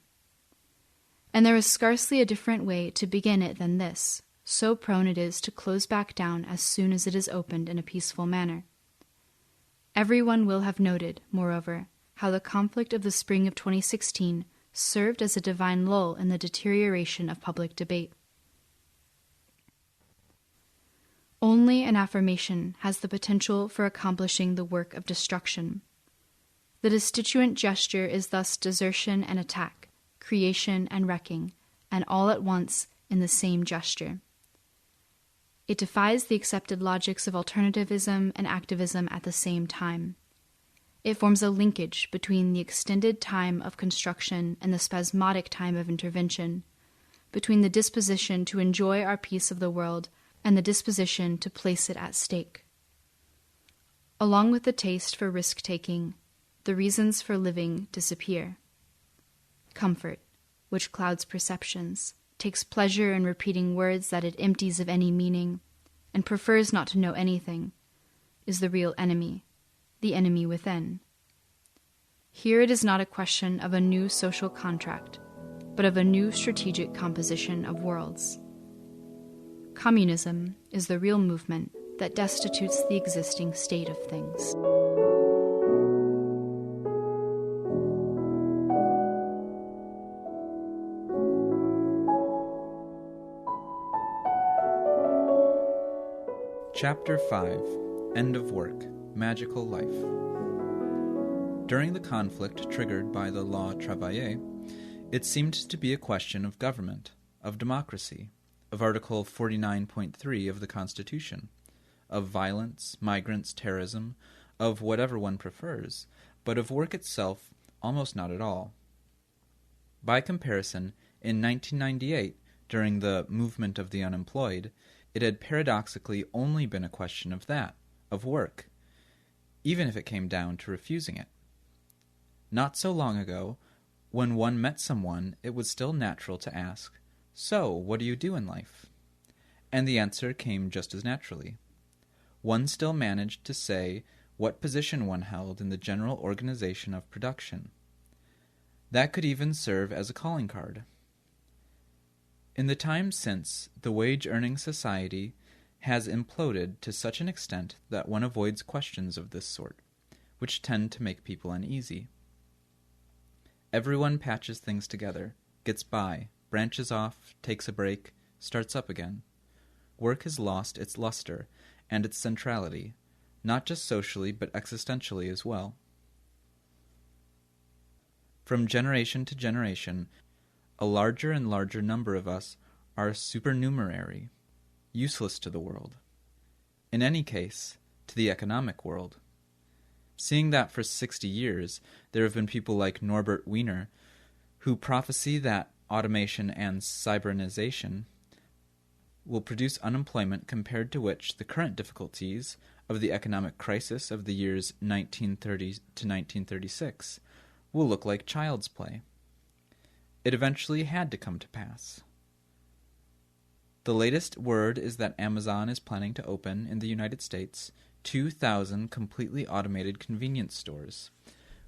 And there is scarcely a different way to begin it than this, so prone it is to close back down as soon as it is opened in a peaceful manner. Everyone will have noted, moreover, how the conflict of the spring of 2016 served as a divine lull in the deterioration of public debate. Only an affirmation has the potential for accomplishing the work of destruction. The destituent gesture is thus desertion and attack, creation and wrecking, and all at once in the same gesture. It defies the accepted logics of alternativism and activism at the same time. It forms a linkage between the extended time of construction and the spasmodic time of intervention, between the disposition to enjoy our piece of the world and the disposition to place it at stake. Along with the taste for risk-taking, the reasons for living disappear. Comfort, which clouds perceptions, takes pleasure in repeating words that it empties of any meaning, and prefers not to know anything, is the real enemy, the enemy within. Here it is not a question of a new social contract, but of a new strategic composition of worlds. Communism is the real movement that destitutes the existing state of things. Chapter 5. End of Work. Magical Life. During the conflict triggered by the Loi Travail, it seemed to be a question of government, of democracy, of Article 49.3 of the Constitution, of violence, migrants, terrorism, of whatever one prefers, but of work itself almost not at all. By comparison, in 1998, during the movement of the unemployed, it had paradoxically only been a question of that, of work, even if it came down to refusing it. Not so long ago, when one met someone, it was still natural to ask, "So, what do you do in life?" And the answer came just as naturally. One still managed to say what position one held in the general organization of production. That could even serve as a calling card. In the time since, the wage-earning society has imploded to such an extent that one avoids questions of this sort, which tend to make people uneasy. Everyone patches things together, gets by, branches off, takes a break, starts up again. Work has lost its luster and its centrality, not just socially but existentially as well. From generation to generation, a larger and larger number of us are supernumerary, useless to the world. In any case, to the economic world. Seeing that for 60 years there have been people like Norbert Wiener who prophesy that automation and cybernization will produce unemployment compared to which the current difficulties of the economic crisis of the years 1930 to 1936 will look like child's play. It eventually had to come to pass. The latest word is that Amazon is planning to open in the United States 2,000 completely automated convenience stores,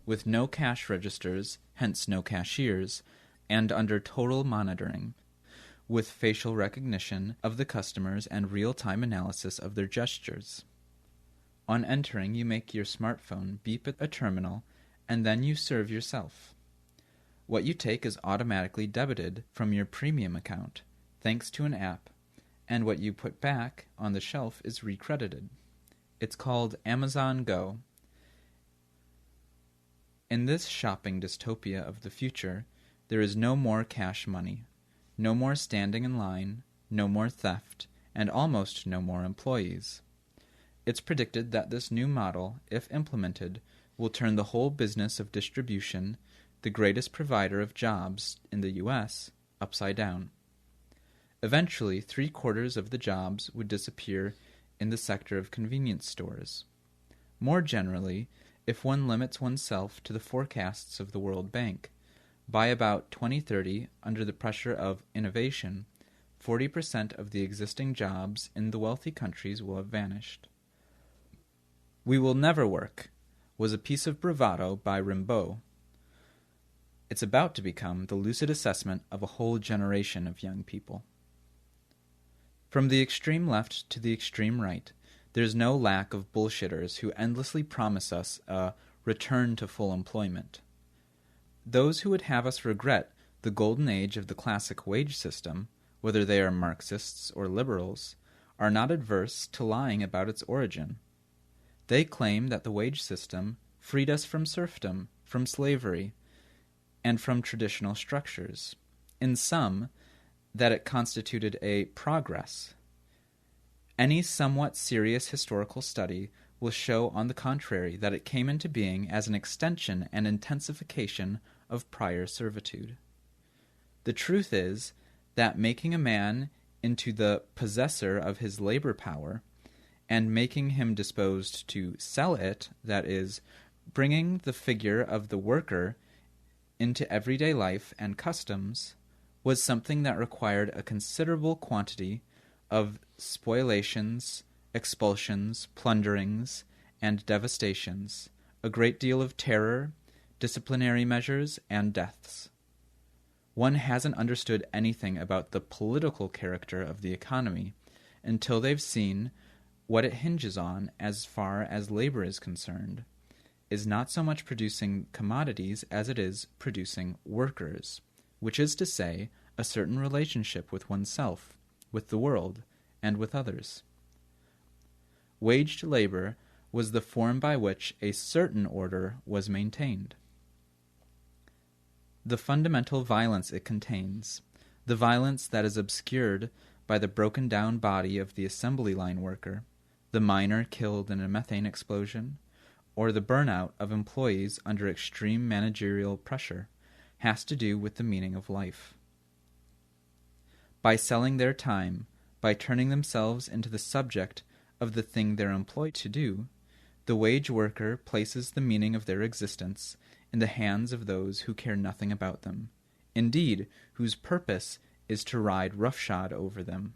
with no cash registers, hence no cashiers, and under total monitoring, with facial recognition of the customers and real-time analysis of their gestures. On entering, you make your smartphone beep at a terminal, and then you serve yourself. What you take is automatically debited from your premium account, thanks to an app, and what you put back on the shelf is recredited. It's called Amazon Go. In this shopping dystopia of the future, there is no more cash money, no more standing in line, no more theft, and almost no more employees. It's predicted that this new model, if implemented, will turn the whole business of distribution, the greatest provider of jobs in the U.S., upside down. Eventually, 3/4 of the jobs would disappear in the sector of convenience stores. More generally, if one limits oneself to the forecasts of the World Bank, by about 2030, under the pressure of innovation, 40% of the existing jobs in the wealthy countries will have vanished. "We will never work," was a piece of bravado by Rimbaud. It's about to become the lucid assessment of a whole generation of young people. From the extreme left to the extreme right, there's no lack of bullshitters who endlessly promise us a return to full employment. Those who would have us regret the golden age of the classic wage system, whether they are Marxists or liberals, are not adverse to lying about its origin. They claim that the wage system freed us from serfdom, from slavery, and from traditional structures. In sum, that it constituted a progress. Any somewhat serious historical study will show, on the contrary, that it came into being as an extension and intensification of prior servitude. The truth is that making a man into the possessor of his labor power, and making him disposed to sell it, that is, bringing the figure of the worker into everyday life and customs, was something that required a considerable quantity of spoliations, expulsions, plunderings, and devastations, a great deal of terror, disciplinary measures, and deaths. One hasn't understood anything about the political character of the economy until they've seen what it hinges on as far as labor is concerned, is not so much producing commodities as it is producing workers, which is to say, a certain relationship with oneself, with the world, and with others. Waged labor was the form by which a certain order was maintained. The fundamental violence it contains, the violence that is obscured by the broken-down body of the assembly line worker, the miner killed in a methane explosion, or the burnout of employees under extreme managerial pressure, has to do with the meaning of life. By selling their time, by turning themselves into the subject of the thing they're employed to do, the wage worker places the meaning of their existence in the hands of those who care nothing about them, indeed, whose purpose is to ride roughshod over them.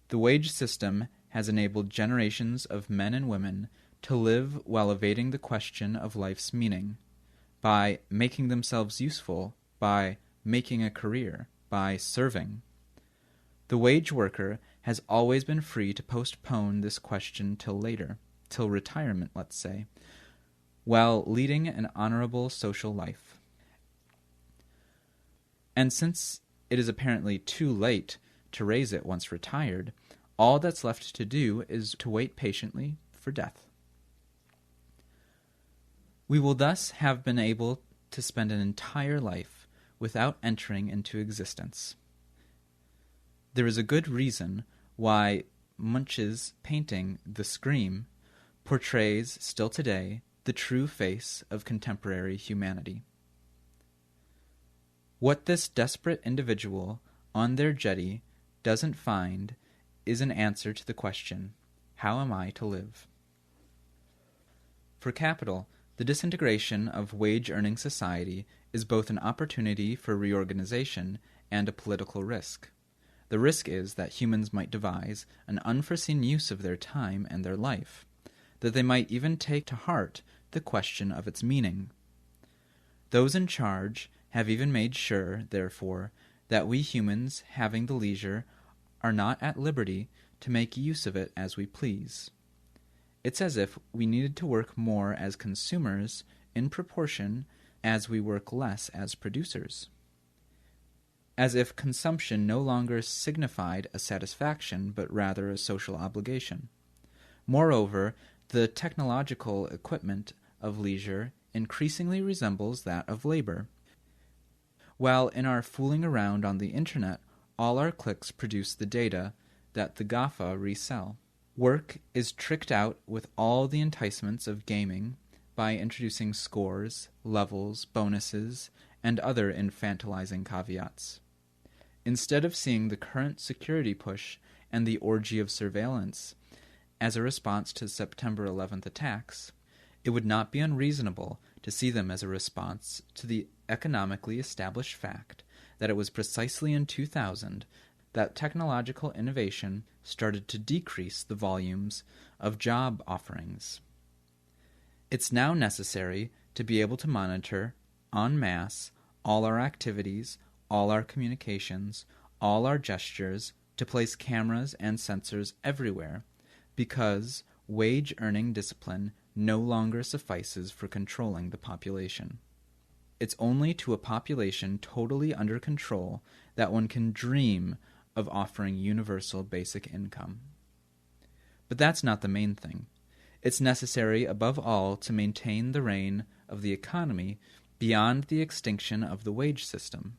The wage system has enabled generations of men and women to live while evading the question of life's meaning, by making themselves useful, by making a career, by serving. The wage worker has always been free to postpone this question till later, till retirement, let's say, while leading an honorable social life. And since it is apparently too late to raise it once retired, all that's left to do is to wait patiently for death. We will thus have been able to spend an entire life without entering into existence. There is a good reason why Munch's painting, The Scream, portrays, still today, the true face of contemporary humanity. What this desperate individual on their jetty doesn't find is an answer to the question, how am I to live? For capital, the disintegration of wage-earning society is both an opportunity for reorganization and a political risk. The risk is that humans might devise an unforeseen use of their time and their life, that they might even take to heart the question of its meaning. Those in charge have even made sure, therefore, that we humans, having the leisure, are not at liberty to make use of it as we please. It's as if we needed to work more as consumers in proportion as we work less as producers. As if consumption no longer signified a satisfaction, but rather a social obligation. Moreover, the technological equipment of leisure increasingly resembles that of labor. While in our fooling around on the internet, all our clicks produce the data that the GAFA resell. Work is tricked out with all the enticements of gaming by introducing scores, levels, bonuses, and other infantilizing caveats. Instead of seeing the current security push and the orgy of surveillance as a response to September 11th attacks, it would not be unreasonable to see them as a response to the economically established fact that it was precisely in 2000 that technological innovation started to decrease the volumes of job offerings. It's now necessary to be able to monitor en masse, all our activities, all our communications, all our gestures, to place cameras and sensors everywhere, because wage-earning discipline no longer suffices for controlling the population. It's only to a population totally under control that one can dream of offering universal basic income. But that's not the main thing. It's necessary, above all, to maintain the reign of the economy beyond the extinction of the wage system.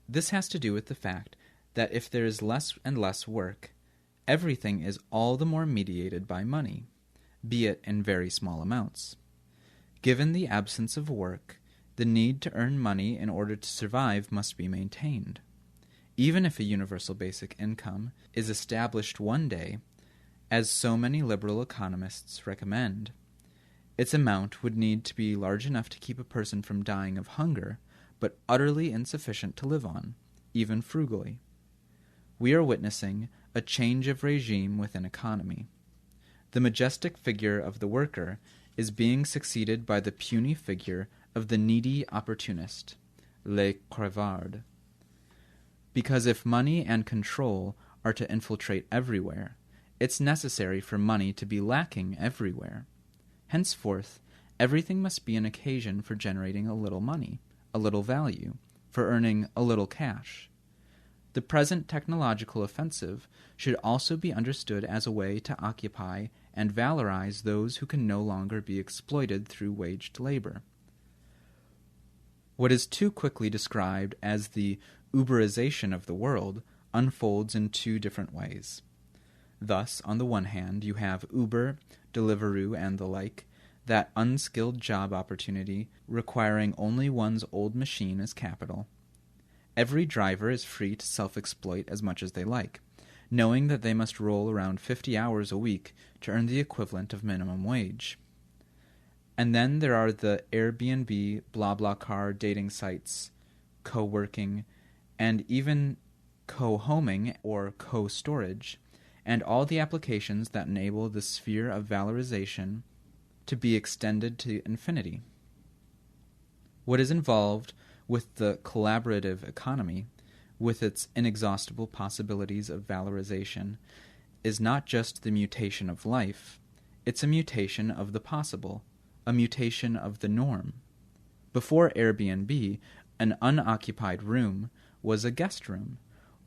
This has to do with the fact that if there is less and less work, everything is all the more mediated by money, be it in very small amounts. Given the absence of work, the need to earn money in order to survive must be maintained. Even if a universal basic income is established one day, as so many liberal economists recommend, its amount would need to be large enough to keep a person from dying of hunger, but utterly insufficient to live on, even frugally. We are witnessing a change of regime within economy. The majestic figure of the worker is being succeeded by the puny figure of the needy opportunist, le crevard. Because if money and control are to infiltrate everywhere, it's necessary for money to be lacking everywhere. Henceforth, everything must be an occasion for generating a little money, a little value, for earning a little cash. The present technological offensive should also be understood as a way to occupy and valorize those who can no longer be exploited through waged labor. What is too quickly described as the Uberization of the world unfolds in two different ways. Thus, on the one hand, you have Uber, Deliveroo, and the like, that unskilled job opportunity requiring only one's old machine as capital. Every driver is free to self-exploit as much as they like, knowing that they must roll around 50 hours a week to earn the equivalent of minimum wage. And then there are the Airbnb, BlaBlaCar dating sites, co-working, and even co-homing or co-storage, and all the applications that enable the sphere of valorization to be extended to infinity. What is involved with the collaborative economy, with its inexhaustible possibilities of valorization, is not just the mutation of life, it's a mutation of the possible, a mutation of the norm. Before Airbnb, an unoccupied room was a guest room,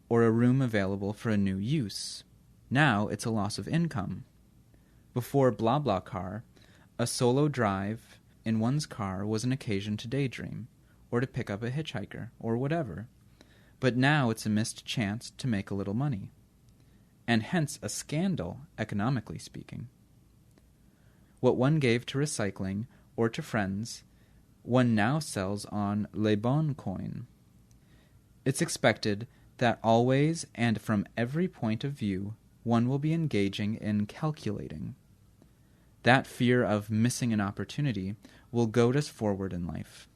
or a room available for a new use. Now it's a loss of income. Before BlaBlaCar, a solo drive in one's car was an occasion to daydream, or to pick up a hitchhiker, or whatever. But now it's a missed chance to make a little money, and hence a scandal, economically speaking. What one gave to recycling or to friends, one now sells on Le Bon Coin. It's expected that always and from every point of view one will be engaging in calculating. That fear of missing an opportunity will goad us forward in life.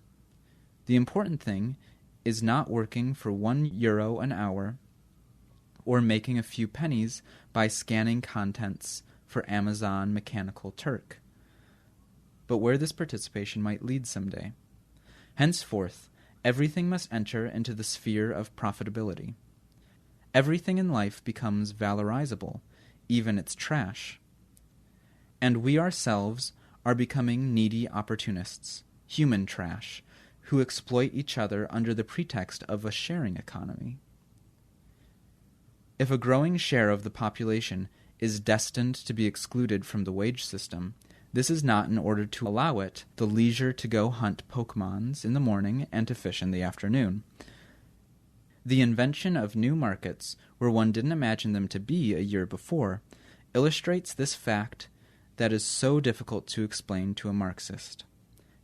The important thing is not working for €1 an hour or making a few pennies by scanning contents for Amazon Mechanical Turk, but where this participation might lead someday. Henceforth, everything must enter into the sphere of profitability. Everything in life becomes valorizable, even its trash. And we ourselves are becoming needy opportunists, human trash, who exploit each other under the pretext of a sharing economy. If a growing share of the population is destined to be excluded from the wage system, this is not in order to allow it the leisure to go hunt Pokemons in the morning and to fish in the afternoon. The invention of new markets, where one didn't imagine them to be a year before, illustrates this fact that is so difficult to explain to a Marxist.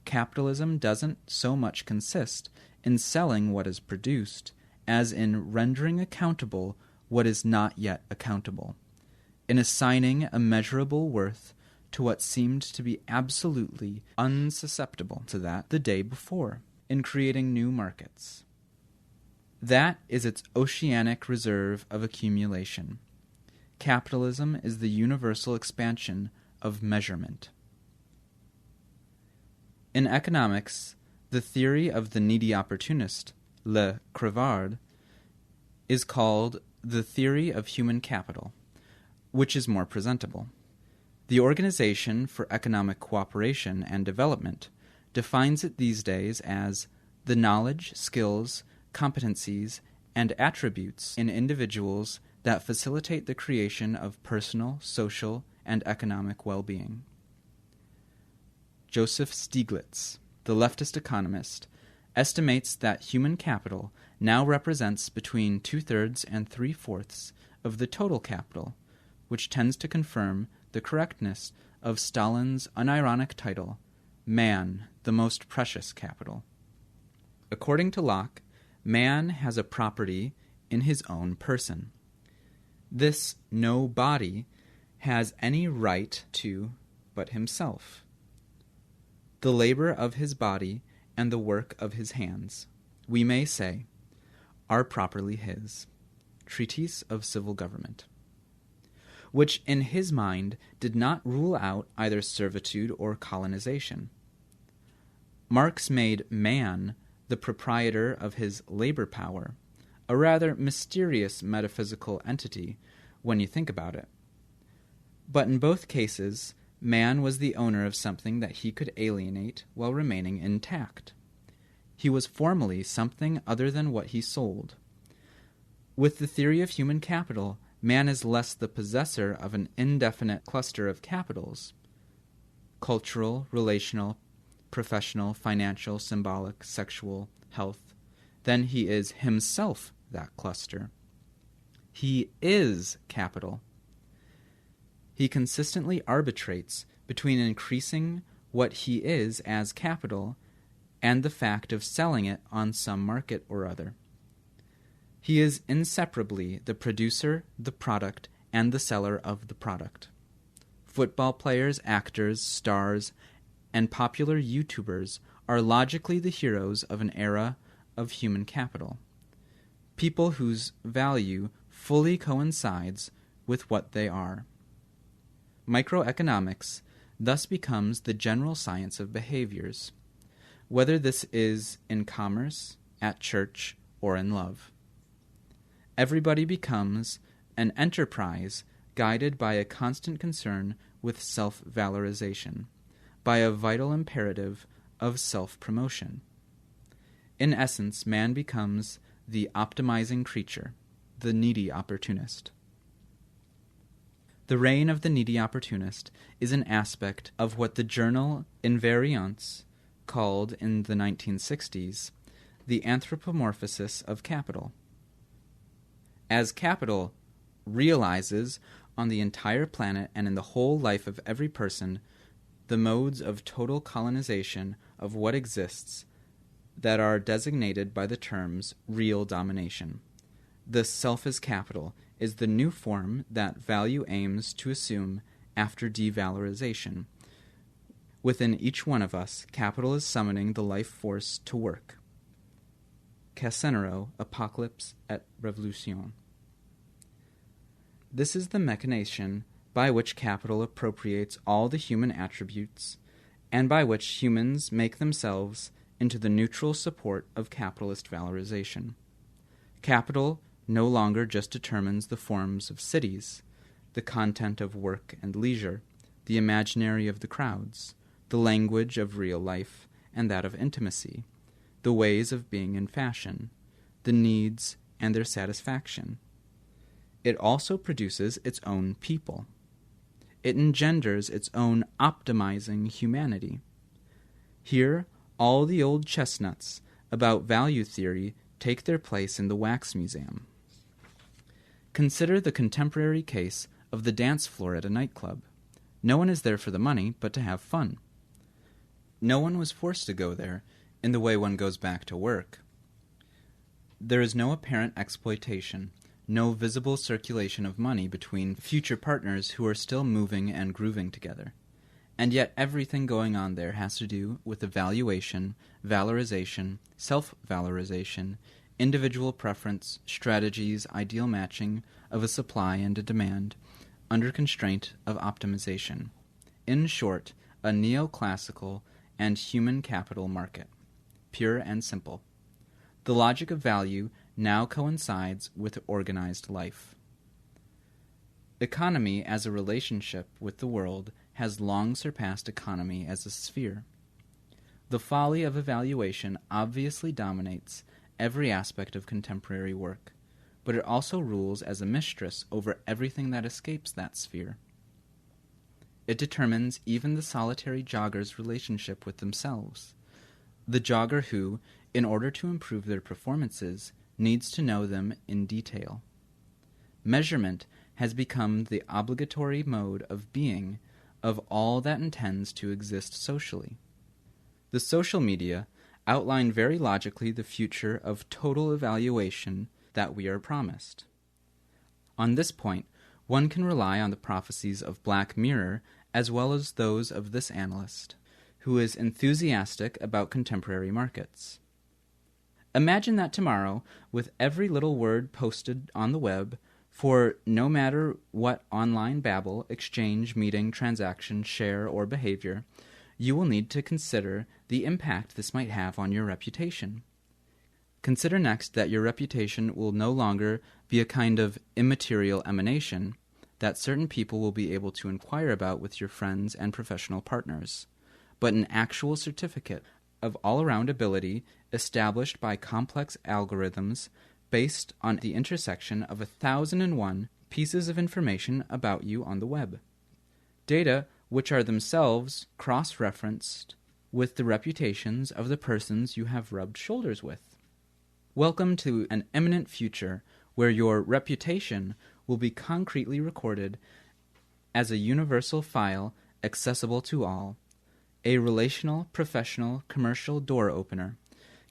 Capitalism doesn't so much consist in selling what is produced as in rendering accountable what is not yet accountable, in assigning a measurable worth to what seemed to be absolutely unsusceptible to that the day before, in creating new markets. That is its oceanic reserve of accumulation. Capitalism is the universal expansion of measurement. In economics, The theory of the needy opportunist, le crevard, is called the theory of human capital, which is more presentable. The Organization for Economic Cooperation and Development defines it these days as the knowledge, skills, competencies, and attributes in individuals that facilitate the creation of personal, social, and economic well-being. Joseph Stiglitz, the leftist economist, estimates that human capital now represents between 2/3 and 3/4 of the total capital, which tends to confirm the correctness of Stalin's unironic title, Man, the Most Precious Capital. According to Locke, man has a property in his own person. This no body has any right to but himself. The labor of his body and the work of his hands, we may say, are properly his. Treatise of Civil Government. Which in his mind did not rule out either servitude or colonization. Marx made man the proprietor of his labor power, a rather mysterious metaphysical entity when you think about it. But in both cases, man was the owner of something that he could alienate while remaining intact. He was formally something other than what he sold. With the theory of human capital, man is less the possessor of an indefinite cluster of capitals, cultural, relational, professional, financial, symbolic, sexual, health, than he is himself that cluster. He is capital. He consistently arbitrates between increasing what he is as capital and the fact of selling it on some market or other. He is inseparably the producer, the product, and the seller of the product. Football players, actors, stars, and popular YouTubers are logically the heroes of an era of human capital. People whose value fully coincides with what they are. Microeconomics thus becomes the general science of behaviors, whether this is in commerce, at church, or in love. Everybody becomes an enterprise guided by a constant concern with self-valorization, by a vital imperative of self-promotion. In essence, man becomes the optimizing creature, the needy opportunist. The reign of the needy opportunist is an aspect of what the journal Invariance called in the 1960s the anthropomorphosis of capital. As capital realizes on the entire planet and in the whole life of every person the modes of total colonization of what exists that are designated by the terms real domination. The self as capital is the new form that value aims to assume after devalorization. Within each one of us, capital is summoning the life force to work. Casenero, Apocalypse et Revolution. This is the machination by which capital appropriates all the human attributes, and by which humans make themselves into the neutral support of capitalist valorization. Capital no longer just determines the forms of cities, the content of work and leisure, the imaginary of the crowds, the language of real life and that of intimacy, the ways of being in fashion, the needs and their satisfaction. It also produces its own people. It engenders its own optimizing humanity. Here, all the old chestnuts about value theory take their place in the wax museum. Consider the contemporary case of the dance floor at a nightclub. No one is there for the money, but to have fun. No one was forced to go there in the way one goes back to work. There is no apparent exploitation, no visible circulation of money between future partners who are still moving and grooving together. And yet everything going on there has to do with evaluation, valorization, self-valorization, individual preference, strategies, ideal matching of a supply and a demand, under constraint of optimization. In short, a neoclassical and human capital market. pure and simple. The logic of value now coincides with organized life. Economy as a relationship with the world has long surpassed economy as a sphere. The folly of evaluation obviously dominates every aspect of contemporary work, but it also rules as a mistress over everything that escapes that sphere. It determines even the solitary jogger's relationship with themselves. The jogger who, in order to improve their performances, needs to know them in detail. Measurement has become the obligatory mode of being of all that intends to exist socially. The social media outline very logically the future of total evaluation that we are promised. On this point, one can rely on the prophecies of Black Mirror as well as those of this analyst, who is enthusiastic about contemporary markets. Imagine that tomorrow, with every little word posted on the web, for no matter what online babble, exchange, meeting, transaction, share, or behavior, you will need to consider the impact this might have on your reputation. Consider next that your reputation will no longer be a kind of immaterial emanation that certain people will be able to inquire about with your friends and professional partners, but an actual certificate of all-around ability established by complex algorithms based on the intersection of 1,001 pieces of information about you on the web. Data which are themselves cross-referenced with the reputations of the persons you have rubbed shoulders with. Welcome to an imminent future where your reputation will be concretely recorded as a universal file accessible to all, a relational, professional, commercial door opener,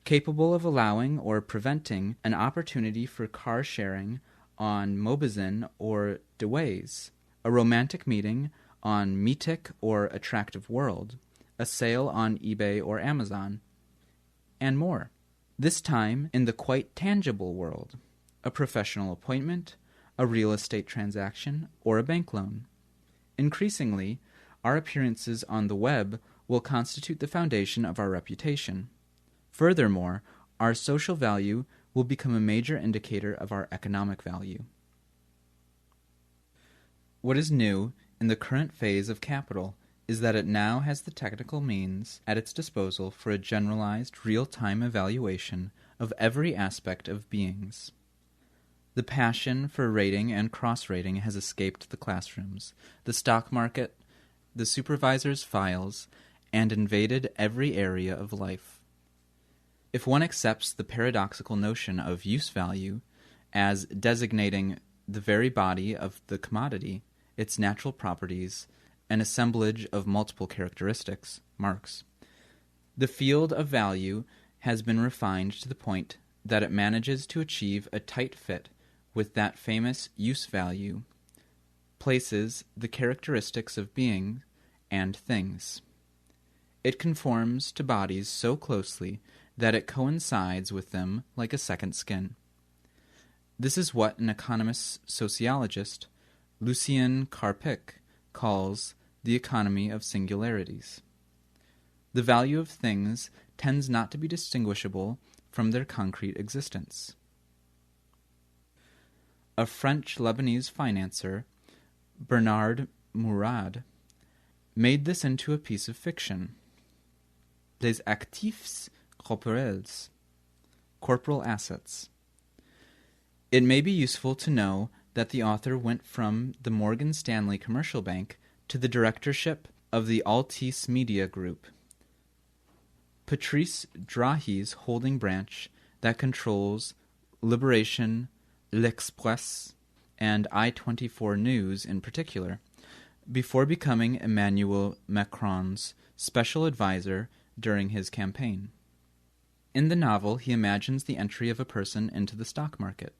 capable of allowing or preventing an opportunity for car sharing on Mobizin or Deways, a romantic meeting on Meetic or Attractive World, a sale on eBay or Amazon, and more. This time in the quite tangible world, a professional appointment, a real estate transaction, or a bank loan. Increasingly, our appearances on the web will constitute the foundation of our reputation. Furthermore, our social value will become a major indicator of our economic value. What is new in the current phase of capital is that it now has the technical means at its disposal for a generalized, real-time evaluation of every aspect of beings. The passion for rating and cross-rating has escaped the classrooms, the stock market, the supervisor's files, and invaded every area of life. If one accepts the paradoxical notion of use value as designating the very body of the commodity, its natural properties, an assemblage of multiple characteristics, marks, the field of value has been refined to the point that it manages to achieve a tight fit with that famous use value, places the characteristics of being and things. It conforms to bodies so closely that it coincides with them like a second skin. This is what an economist sociologist, Lucien Carpic, calls the economy of singularities. The value of things tends not to be distinguishable from their concrete existence. A French-Lebanese financier, Bernard Mourad, made this into a piece of fiction. Les actifs corporels, corporal assets. It may be useful to know that the author went from the Morgan Stanley Commercial Bank to the directorship of the Altice Media Group, Patrice Drahi's holding branch that controls Libération, L'Express, and I-24 News in particular, before becoming Emmanuel Macron's special advisor during his campaign. In the novel, he imagines the entry of a person into the stock market,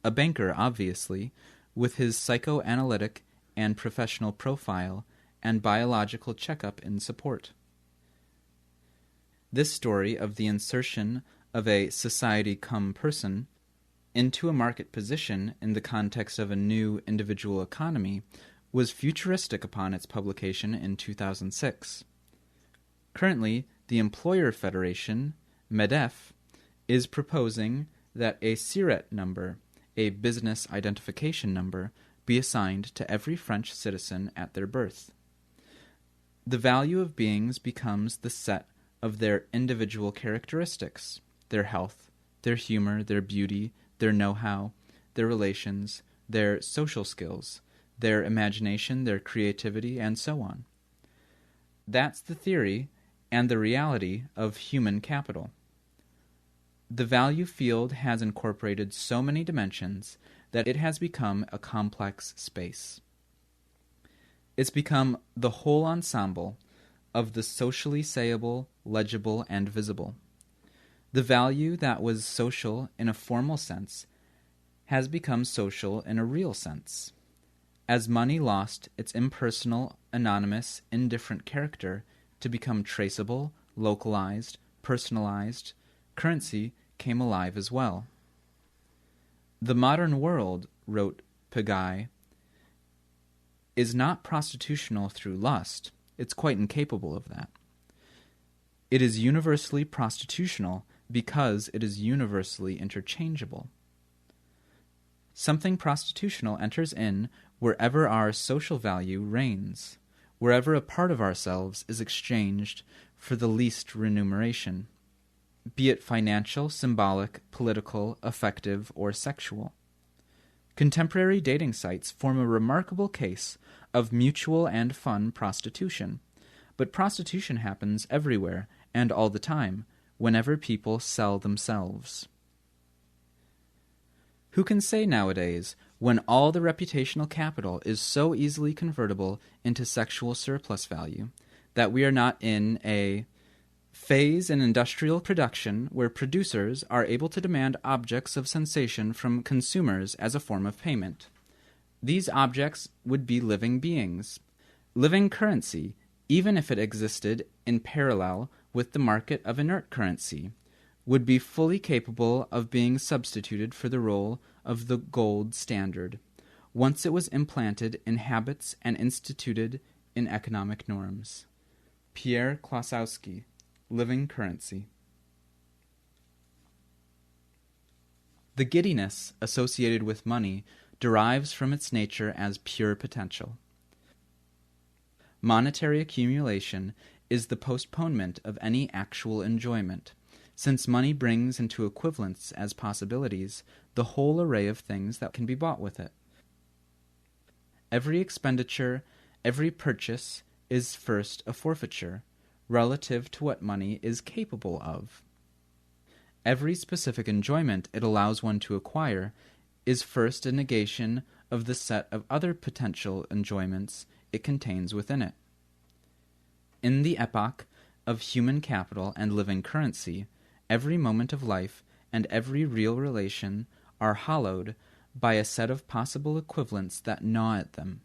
a banker, obviously, with his psychoanalytic and professional profile and biological checkup in support. This story of the insertion of a society-come person into a market position in the context of a new individual economy was futuristic upon its publication in 2006. Currently, the Employer Federation, MEDEF, is proposing that a SIRET number, a business identification number, be assigned to every French citizen at their birth. The value of beings becomes the set of their individual characteristics, their health, their humor, their beauty, their know-how, their relations, their social skills, their imagination, their creativity, and so on. That's the theory and the reality of human capital. The value field has incorporated so many dimensions that it has become a complex space. It's become the whole ensemble of the socially sayable, legible, and visible. The value that was social in a formal sense has become social in a real sense. As money lost its impersonal, anonymous, indifferent character to become traceable, localized, personalized, currency came alive as well. The modern world, wrote Pedagogy, is not prostitutional through lust. It's quite incapable of that. It is universally prostitutional because it is universally interchangeable. Something prostitutional enters in wherever our social value reigns, wherever a part of ourselves is exchanged for the least remuneration, be it financial, symbolic, political, affective, or sexual. Contemporary dating sites form a remarkable case of mutual and fun prostitution, but prostitution happens everywhere and all the time, whenever people sell themselves. Who can say nowadays, when all the reputational capital is so easily convertible into sexual surplus value, that we are not in a phase in industrial production where producers are able to demand objects of sensation from consumers as a form of payment? These objects would be living beings. Living currency, even if it existed in parallel with the market of inert currency, would be fully capable of being substituted for the role of the gold standard, once it was implanted in habits and instituted in economic norms. Pierre Klosowski, Living Currency. The giddiness associated with money derives from its nature as pure potential. Monetary accumulation is the postponement of any actual enjoyment, since money brings into equivalence as possibilities the whole array of things that can be bought with it. Every expenditure, every purchase is first a forfeiture, relative to what money is capable of. Every specific enjoyment it allows one to acquire is first a negation of the set of other potential enjoyments it contains within it. In the epoch of human capital and living currency, every moment of life and every real relation are hollowed by a set of possible equivalents that gnaw at them.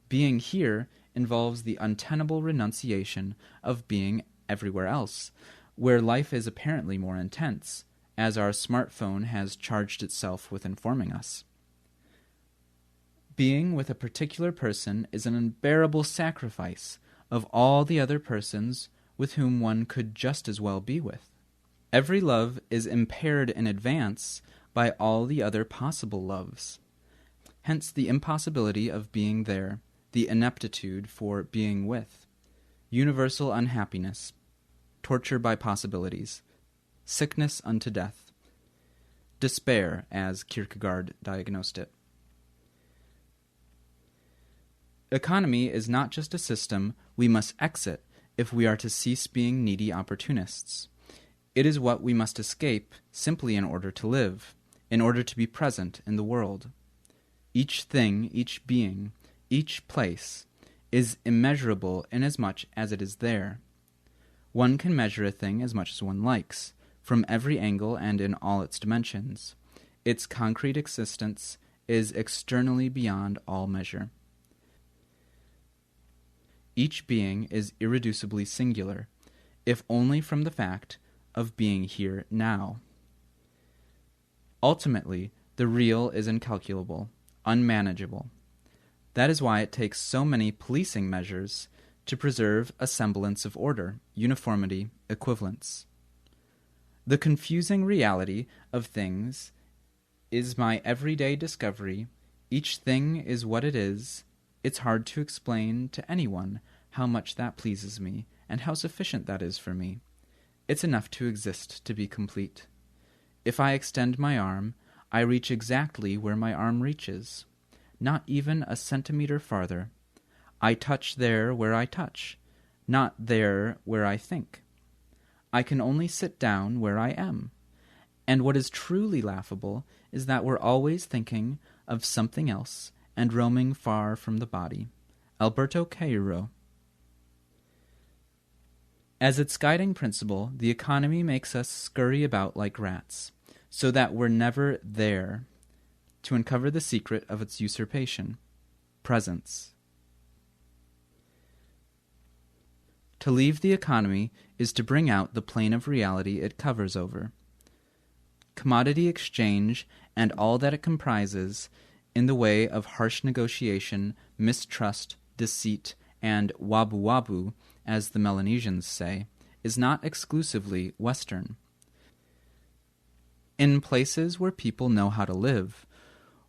Being here involves the untenable renunciation of being everywhere else, where life is apparently more intense, as our smartphone has charged itself with informing us. Being with a particular person is an unbearable sacrifice of all the other persons with whom one could just as well be with. Every love is impaired in advance by all the other possible loves. Hence the impossibility of being there, the ineptitude for being with, universal unhappiness, torture by possibilities, sickness unto death, despair, as Kierkegaard diagnosed it. Economy is not just a system we must exit if we are to cease being needy opportunists. It is what we must escape simply in order to live, in order to be present in the world. Each thing, each being, each place is immeasurable inasmuch as it is there. One can measure a thing as much as one likes, from every angle and in all its dimensions. Its concrete existence is externally beyond all measure. Each being is irreducibly singular, if only from the fact of being here now. Ultimately, the real is incalculable, unmanageable. That is why it takes so many policing measures to preserve a semblance of order, uniformity, equivalence. The confusing reality of things is my everyday discovery. Each thing is what it is. It's hard to explain to anyone how much that pleases me, and how sufficient that is for me. It's enough to exist, to be complete. If I extend my arm, I reach exactly where my arm reaches, not even a centimeter farther. I touch there where I touch, not there where I think. I can only sit down where I am. And what is truly laughable is that we're always thinking of something else and roaming far from the body. Alberto Cairo. As its guiding principle, the economy makes us scurry about like rats, so that we're never there to uncover the secret of its usurpation, presence. To leave the economy is to bring out the plane of reality it covers over. Commodity exchange and all that it comprises in the way of harsh negotiation, mistrust, deceit, and wabu-wabu, as the Melanesians say, is not exclusively Western. In places where people know how to live,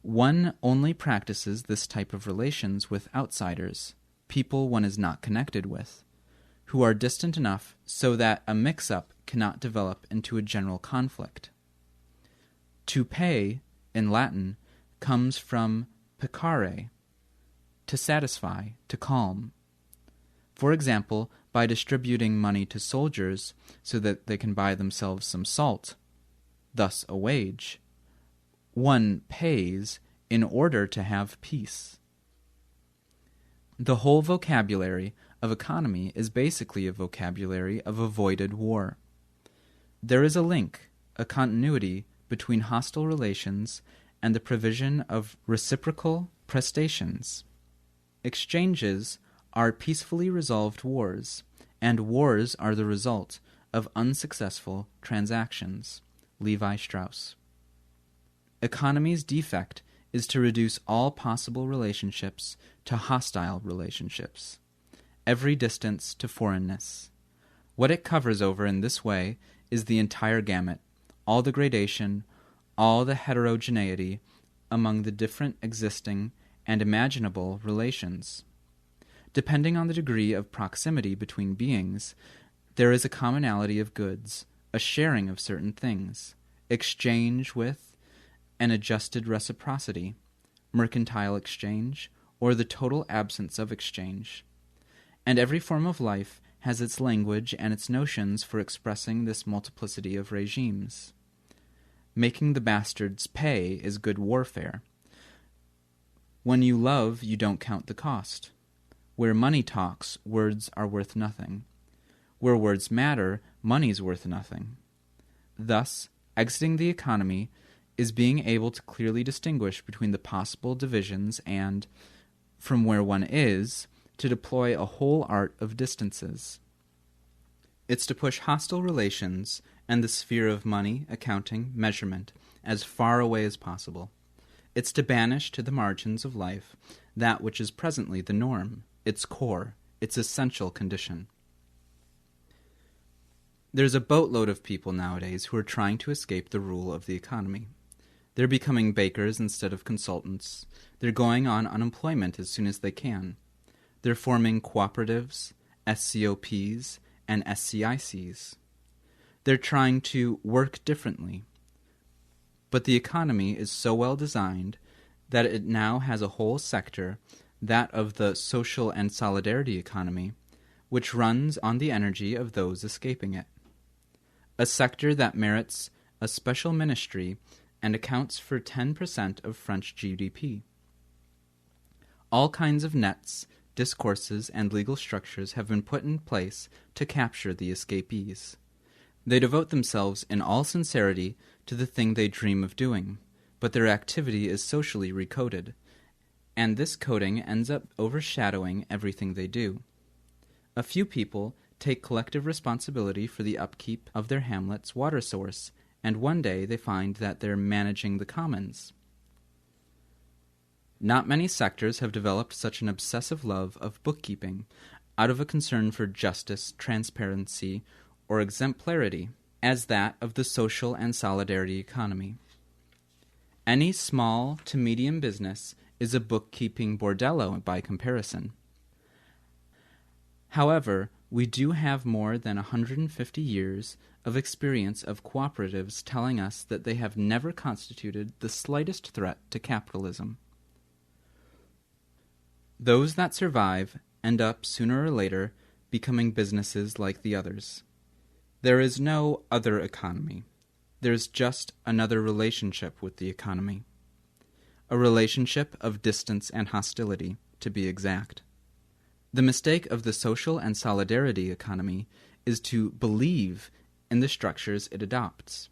one only practices this type of relations with outsiders, people one is not connected with, who are distant enough so that a mix-up cannot develop into a general conflict. To pay, in Latin, comes from peccare, to satisfy, to calm. For example, by distributing money to soldiers so that they can buy themselves some salt, thus a wage, one pays in order to have peace. The whole vocabulary of economy is basically a vocabulary of avoided war. There is a link, a continuity between hostile relations and the provision of reciprocal prestations. Exchanges are peacefully resolved wars, and wars are the result of unsuccessful transactions. Levi Strauss. Economy's defect is to reduce all possible relationships to hostile relationships, every distance to foreignness. What it covers over in this way is the entire gamut, all the gradation, all the heterogeneity among the different existing and imaginable relations. Depending on the degree of proximity between beings, there is a commonality of goods, a sharing of certain things, exchange with an adjusted reciprocity, mercantile exchange, or the total absence of exchange. And every form of life has its language and its notions for expressing this multiplicity of regimes. Making the bastards pay is good warfare. When you love, you don't count the cost. Where money talks, words are worth nothing. Where words matter, money's worth nothing. Thus, exiting the economy is being able to clearly distinguish between the possible divisions and, from where one is, to deploy a whole art of distances. It's to push hostile relations and the sphere of money, accounting, measurement as far away as possible. It's to banish to the margins of life that which is presently the norm, its core, its essential condition. There's a boatload of people nowadays who are trying to escape the rule of the economy. They're becoming bakers instead of consultants. They're going on unemployment as soon as they can. They're forming cooperatives, SCOPs, and SCICs. They're trying to work differently. But the economy is so well designed that it now has a whole sector, that of the social and solidarity economy, which runs on the energy of those escaping it. A sector that merits a special ministry and accounts for 10% of French GDP. All kinds of nets, discourses, and legal structures have been put in place to capture the escapees. They devote themselves in all sincerity to the thing they dream of doing, but their activity is socially recoded, and this coding ends up overshadowing everything they do. A few people take collective responsibility for the upkeep of their hamlet's water source, and one day they find that they're managing the commons. Not many sectors have developed such an obsessive love of bookkeeping, out of a concern for justice, transparency, or exemplarity, as that of the social and solidarity economy. Any small to medium business is a bookkeeping bordello by comparison. However, we do have more than 150 years of experience of cooperatives telling us that they have never constituted the slightest threat to capitalism. Those that survive end up sooner or later becoming businesses like the others. There is no other economy. There's just another relationship with the economy. A relationship of distance and hostility, to be exact. The mistake of the social and solidarity economy is to believe in the structures it adopts.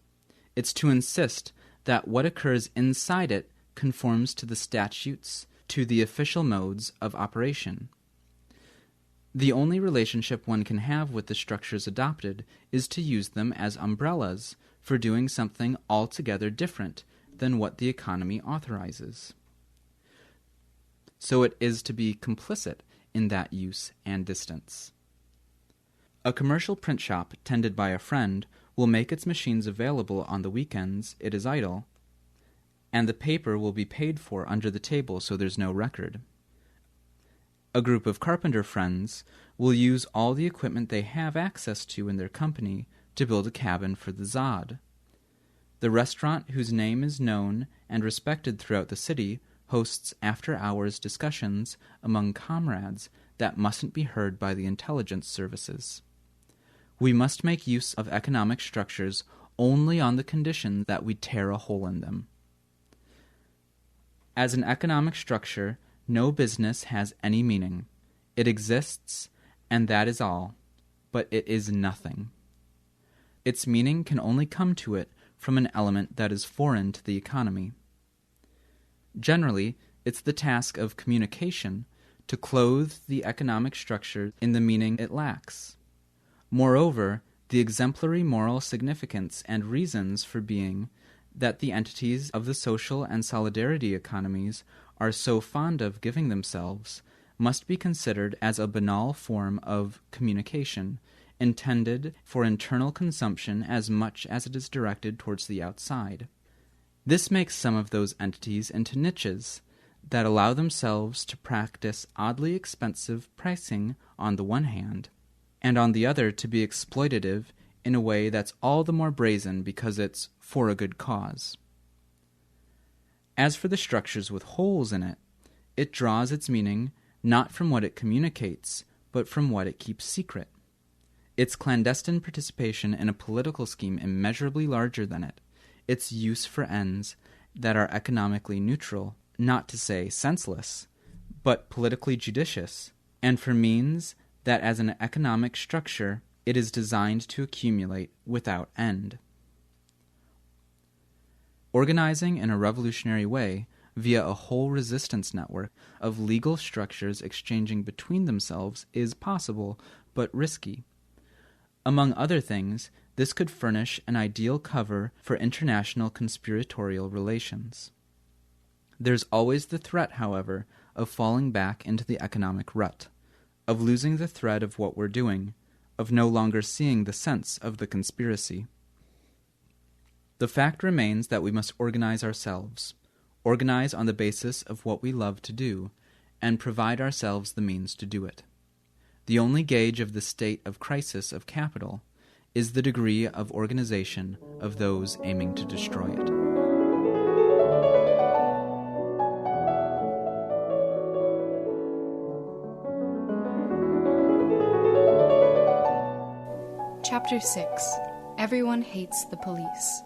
It's to insist that what occurs inside it conforms to the statutes, to the official modes of operation. The only relationship one can have with the structures adopted is to use them as umbrellas for doing something altogether different than what the economy authorizes. So it is to be complicit in that use and distance. A commercial print shop tended by a friend will make its machines available on the weekends it is idle, and the paper will be paid for under the table so there's no record. A group of carpenter friends will use all the equipment they have access to in their company to build a cabin for the Zod. The restaurant whose name is known and respected throughout the city hosts after-hours discussions among comrades that mustn't be heard by the intelligence services. We must make use of economic structures only on the condition that we tear a hole in them. As an economic structure, no business has any meaning. It exists, and that is all, but it is nothing. Its meaning can only come to it from an element that is foreign to the economy. Generally, it's the task of communication to clothe the economic structure in the meaning it lacks. Moreover, the exemplary moral significance and reasons for being that the entities of the social and solidarity economies are so fond of giving themselves must be considered as a banal form of communication, intended for internal consumption as much as it is directed towards the outside. This makes some of those entities into niches that allow themselves to practice oddly expensive pricing on the one hand, and on the other to be exploitative in a way that's all the more brazen because it's for a good cause. As for the structures with holes in it, it draws its meaning not from what it communicates, but from what it keeps secret. Its clandestine participation in a political scheme immeasurably larger than it, its use for ends that are economically neutral, not to say senseless, but politically judicious, and for means that as an economic structure it is designed to accumulate without end. Organizing in a revolutionary way via a whole resistance network of legal structures exchanging between themselves is possible, but risky. Among other things, this could furnish an ideal cover for international conspiratorial relations. There's always the threat, however, of falling back into the economic rut, of losing the thread of what we're doing, of no longer seeing the sense of the conspiracy. The fact remains that we must organize ourselves, organize on the basis of what we love to do, and provide ourselves the means to do it. The only gauge of the state of crisis of capital is the degree of organization of those aiming to destroy it. Chapter 6. Everyone Hates the Police.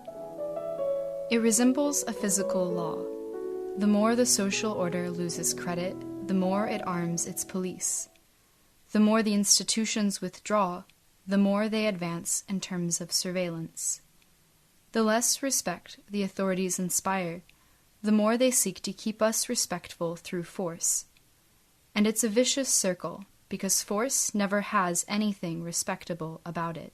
It resembles a physical law. The more the social order loses credit, the more it arms its police. The more the institutions withdraw, the more they advance in terms of surveillance. The less respect the authorities inspire, the more they seek to keep us respectful through force. And it's a vicious circle, because force never has anything respectable about it.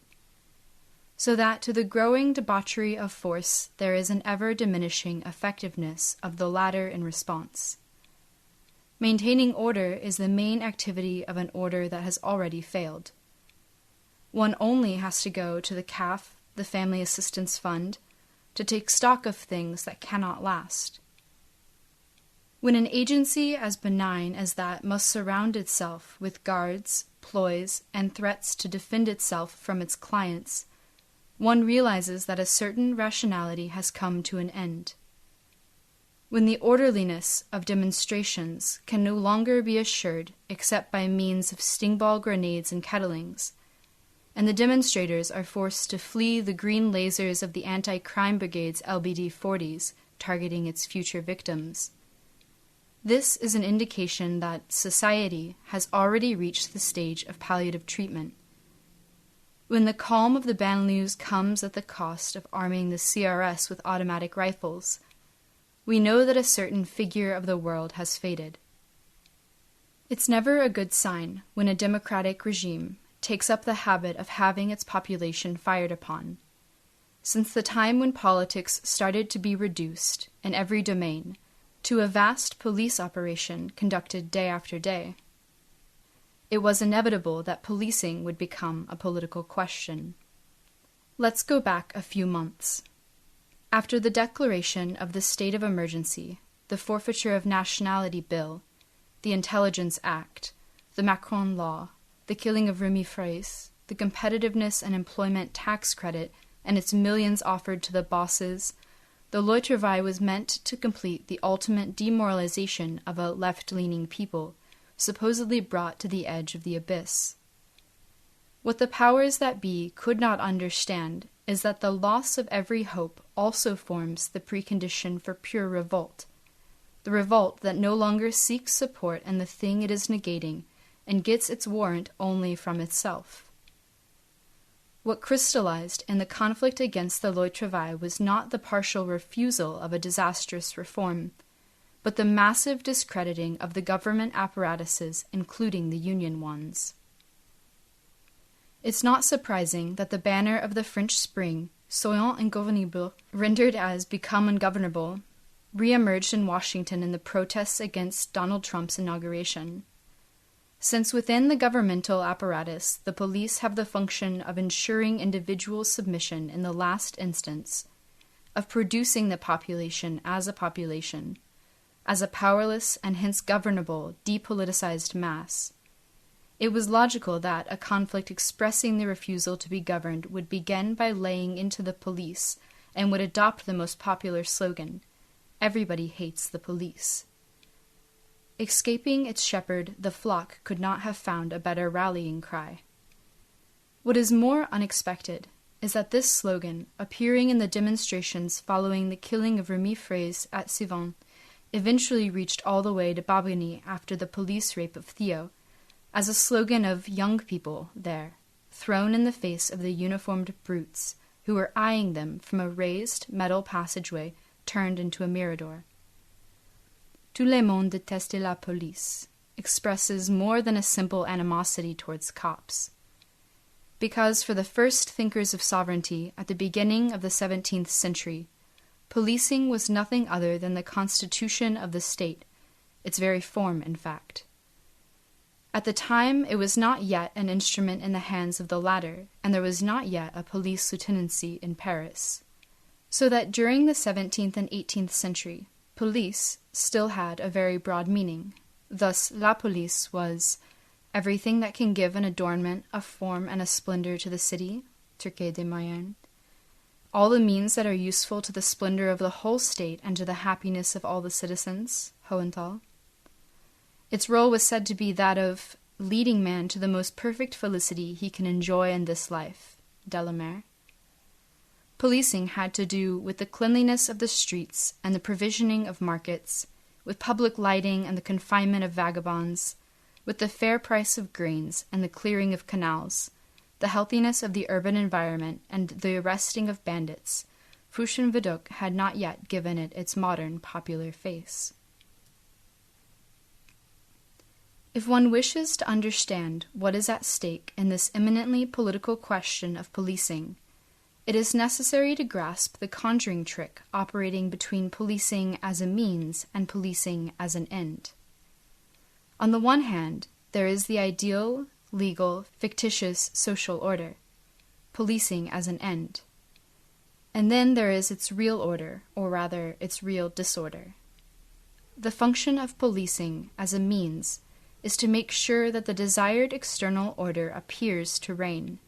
So that to the growing debauchery of force there is an ever-diminishing effectiveness of the latter in response. Maintaining order is the main activity of an order that has already failed. One only has to go to the CAF, the Family Assistance Fund, to take stock of things that cannot last. When an agency as benign as that must surround itself with guards, ploys, and threats to defend itself from its clients, one realizes that a certain rationality has come to an end. When the orderliness of demonstrations can no longer be assured except by means of stingball grenades and kettlings, and the demonstrators are forced to flee the green lasers of the anti-crime brigade's LBD-40s targeting its future victims, this is an indication that society has already reached the stage of palliative treatment. When the calm of the banlieues comes at the cost of arming the CRS with automatic rifles, we know that a certain figure of the world has faded. It's never a good sign when a democratic regime takes up the habit of having its population fired upon. Since the time when politics started to be reduced, in every domain, to a vast police operation conducted day after day, it was inevitable that policing would become a political question. Let's go back a few months. After the declaration of the state of emergency, the Forfeiture of Nationality Bill, the Intelligence Act, the Macron Law, the killing of Remy Fraisse, the Competitiveness and Employment Tax Credit, and its millions offered to the bosses, the Loi Travail was meant to complete the ultimate demoralization of a left-leaning people, supposedly brought to the edge of the abyss. What the powers that be could not understand is that the loss of every hope also forms the precondition for pure revolt, the revolt that no longer seeks support in the thing it is negating and gets its warrant only from itself. What crystallized in the conflict against the Loi Travail was not the partial refusal of a disastrous reform, but the massive discrediting of the government apparatuses, including the union ones. It's not surprising that the banner of the French Spring, Soyons ingouvernables, rendered as Become Ungovernable, re-emerged in Washington in the protests against Donald Trump's inauguration. Since within the governmental apparatus, the police have the function of ensuring individual submission in the last instance, of producing the population, as a powerless and hence governable, depoliticized mass, it was logical that a conflict expressing the refusal to be governed would begin by laying into the police and would adopt the most popular slogan, "Everybody hates the police." Escaping its shepherd, the flock could not have found a better rallying cry. What is more unexpected is that this slogan, appearing in the demonstrations following the killing of Remy Fraisse at Civonne, eventually reached all the way to Bobigny after the police rape of Theo, as a slogan of young people there, thrown in the face of the uniformed brutes who were eyeing them from a raised metal passageway turned into a mirador. Tout le monde déteste la police expresses more than a simple animosity towards cops. Because for the first thinkers of sovereignty at the beginning of the 17th century, policing was nothing other than the constitution of the state, its very form, in fact. At the time, it was not yet an instrument in the hands of the latter, and there was not yet a police lieutenancy in Paris. So that during the 17th and 18th century, police still had a very broad meaning. Thus, la police was everything that can give an adornment, a form, and a splendor to the city, turquet des moyens, all the means that are useful to the splendor of the whole state and to the happiness of all the citizens, Hohenthal. Its role was said to be that of leading man to the most perfect felicity he can enjoy in this life, Delamere. Policing had to do with the cleanliness of the streets and the provisioning of markets, with public lighting and the confinement of vagabonds, with the fair price of grains and the clearing of canals, the healthiness of the urban environment and the arresting of bandits. Fouchen-Vidocq had not yet given it its modern popular face. If one wishes to understand what is at stake in this eminently political question of policing, it is necessary to grasp the conjuring trick operating between policing as a means and policing as an end. On the one hand, there is the ideal, legal, fictitious social order, policing as an end, And then there is its real order, or rather, its real disorder. The function of policing as a means is to make sure that the desired external order appears to reign.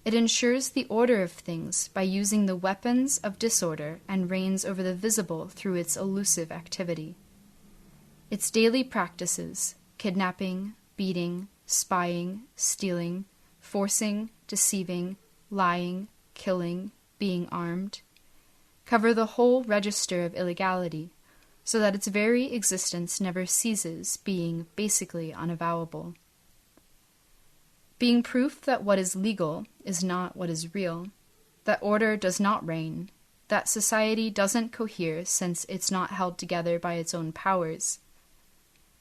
It ensures the order of things by using the weapons of disorder and reigns over the visible through its elusive activity. Its daily practices, kidnapping, beating, spying, stealing, forcing, deceiving, lying, killing, being armed, cover the whole register of illegality, so that its very existence never ceases being basically unavowable. Being proof that what is legal is not what is real, that order does not reign, that society doesn't cohere since it's not held together by its own powers.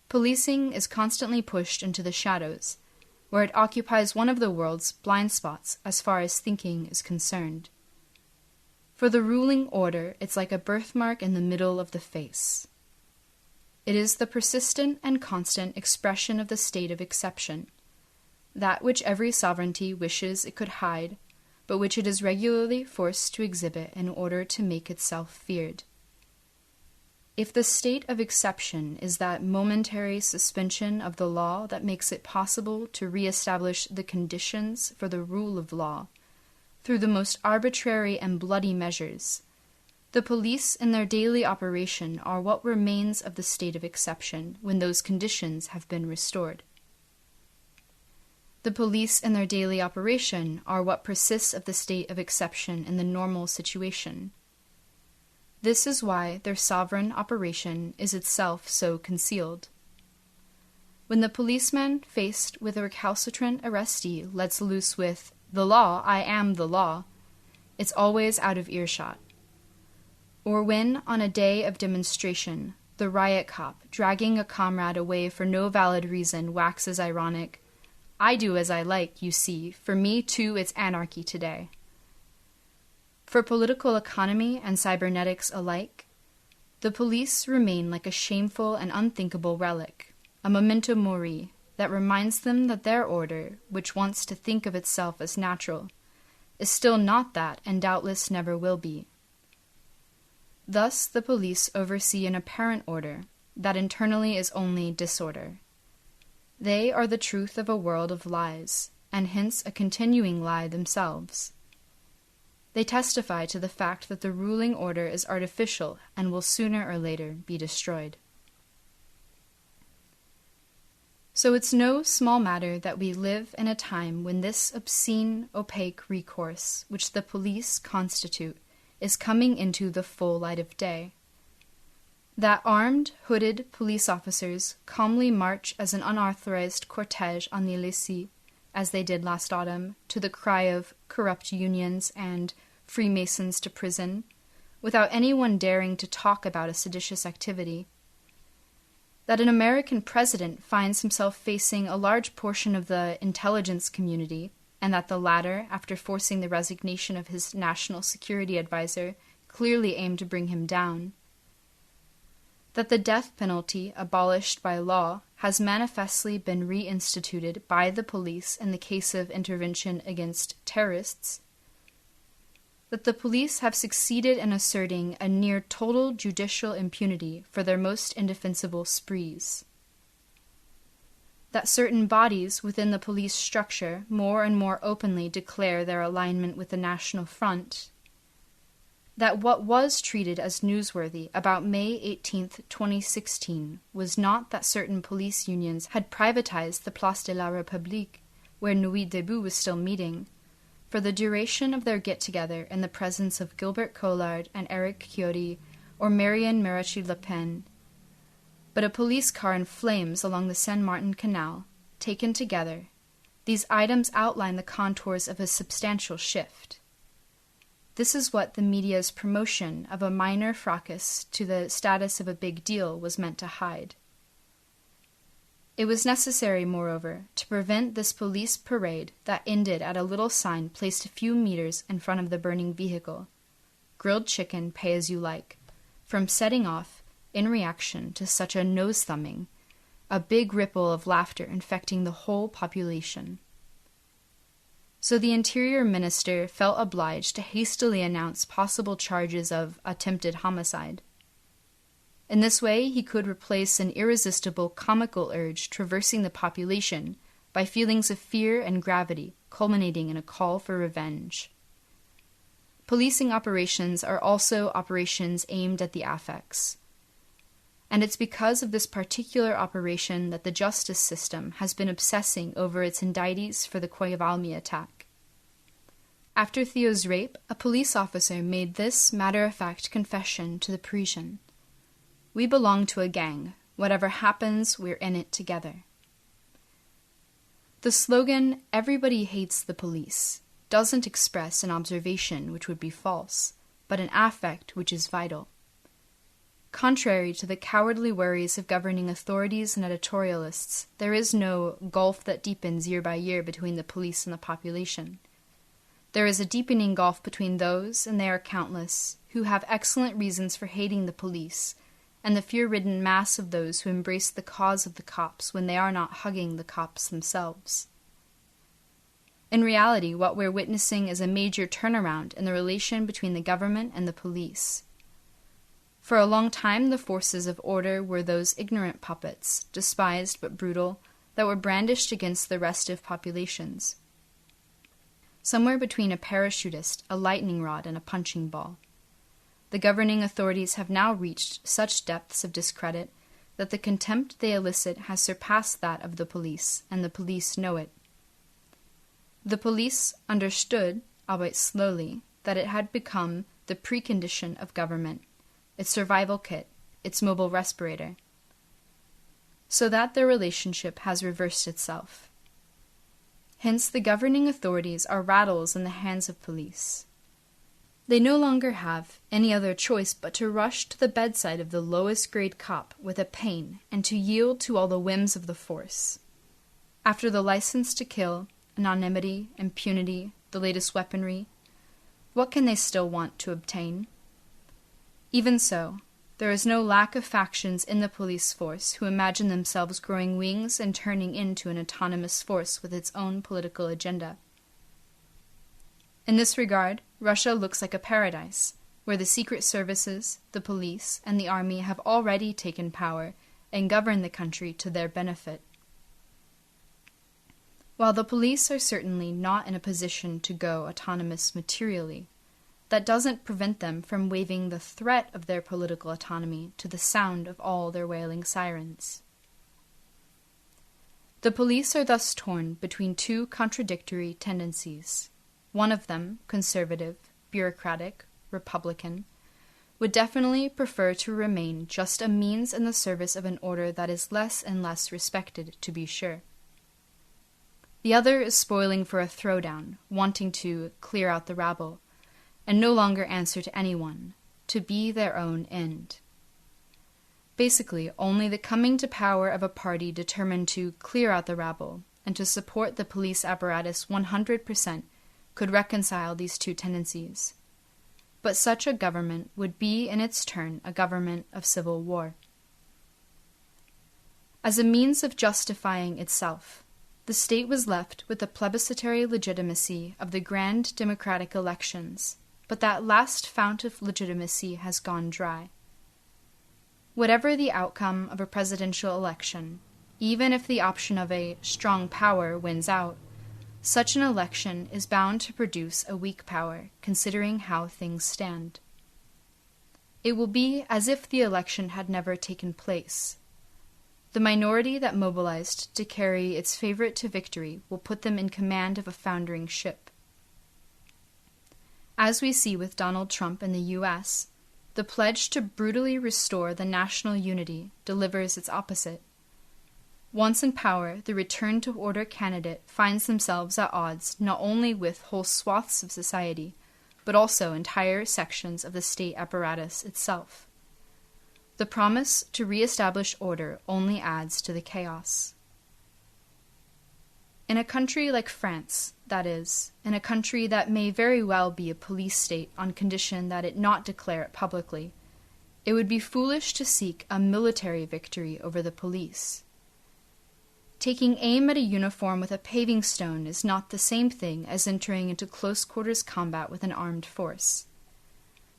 Policing is constantly pushed into the shadows, where it occupies one of the world's blind spots as far as thinking is concerned. For the ruling order, it's like a birthmark in the middle of the face. It is the persistent and constant expression of the state of exception, that which every sovereignty wishes it could hide, but which it is regularly forced to exhibit in order to make itself feared. If the state of exception is that momentary suspension of the law that makes it possible to re-establish the conditions for the rule of law, through the most arbitrary and bloody measures, the police in their daily operation are what remains of the state of exception when those conditions have been restored. The police in their daily operation are what persists of the state of exception in the normal situation. This is why their sovereign operation is itself so concealed. When the policeman, faced with a recalcitrant arrestee, lets loose with, "The law, I am the law," it's always out of earshot. Or when, on a day of demonstration, the riot cop, dragging a comrade away for no valid reason, waxes ironic, "I do as I like, you see. For me, too, it's anarchy today." For political economy and cybernetics alike, the police remain like a shameful and unthinkable relic, a memento mori, that reminds them that their order, which wants to think of itself as natural, is still not that and doubtless never will be. Thus the police oversee an apparent order that internally is only disorder. They are the truth of a world of lies, and hence a continuing lie themselves. They testify to the fact that the ruling order is artificial and will sooner or later be destroyed. So it's no small matter that we live in a time when this obscene, opaque recourse, which the police constitute, is coming into the full light of day. That armed, hooded police officers calmly march as an unauthorized cortege on the Elysée, as they did last autumn, to the cry of "corrupt unions" and "Freemasons to prison," without anyone daring to talk about a seditious activity. That an American president finds himself facing a large portion of the intelligence community, and that the latter, after forcing the resignation of his national security advisor, clearly aimed to bring him down. That the death penalty, abolished by law, has manifestly been reinstituted by the police in the case of intervention against terrorists. That the police have succeeded in asserting a near total judicial impunity for their most indefensible sprees. That certain bodies within the police structure more and more openly declare their alignment with the National Front. That what was treated as newsworthy about May 18, 2016, was not that certain police unions had privatized the Place de la République, where Nuit Debout was still meeting, for the duration of their get-together in the presence of Gilbert Collard and Eric Ciotti or Marianne Maréchal-Le Pen, but a police car in flames along the Saint-Martin Canal. Taken together, these items outline the contours of a substantial shift. This is what the media's promotion of a minor fracas to the status of a big deal was meant to hide. It was necessary, moreover, to prevent this police parade that ended at a little sign placed a few meters in front of the burning vehicle, "Grilled chicken, pay as you like," from setting off, in reaction to such a nose-thumbing, a big ripple of laughter infecting the whole population. so the Interior Minister felt obliged to hastily announce possible charges of attempted homicide. In this way, he could replace an irresistible comical urge traversing the population by feelings of fear and gravity, culminating in a call for revenge. Policing operations are also operations aimed at the affects. And it's because of this particular operation that the justice system has been obsessing over its indictees for the Koivalmi attack. After Theo's rape, a police officer made this matter-of-fact confession to the Parisian. "We belong to a gang. Whatever happens, we're in it together." The slogan, "Everybody hates the police," doesn't express an observation which would be false, but an affect which is vital. Contrary to the cowardly worries of governing authorities and editorialists, there is no gulf that deepens year by year between the police and the population. There is a deepening gulf between those, and they are countless, who have excellent reasons for hating the police, and the fear-ridden mass of those who embrace the cause of the cops when they are not hugging the cops themselves. In reality, what we're witnessing is a major turnaround in the relation between the government and the police. For a long time, the forces of order were those ignorant puppets, despised but brutal, that were brandished against the restive populations. Somewhere between a parachutist, a lightning rod, and a punching ball. The governing authorities have now reached such depths of discredit that the contempt they elicit has surpassed that of the police, and the police know it. The police understood, albeit slowly, that it had become the precondition of government, its survival kit, its mobile respirator, so that their relationship has reversed itself. Hence, the governing authorities are rattles in the hands of police. They no longer have any other choice but to rush to the bedside of the lowest grade cop with a pain and to yield to all the whims of the force. After the license to kill, anonymity, impunity, the latest weaponry, what can they still want to obtain? Even so, there is no lack of factions in the police force who imagine themselves growing wings and turning into an autonomous force with its own political agenda. In this regard, Russia looks like a paradise, where the secret services, the police, and the army have already taken power and govern the country to their benefit. While the police are certainly not in a position to go autonomous materially, that doesn't prevent them from waving the threat of their political autonomy to the sound of all their wailing sirens. The police are thus torn between two contradictory tendencies. One of them, conservative, bureaucratic, republican, would definitely prefer to remain just a means in the service of an order that is less and less respected, to be sure. The other is spoiling for a throwdown, wanting to clear out the rabble, and no longer answer to anyone, to be their own end. Basically, only the coming to power of a party determined to clear out the rabble and to support the police apparatus 100% could reconcile these two tendencies. But such a government would be in its turn a government of civil war. As a means of justifying itself, the state was left with the plebiscitary legitimacy of the grand democratic elections, but that last fount of legitimacy has gone dry. Whatever the outcome of a presidential election, even if the option of a strong power wins out, such an election is bound to produce a weak power, considering how things stand. It will be as if the election had never taken place. The minority that mobilized to carry its favorite to victory will put them in command of a foundering ship. As we see with Donald Trump in the U.S., the pledge to brutally restore the national unity delivers its opposite. Once in power, the return-to-order candidate finds themselves at odds not only with whole swaths of society, but also entire sections of the state apparatus itself. The promise to re-establish order only adds to the chaos. In a country like France, that is, in a country that may very well be a police state on condition that it not declare it publicly, it would be foolish to seek a military victory over the police. Taking aim at a uniform with a paving stone is not the same thing as entering into close-quarters combat with an armed force.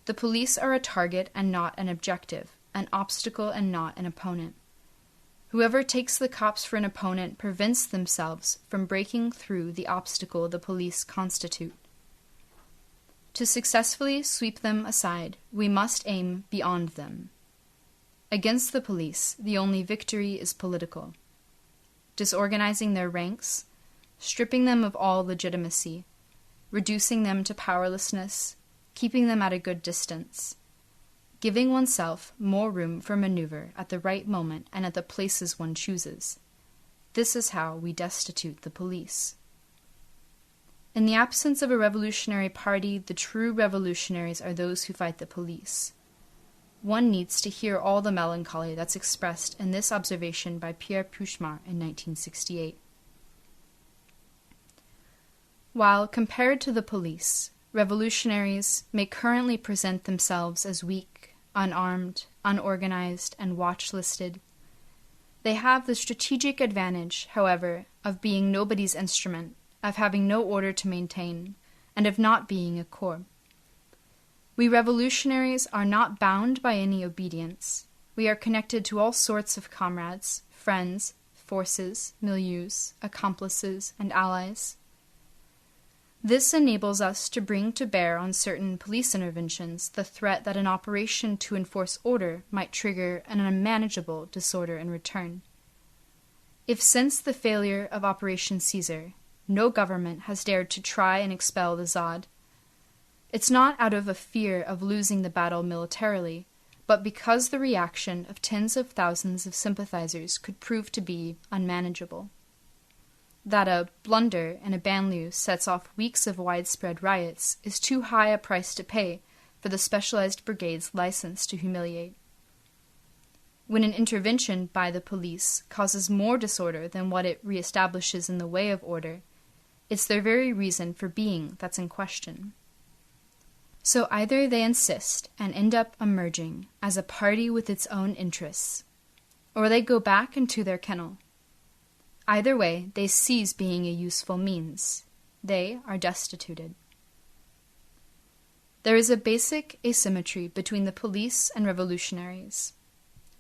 The police are a target and not an objective, an obstacle and not an opponent. Whoever takes the cops for an opponent prevents themselves from breaking through the obstacle the police constitute. To successfully sweep them aside, we must aim beyond them. Against the police, the only victory is political. Disorganizing their ranks, stripping them of all legitimacy, reducing them to powerlessness, keeping them at a good distance, giving oneself more room for maneuver at the right moment and at the places one chooses. This is how we destitute the police. In the absence of a revolutionary party, the true revolutionaries are those who fight the police. One needs to hear all the melancholy that's expressed in this observation by Pierre Puchemar in 1968. While, compared to the police, revolutionaries may currently present themselves as weak, unarmed, unorganized, and watch-listed, they have the strategic advantage, however, of being nobody's instrument, of having no order to maintain, and of not being a corps. We revolutionaries are not bound by any obedience. We are connected to all sorts of comrades, friends, forces, milieus, accomplices, and allies. This enables us to bring to bear on certain police interventions the threat that an operation to enforce order might trigger an unmanageable disorder in return. If since the failure of Operation Caesar, no government has dared to try and expel the Zod, it's not out of a fear of losing the battle militarily, but because the reaction of tens of thousands of sympathizers could prove to be unmanageable. That a blunder in a banlieue sets off weeks of widespread riots is too high a price to pay for the specialized brigade's license to humiliate. When an intervention by the police causes more disorder than what it reestablishes in the way of order, it's their very reason for being that's in question. So either they insist and end up emerging as a party with its own interests, or they go back into their kennel. Either way, they cease being a useful means. They are destituted. There is a basic asymmetry between the police and revolutionaries.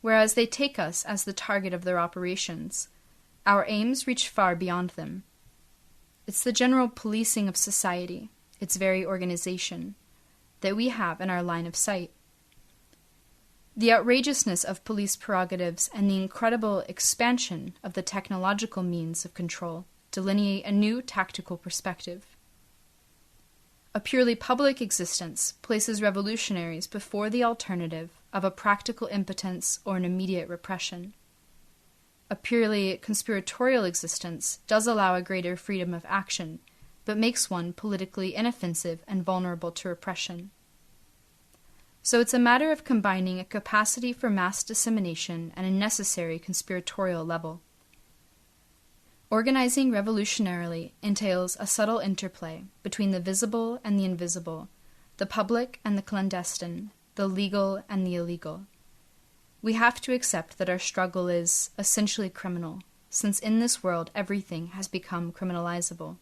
Whereas they take us as the target of their operations, our aims reach far beyond them. It's the general policing of society, its very organization, that we have in our line of sight. The outrageousness of police prerogatives and the incredible expansion of the technological means of control delineate a new tactical perspective. A purely public existence places revolutionaries before the alternative of a practical impotence or an immediate repression. A purely conspiratorial existence does allow a greater freedom of action, but makes one politically inoffensive and vulnerable to repression. So it's a matter of combining a capacity for mass dissemination and a necessary conspiratorial level. Organizing revolutionarily entails a subtle interplay between the visible and the invisible, the public and the clandestine, the legal and the illegal. We have to accept that our struggle is essentially criminal, since in this world everything has become criminalizable.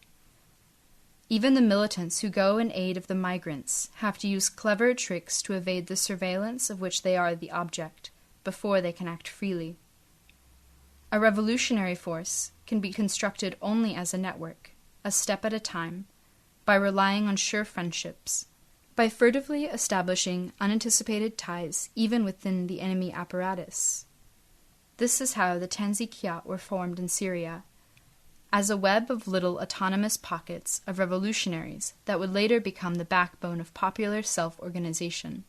Even the militants who go in aid of the migrants have to use clever tricks to evade the surveillance of which they are the object, before they can act freely. A revolutionary force can be constructed only as a network, a step at a time, by relying on sure friendships, by furtively establishing unanticipated ties even within the enemy apparatus. This is how the Tanzikiat were formed in Syria, as a web of little autonomous pockets of revolutionaries that would later become the backbone of popular self-organization.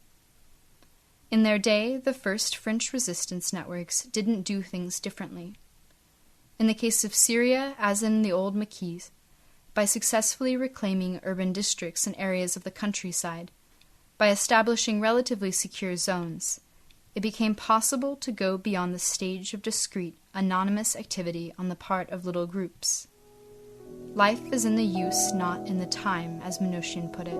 In their day, the first French resistance networks didn't do things differently. In the case of Syria, as in the old Maquis, by successfully reclaiming urban districts and areas of the countryside, by establishing relatively secure zones, it became possible to go beyond the stage of discrete, anonymous activity on the part of little groups. Life is in the use, not in the time, as Mnoshin put it.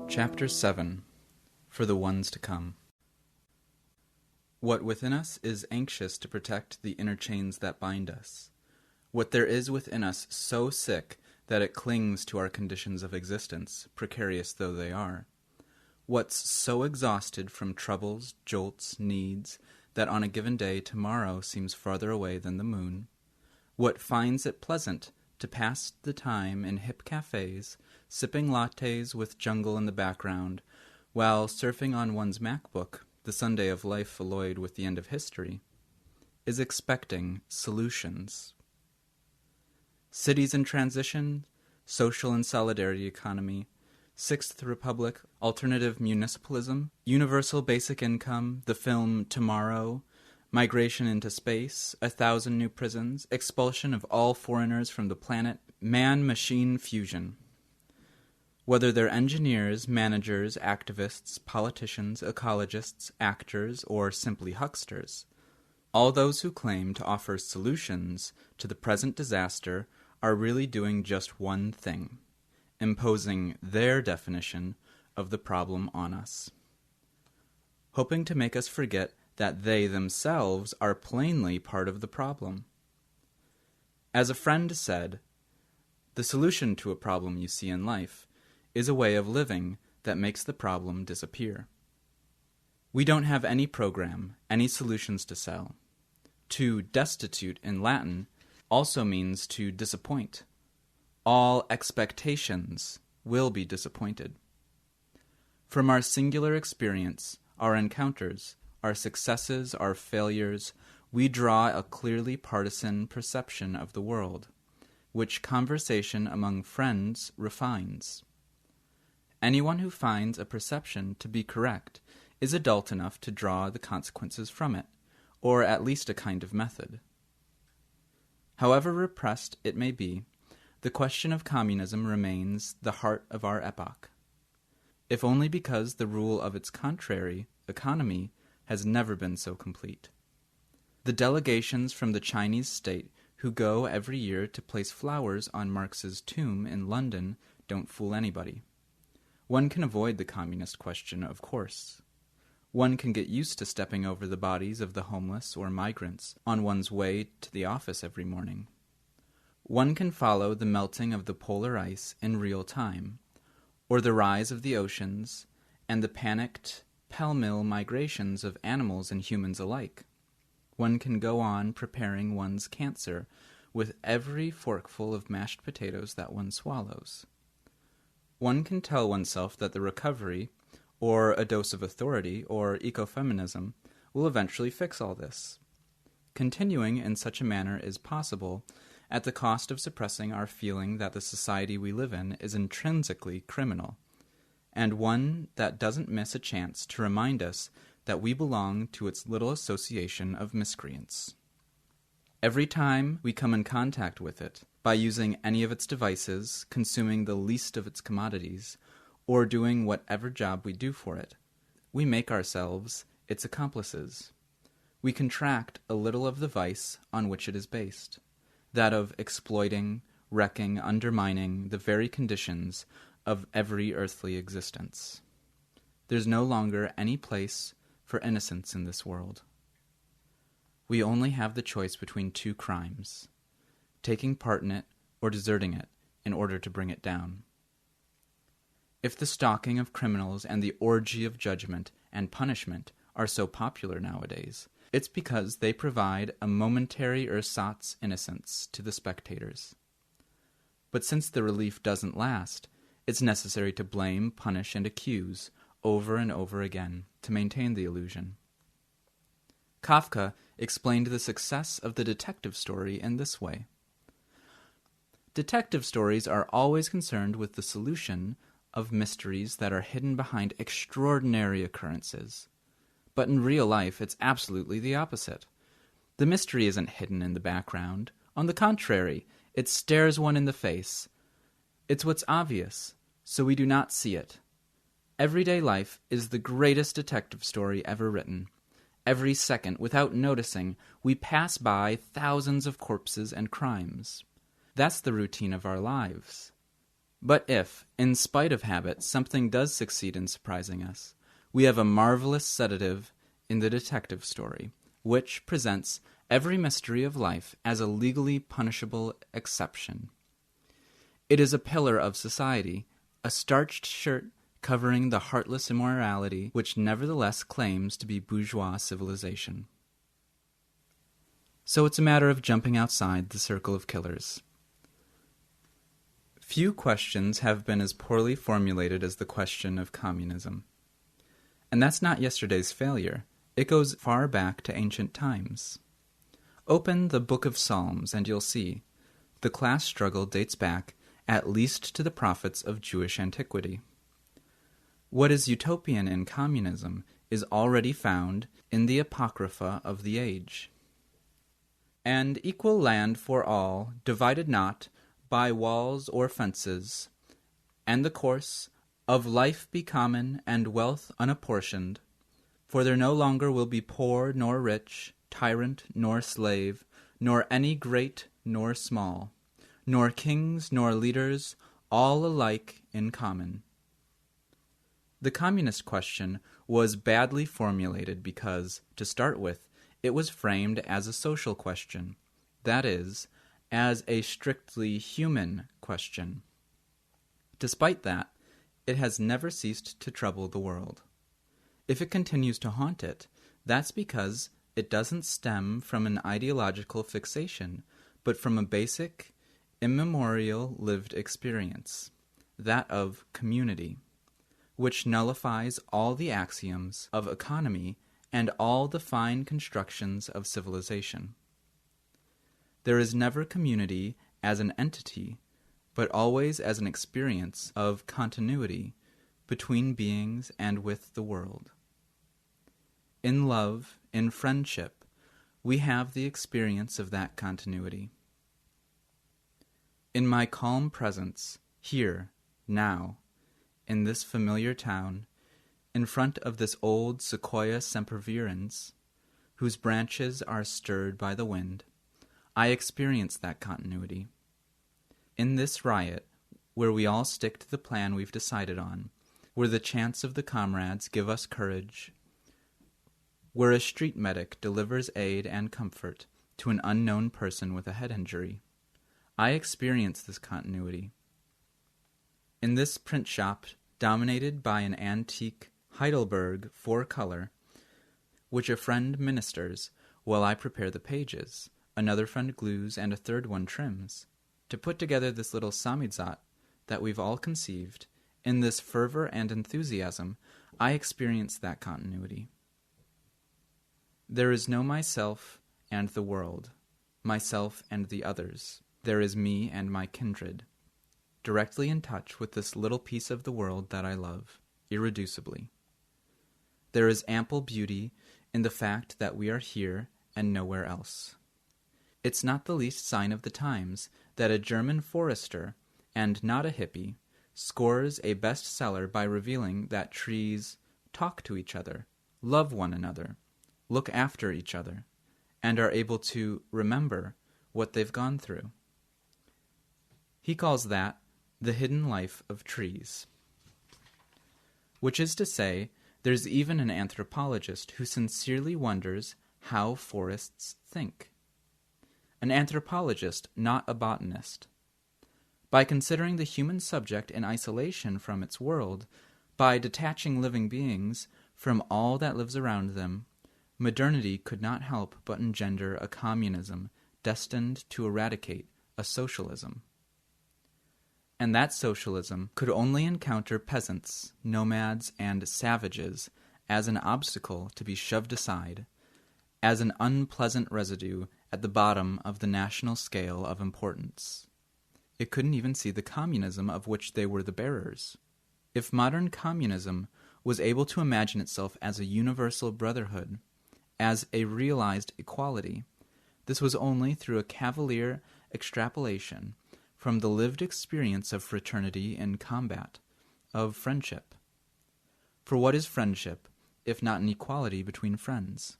Chapter 7. For the Ones to Come. What within us is anxious to protect the inner chains that bind us. What there is within us so sick that it clings to our conditions of existence, precarious though they are. What's so exhausted from troubles, jolts, needs, that on a given day tomorrow seems farther away than the moon. What finds it pleasant to pass the time in hip cafes, sipping lattes with jungle in the background, while surfing on one's MacBook, the Sunday of life alloyed with the end of history, is expecting solutions. Cities in transition, social and solidarity economy, Sixth Republic, alternative municipalism, universal basic income, the film Tomorrow, migration into space, 1,000 new prisons, expulsion of all foreigners from the planet, man-machine fusion. Whether they're engineers, managers, activists, politicians, ecologists, actors, or simply hucksters, all those who claim to offer solutions to the present disaster are really doing just one thing: imposing their definition of the problem on us, hoping to make us forget that they themselves are plainly part of the problem. As a friend said, the solution to a problem you see in life is a way of living that makes the problem disappear. We don't have any program, any solutions to sell. To destitute in Latin also means to disappoint. All expectations will be disappointed. From our singular experience, our encounters, our successes, our failures, we draw a clearly partisan perception of the world, which conversation among friends refines. Anyone who finds a perception to be correct is adult enough to draw the consequences from it, or at least a kind of method. However repressed it may be, the question of communism remains the heart of our epoch, if only because the rule of its contrary, economy, has never been so complete. The delegations from the Chinese state who go every year to place flowers on Marx's tomb in London don't fool anybody. One can avoid the communist question, of course. One can get used to stepping over the bodies of the homeless or migrants on one's way to the office every morning. One can follow the melting of the polar ice in real time, or the rise of the oceans, and the panicked, pell-mell migrations of animals and humans alike. One can go on preparing one's cancer with every forkful of mashed potatoes that one swallows. One can tell oneself that the recovery, or a dose of authority, or ecofeminism, will eventually fix all this. Continuing in such a manner is possible at the cost of suppressing our feeling that the society we live in is intrinsically criminal, and one that doesn't miss a chance to remind us that we belong to its little association of miscreants. Every time we come in contact with it, by using any of its devices, consuming the least of its commodities, or doing whatever job we do for it, we make ourselves its accomplices. We contract a little of the vice on which it is based, that of exploiting, wrecking, undermining the very conditions of every earthly existence. There's no longer any place for innocence in this world. We only have the choice between two crimes: taking part in it or deserting it in order to bring it down. If the stalking of criminals and the orgy of judgment and punishment are so popular nowadays, it's because they provide a momentary ersatz innocence to the spectators. But since the relief doesn't last, it's necessary to blame, punish, and accuse over and over again to maintain the illusion. Kafka explained the success of the detective story in this way. Detective stories are always concerned with the solution of mysteries that are hidden behind extraordinary occurrences. But in real life, it's absolutely the opposite. The mystery isn't hidden in the background. On the contrary, it stares one in the face. It's what's obvious, so we do not see it. Everyday life is the greatest detective story ever written. Every second, without noticing, we pass by thousands of corpses and crimes. That's the routine of our lives. But if, in spite of habit, something does succeed in surprising us, we have a marvelous sedative in the detective story, which presents every mystery of life as a legally punishable exception. It is a pillar of society, a starched shirt covering the heartless immorality which nevertheless claims to be bourgeois civilization. So it's a matter of jumping outside the circle of killers. Few questions have been as poorly formulated as the question of communism. And that's not yesterday's failure. It goes far back to ancient times. Open the Book of Psalms and you'll see the class struggle dates back at least to the prophets of Jewish antiquity. What is utopian in communism is already found in the Apocrypha of the age. And equal land for all, divided not by walls or fences, and the course of life be common, and wealth unapportioned, for there no longer will be poor nor rich, tyrant nor slave, nor any great nor small, nor kings nor leaders, all alike in common. The communist question was badly formulated because, to start with, it was framed as a social question, that is, as a strictly human question. Despite that, it has never ceased to trouble the world. If it continues to haunt it, that's because it doesn't stem from an ideological fixation, but from a basic, immemorial lived experience, that of community, which nullifies all the axioms of economy and all the fine constructions of civilization. There is never community as an entity, but always as an experience of continuity between beings and with the world. In love, in friendship, we have the experience of that continuity. In my calm presence, here, now, in this familiar town, in front of this old Sequoia sempervirens, whose branches are stirred by the wind, I experience that continuity. In this riot, where we all stick to the plan we've decided on, where the chants of the comrades give us courage, where a street medic delivers aid and comfort to an unknown person with a head injury, I experience this continuity. In this print shop, dominated by an antique Heidelberg 4-color, which a friend ministers while I prepare the pages, another friend glues, and a third one trims, to put together this little samizdat that we've all conceived, in this fervor and enthusiasm, I experience that continuity. There is no myself and the world, myself and the others. There is me and my kindred, directly in touch with this little piece of the world that I love, irreducibly. There is ample beauty in the fact that we are here and nowhere else. It's not the least sign of the times that a German forester, and not a hippie, scores a bestseller by revealing that trees talk to each other, love one another, look after each other, and are able to remember what they've gone through. He calls that the hidden life of trees. Which is to say, there's even an anthropologist who sincerely wonders how forests think. An anthropologist, not a botanist. By considering the human subject in isolation from its world, by detaching living beings from all that lives around them, modernity could not help but engender a communism destined to eradicate a socialism. And that socialism could only encounter peasants, nomads, and savages as an obstacle to be shoved aside, as an unpleasant residue at the bottom of the national scale of importance. It couldn't even see the communism of which they were the bearers. If modern communism was able to imagine itself as a universal brotherhood, as a realized equality, this was only through a cavalier extrapolation from the lived experience of fraternity in combat, of friendship. For what is friendship, if not an equality between friends?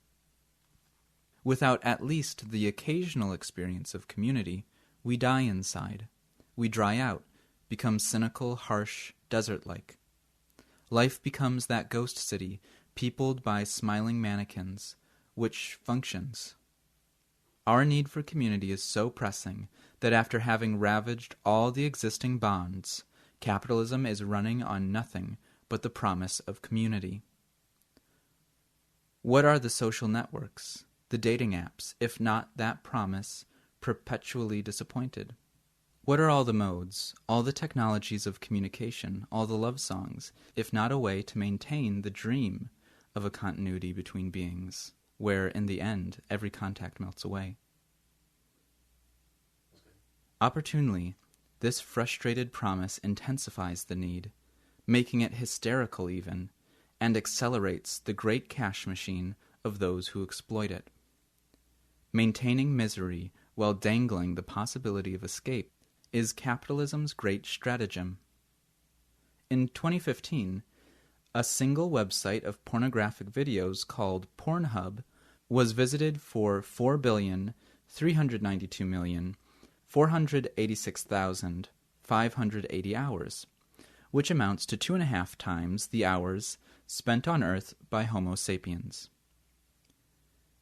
Without at least the occasional experience of community, we die inside. We dry out, becomes cynical, harsh, desert-like. Life becomes that ghost city, peopled by smiling mannequins, which functions. Our need for community is so pressing that after having ravaged all the existing bonds, capitalism is running on nothing but the promise of community. What are the social networks, the dating apps, if not that promise perpetually disappointed? What are all the modes, all the technologies of communication, all the love songs, if not a way to maintain the dream of a continuity between beings, where, in the end, every contact melts away? Opportunely, this frustrated promise intensifies the need, making it hysterical even, and accelerates the great cash machine of those who exploit it. Maintaining misery while dangling the possibility of escape is capitalism's great stratagem. In 2015, a single website of pornographic videos called Pornhub was visited for 4,392,486,580 hours, which amounts to 2.5 times the hours spent on Earth by Homo sapiens.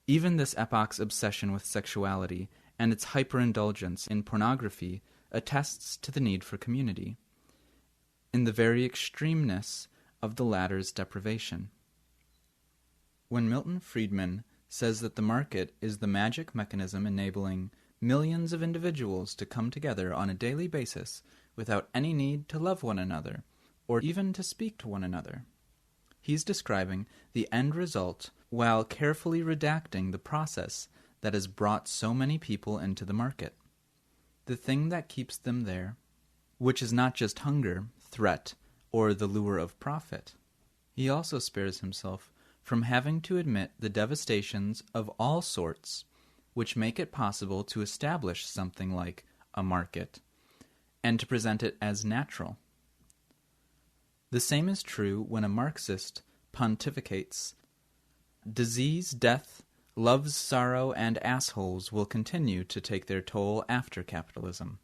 Even this epoch's obsession with sexuality and its hyperindulgence in pornography attests to the need for community, in the very extremeness of the latter's deprivation. When Milton Friedman says that the market is the magic mechanism enabling millions of individuals to come together on a daily basis without any need to love one another, or even to speak to one another, he's describing the end result while carefully redacting the process that has brought so many people into the market. The thing that keeps them there, which is not just hunger, threat, or the lure of profit. He also spares himself from having to admit the devastations of all sorts which make it possible to establish something like a market, and to present it as natural. The same is true when a Marxist pontificates, "Disease, death, love's sorrow, and assholes will continue to take their toll after capitalism,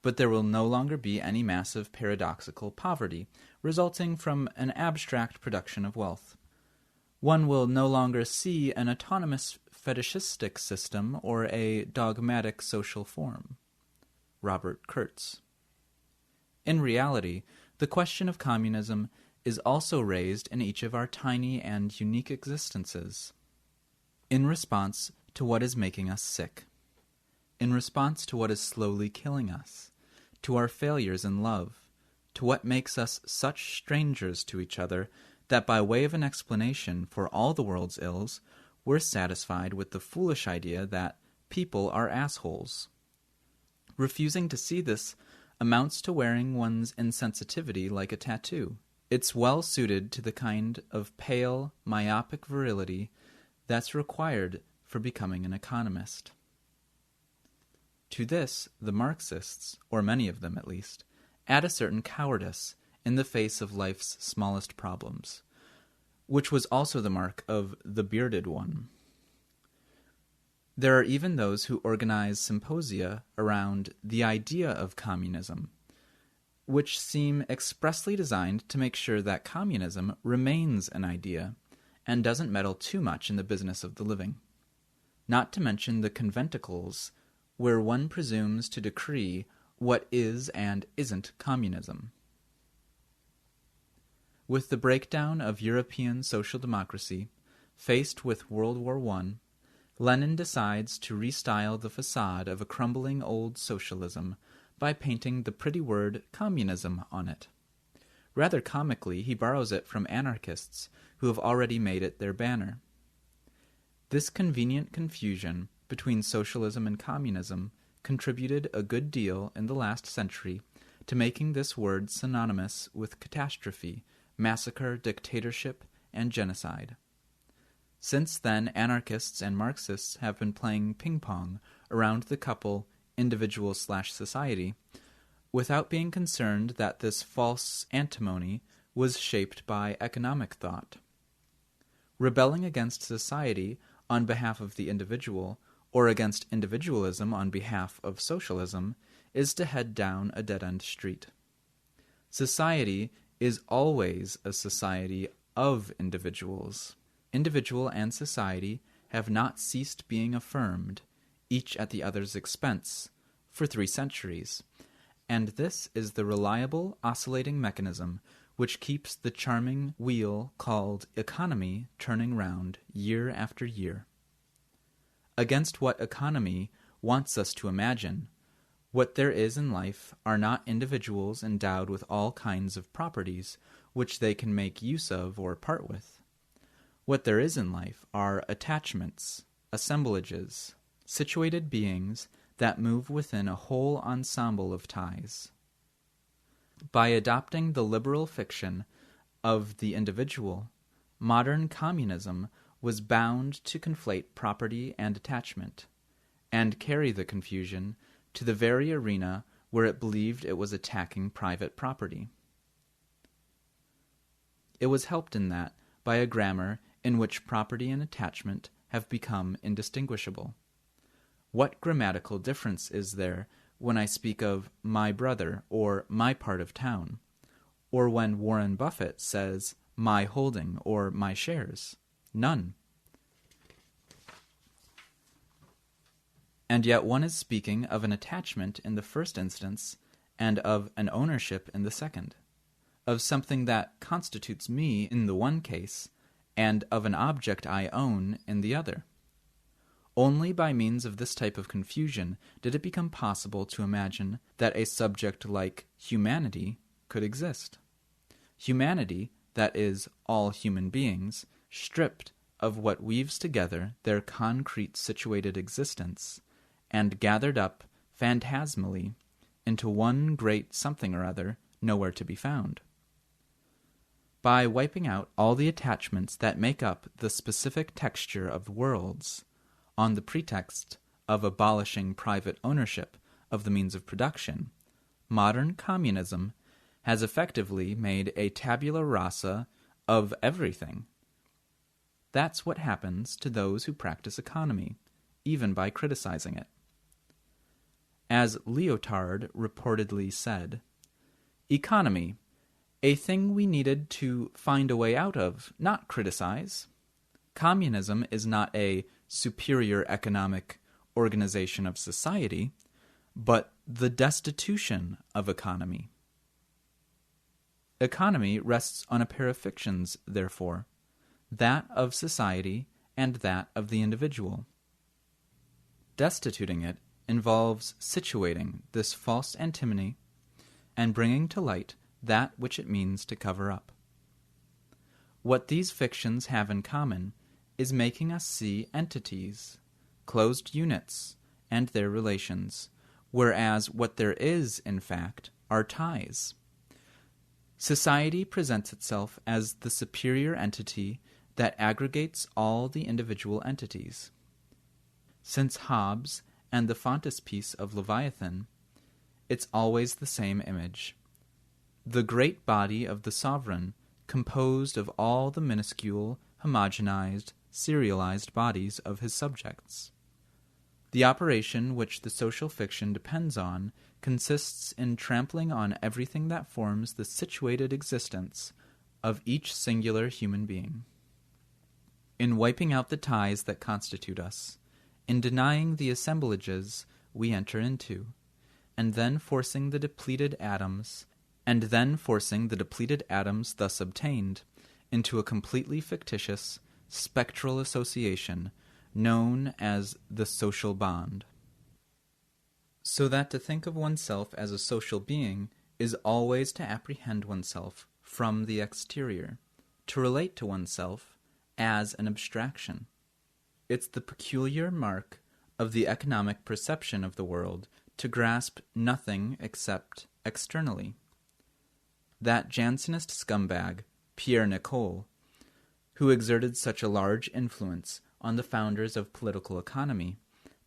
but there will no longer be any massive paradoxical poverty resulting from an abstract production of wealth. One will no longer see an autonomous fetishistic system or a dogmatic social form." Robert Kurtz. In reality, the question of communism is also raised in each of our tiny and unique existences. In response to what is making us sick, in response to what is slowly killing us, to our failures in love, to what makes us such strangers to each other that by way of an explanation for all the world's ills, we're satisfied with the foolish idea that people are assholes. Refusing to see this amounts to wearing one's insensitivity like a tattoo. It's well suited to the kind of pale, myopic virility that's required for becoming an economist. To this, the Marxists, or many of them at least, add a certain cowardice in the face of life's smallest problems, which was also the mark of the bearded one. There are even those who organize symposia around the idea of communism, which seem expressly designed to make sure that communism remains an idea and doesn't meddle too much in the business of the living. Not to mention the conventicles, where one presumes to decree what is and isn't communism. With the breakdown of European social democracy, faced with World War I, Lenin decides to restyle the facade of a crumbling old socialism by painting the pretty word communism on it. Rather comically, he borrows it from anarchists who have already made it their banner. This convenient confusion between socialism and communism contributed a good deal in the last century to making this word synonymous with catastrophe, massacre, dictatorship, and genocide. Since then, anarchists and Marxists have been playing ping-pong around the couple individual/society without being concerned that this false antimony was shaped by economic thought. Rebelling against society on behalf of the individual, or against individualism on behalf of socialism, is to head down a dead-end street. Society is always a society of individuals. Individual and society have not ceased being affirmed, each at the other's expense, for 3 centuries, and this is the reliable oscillating mechanism which keeps the charming wheel called economy turning round year after year. Against what economy wants us to imagine, what there is in life are not individuals endowed with all kinds of properties which they can make use of or part with. What there is in life are attachments, assemblages, situated beings that move within a whole ensemble of ties. By adopting the liberal fiction of the individual, modern communism was bound to conflate property and attachment, and carry the confusion to the very arena where it believed it was attacking private property. It was helped in that by a grammar in which property and attachment have become indistinguishable. What grammatical difference is there when I speak of my brother or my part of town, or when Warren Buffett says my holding or my shares? None. And yet one is speaking of an attachment in the first instance and of an ownership in the second, of something that constitutes me in the one case and of an object I own in the other. Only by means of this type of confusion did it become possible to imagine that a subject like humanity could exist. Humanity, that is, all human beings, stripped of what weaves together their concrete situated existence, and gathered up phantasmally into one great something or other nowhere to be found. By wiping out all the attachments that make up the specific texture of worlds, on the pretext of abolishing private ownership of the means of production, modern communism has effectively made a tabula rasa of everything. That's what happens to those who practice economy, even by criticizing it. As Lyotard reportedly said, "Economy, a thing we needed to find a way out of, not criticize. Communism is not a superior economic organization of society, but the destitution of economy." Economy rests on a pair of fictions, therefore, that of society and that of the individual. Destituting it involves situating this false antinomy and bringing to light that which it means to cover up. What these fictions have in common is making us see entities, closed units, and their relations, whereas what there is, in fact, are ties. Society presents itself as the superior entity that aggregates all the individual entities. Since Hobbes and the frontispiece of Leviathan, it's always the same image. The great body of the sovereign, composed of all the minuscule, homogenized, serialized bodies of his subjects. The operation which the social fiction depends on consists in trampling on everything that forms the situated existence of each singular human being. In wiping out the ties that constitute us, in denying the assemblages we enter into, and then forcing the depleted atoms thus obtained into a completely fictitious, spectral association known as the social bond. So that to think of oneself as a social being is always to apprehend oneself from the exterior, to relate to oneself as an abstraction. It's the peculiar mark of the economic perception of the world to grasp nothing except externally. That Jansenist scumbag, Pierre Nicole, who exerted such a large influence on the founders of political economy,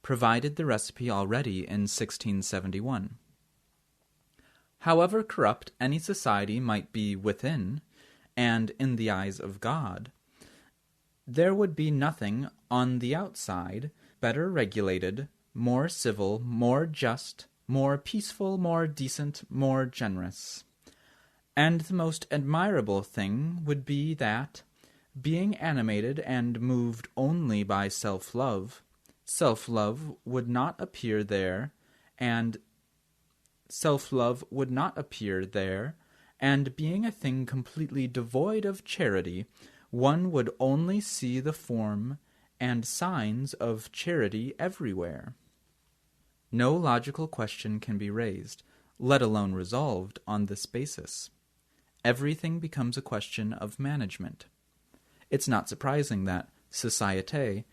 provided the recipe already in 1671. However corrupt any society might be within, and in the eyes of God, there would be nothing on the outside better regulated, more civil, more just, more peaceful, more decent, more generous, And the most admirable thing would be that, being animated and moved only by self-love would not appear there, and being a thing completely devoid of charity, one would only see the form and signs of charity everywhere. No logical question can be raised, let alone resolved, on this basis. Everything becomes a question of management. It's not surprising that société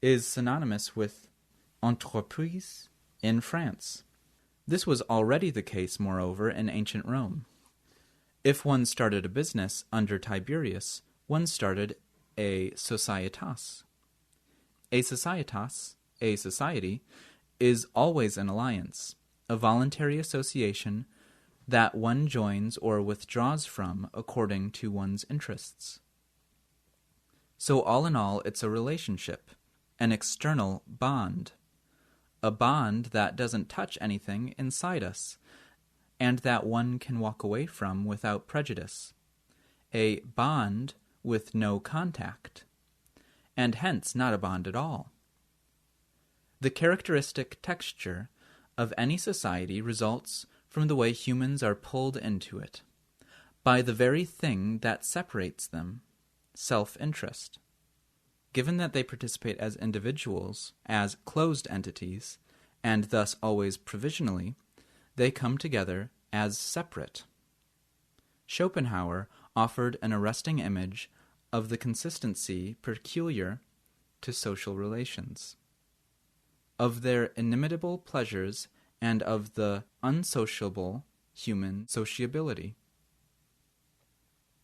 is synonymous with entreprise in France. This was already the case, moreover, in ancient Rome. If one started a business under Tiberius, one started a societas. A societas, a society, is always an alliance, a voluntary association that one joins or withdraws from according to one's interests. So all in all, it's a relationship, an external bond, a bond that doesn't touch anything inside us, and that one can walk away from without prejudice, a bond with no contact, and hence not a bond at all. The characteristic texture of any society results from the way humans are pulled into it, by the very thing that separates them, self-interest. Given that they participate as individuals, as closed entities, and thus always provisionally, they come together as separate. Schopenhauer offered an arresting image of the consistency peculiar to social relations, of their inimitable pleasures, and of the unsociable human sociability.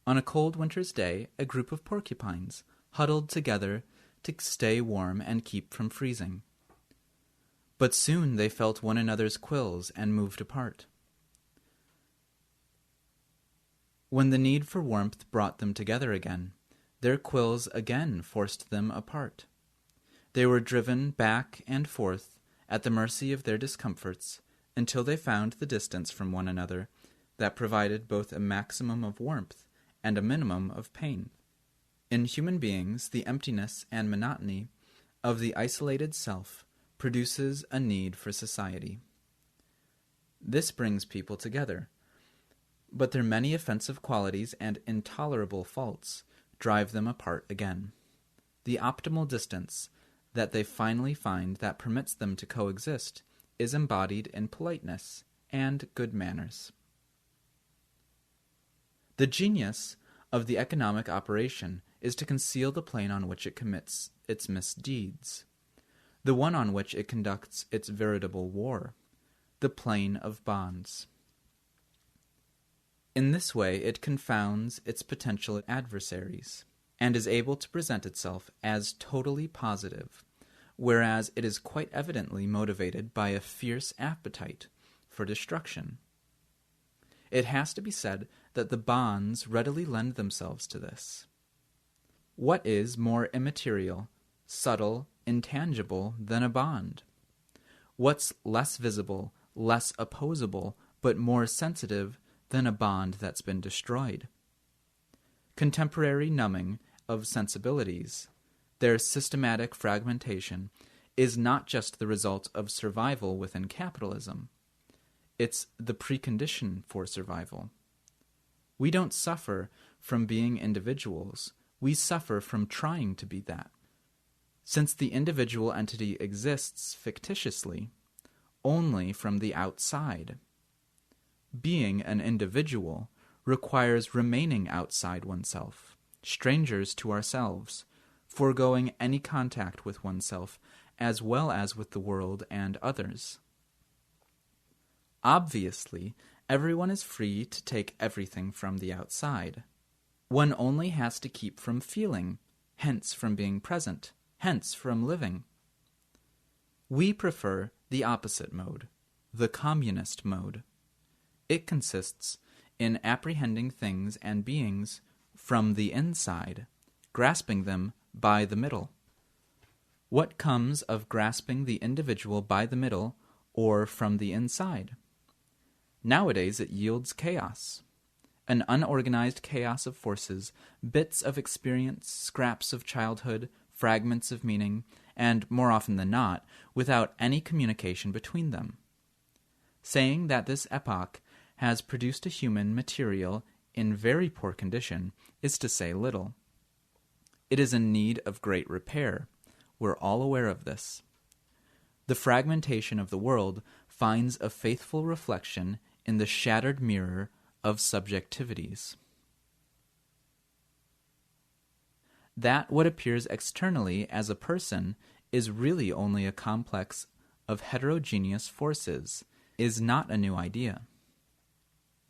On a cold winter's day, a group of porcupines huddled together to stay warm and keep from freezing. But soon they felt one another's quills and moved apart. When the need for warmth brought them together again, their quills again forced them apart. They were driven back and forth at the mercy of their discomforts until they found the distance from one another that provided both a maximum of warmth and a minimum of pain. In human beings, the emptiness and monotony of the isolated self produces a need for society. This brings people together, but their many offensive qualities and intolerable faults drive them apart again. The optimal distance that they finally find that permits them to coexist is embodied in politeness and good manners. The genius of the economic operation is to conceal the plane on which it commits its misdeeds, the one on which it conducts its veritable war, the plane of bonds. In this way it confounds its potential adversaries, and is able to present itself as totally positive, whereas it is quite evidently motivated by a fierce appetite for destruction. It has to be said that the bonds readily lend themselves to this. What is more immaterial, subtle, intangible than a bond? What's less visible, less opposable, but more sensitive than a bond that's been destroyed? Contemporary numbing of sensibilities, their systematic fragmentation, is not just the result of survival within capitalism. It's the precondition for survival. We don't suffer from being individuals. We suffer from trying to be that. Since the individual entity exists fictitiously, only from the outside. Being an individual requires remaining outside oneself, strangers to ourselves, foregoing any contact with oneself, as well as with the world and others. Obviously, everyone is free to take everything from the outside. One only has to keep from feeling, hence from being present, hence from living. We prefer the opposite mode, the communist mode. It consists in apprehending things and beings from the inside, grasping them by the middle. What comes of grasping the individual by the middle or from the inside? Nowadays it yields chaos. an unorganized chaos of forces, bits of experience, scraps of childhood, fragments of meaning, and, more often than not, without any communication between them. Saying that this epoch has produced a human material in very poor condition is to say little. It is in need of great repair. We're all aware of this. The fragmentation of the world finds a faithful reflection in the shattered mirror of subjectivities. That what appears externally as a person is really only a complex of heterogeneous forces is not a new idea.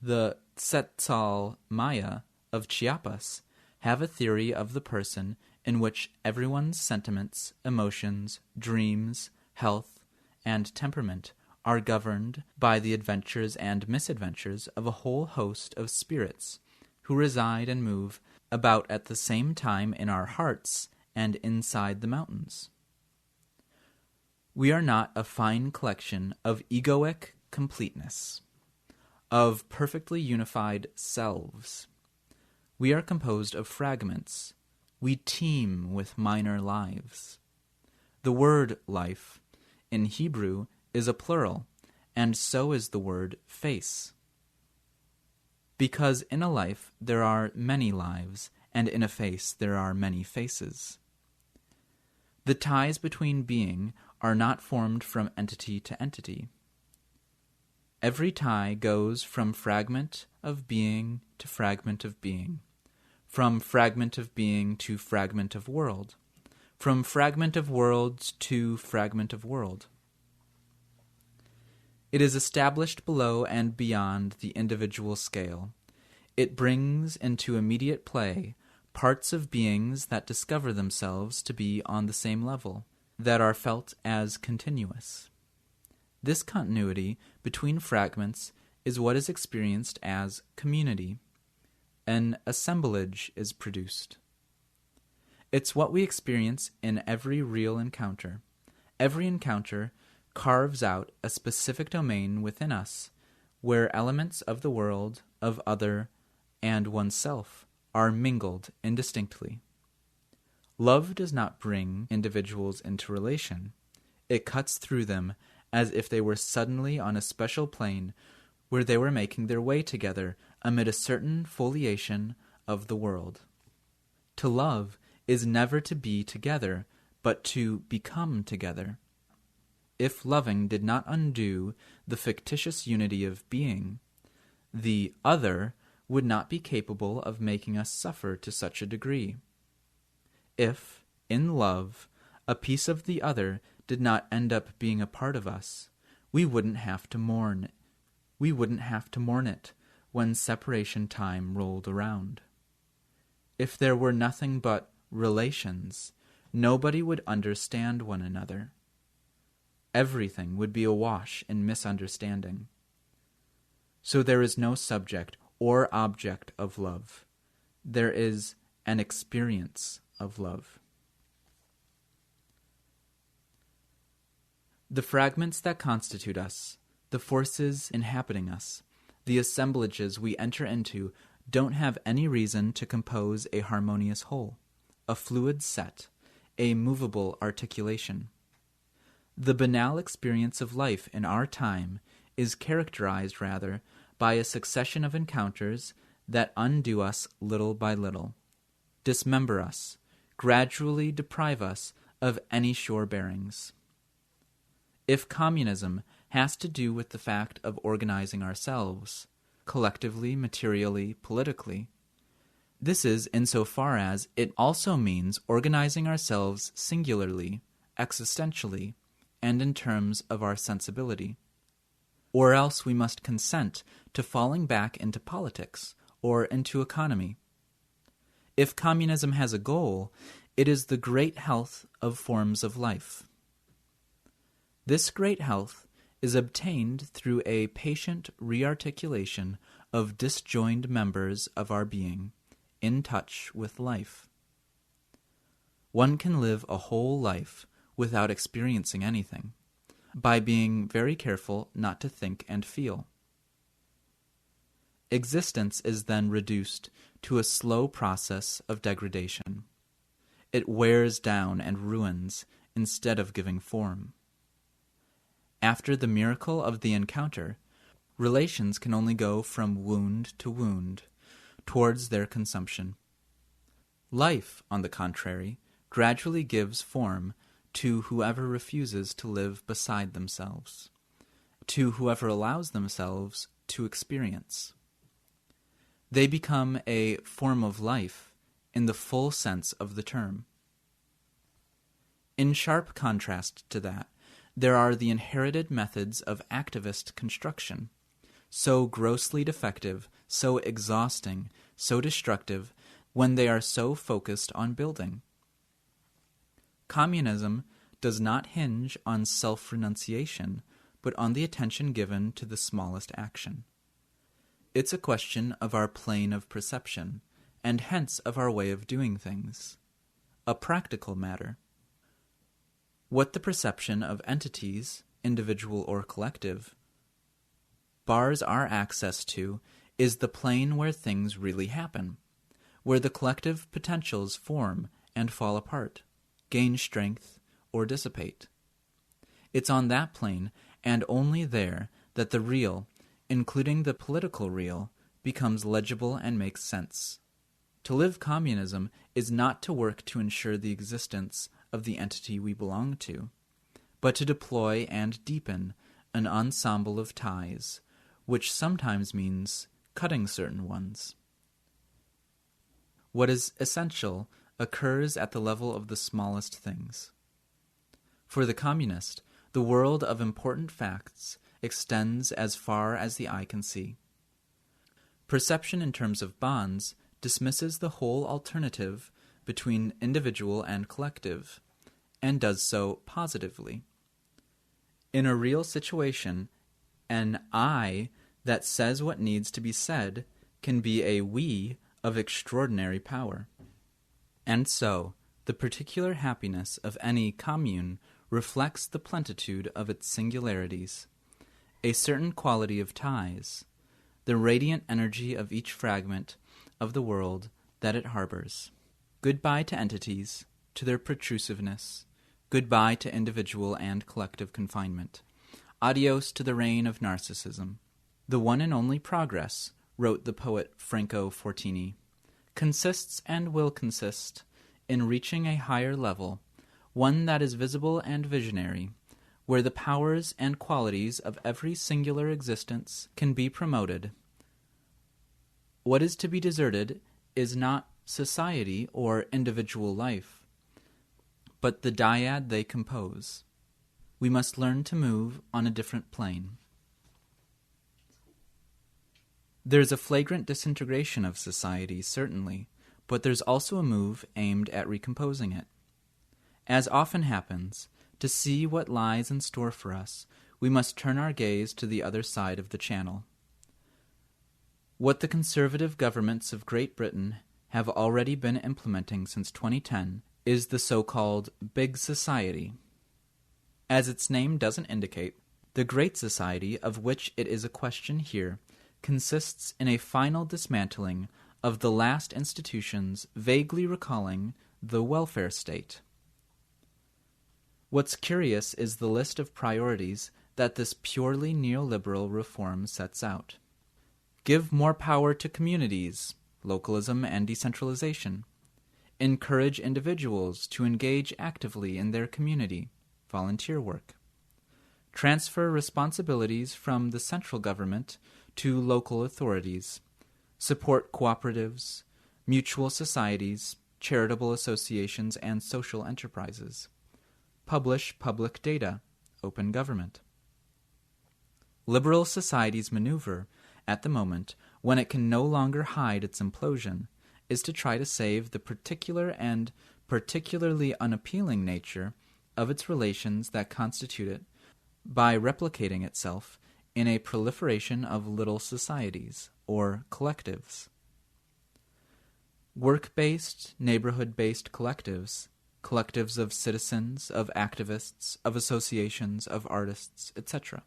The Tzetzal Maya of Chiapas have a theory of the person in which everyone's sentiments, emotions, dreams, health, and temperament are governed by the adventures and misadventures of a whole host of spirits who reside and move about at the same time in our hearts and inside the mountains. We are not a fine collection of egoic completeness, of perfectly unified selves. We are composed of fragments. We teem with minor lives. The word life in Hebrew is a plural, and so is the word face. Because in a life there are many lives, and in a face there are many faces. The ties between being are not formed from entity to entity. Every tie goes from fragment of being to fragment of being, from fragment of being to fragment of world, from fragment of worlds to fragment of world. It is established below and beyond the individual scale. It brings into immediate play parts of beings that discover themselves to be on the same level, that are felt as continuous. This continuity between fragments is what is experienced as community. An assemblage is produced. It's what we experience in every real encounter. Every encounter carves out a specific domain within us, where elements of the world, of other, and oneself are mingled indistinctly. Love does not bring individuals into relation. It cuts through them as if they were suddenly on a special plane where they were making their way together amid a certain foliation of the world. To love is never to be together, but to become together. If loving did not undo the fictitious unity of being, the other would not be capable of making us suffer to such a degree. If, in love, a piece of the other did not end up being a part of us, we wouldn't have to mourn. We wouldn't have to mourn it when separation time rolled around. If there were nothing but relations, nobody would understand one another. Everything would be awash in misunderstanding. So there is no subject or object of love. There is an experience of love. The fragments that constitute us, the forces inhabiting us, the assemblages we enter into don't have any reason to compose a harmonious whole, a fluid set, a movable articulation. The banal experience of life in our time is characterized rather by a succession of encounters that undo us little by little, dismember us, gradually deprive us of any sure bearings. If communism has to do with the fact of organizing ourselves, collectively, materially, politically, this is insofar as it also means organizing ourselves singularly, existentially, and in terms of our sensibility. Or else we must consent to falling back into politics or into economy. If communism has a goal, it is the great health of forms of life. This great health is obtained through a patient rearticulation of disjoined members of our being, in touch with life. One can live a whole life without experiencing anything, by being very careful not to think and feel. Existence is then reduced to a slow process of degradation. It wears down and ruins instead of giving form. After the miracle of the encounter, relations can only go from wound to wound, towards their consumption. Life, on the contrary, gradually gives form to whoever refuses to live beside themselves, to whoever allows themselves to experience. They become a form of life in the full sense of the term. In sharp contrast to that, there are the inherited methods of activist construction, so grossly defective, so exhausting, so destructive, when they are so focused on building. Communism does not hinge on self-renunciation, but on the attention given to the smallest action. It's a question of our plane of perception, and hence of our way of doing things. A practical matter. What the perception of entities, individual or collective, bars our access to is the plane where things really happen, where the collective potentials form and fall apart, gain strength, or dissipate. It's on that plane, and only there, that the real, including the political real, becomes legible and makes sense. To live communism is not to work to ensure the existence of the entity we belong to, but to deploy and deepen an ensemble of ties, which sometimes means cutting certain ones. What is essential occurs at the level of the smallest things. For the communist, the world of important facts extends as far as the eye can see. Perception in terms of bonds dismisses the whole alternative between individual and collective, and does so positively. In a real situation, an I that says what needs to be said can be a we of extraordinary power. And so, the particular happiness of any commune reflects the plenitude of its singularities, a certain quality of ties, the radiant energy of each fragment of the world that it harbors. Goodbye to entities, to their protrusiveness. Goodbye to individual and collective confinement. Adios to the reign of narcissism. The one and only progress, wrote the poet Franco Fortini, consists and will consist in reaching a higher level, one that is visible and visionary, where the powers and qualities of every singular existence can be promoted. What is to be deserted is not society or individual life, but the dyad they compose. We must learn to move on a different plane. There's a flagrant disintegration of society, certainly, but there's also a move aimed at recomposing it. As often happens, to see what lies in store for us, we must turn our gaze to the other side of the channel. What the conservative governments of Great Britain have already been implementing since 2010 is the so-called Big Society. As its name doesn't indicate, the Great Society of which it is a question here consists in a final dismantling of the last institutions vaguely recalling the welfare state. What's curious is the list of priorities that this purely neoliberal reform sets out. Give more power to communities, localism and decentralization. Encourage individuals to engage actively in their community, volunteer work. Transfer responsibilities from the central government to local authorities. Support cooperatives, mutual societies, charitable associations, and social enterprises. Publish public data, open government. Liberal society's maneuver, at the moment, when it can no longer hide its implosion, is to try to save the particular and particularly unappealing nature of its relations that constitute it by replicating itself in a proliferation of little societies, or collectives. Work-based, neighborhood-based collectives, collectives of citizens, of activists, of associations, of artists, etc.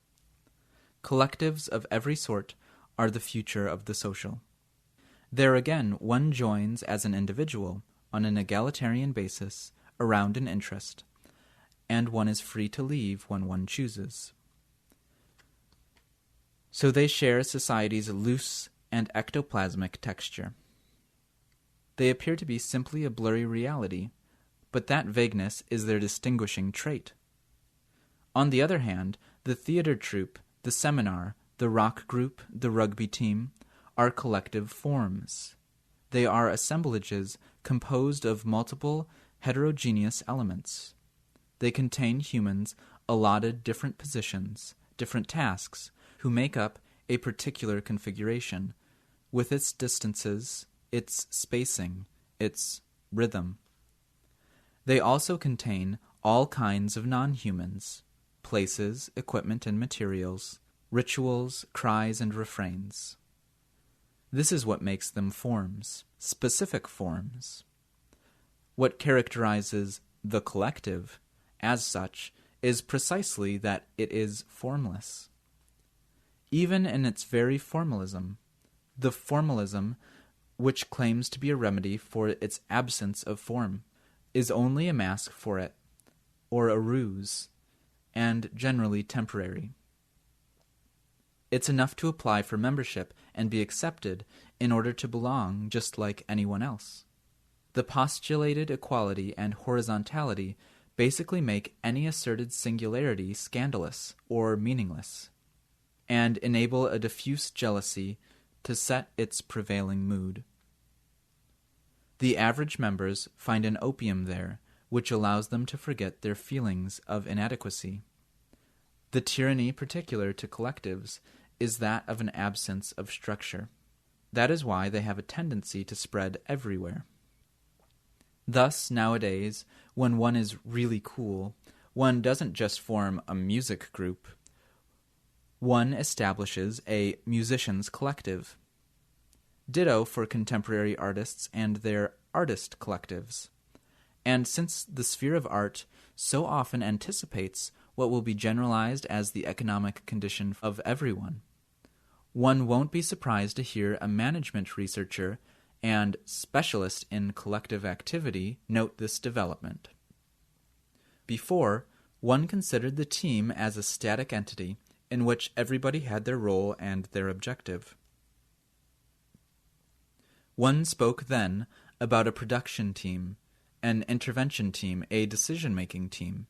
Collectives of every sort are the future of the social. There again, one joins as an individual on an egalitarian basis around an interest, and one is free to leave when one chooses. So they share society's loose and ectoplasmic texture. They appear to be simply a blurry reality, but that vagueness is their distinguishing trait. On the other hand, the theater troupe, the seminar, the rock group, the rugby team, are collective forms. They are assemblages composed of multiple heterogeneous elements. They contain humans allotted different positions, different tasks, who make up a particular configuration, with its distances, its spacing, its rhythm. They also contain all kinds of non-humans, places, equipment and materials, rituals, cries and refrains. This is what makes them forms, specific forms. What characterizes the collective, as such, is precisely that it is formless. Even in its very formalism, the formalism which claims to be a remedy for its absence of form, is only a mask for it, or a ruse, and generally temporary. It's enough to apply for membership and be accepted in order to belong just like anyone else. The postulated equality and horizontality basically make any asserted singularity scandalous or meaningless, and enable a diffuse jealousy to set its prevailing mood. The average members find an opium there which allows them to forget their feelings of inadequacy. The tyranny particular to collectives is that of an absence of structure. That is why they have a tendency to spread everywhere. Thus, nowadays, when one is really cool, one doesn't just form a music group. One establishes a musicians' collective. Ditto for contemporary artists and their artist collectives. And since the sphere of art so often anticipates what will be generalized as the economic condition of everyone, one won't be surprised to hear a management researcher and specialist in collective activity note this development. Before, one considered the team as a static entity in which everybody had their role and their objective. One spoke then about a production team, an intervention team, a decision-making team.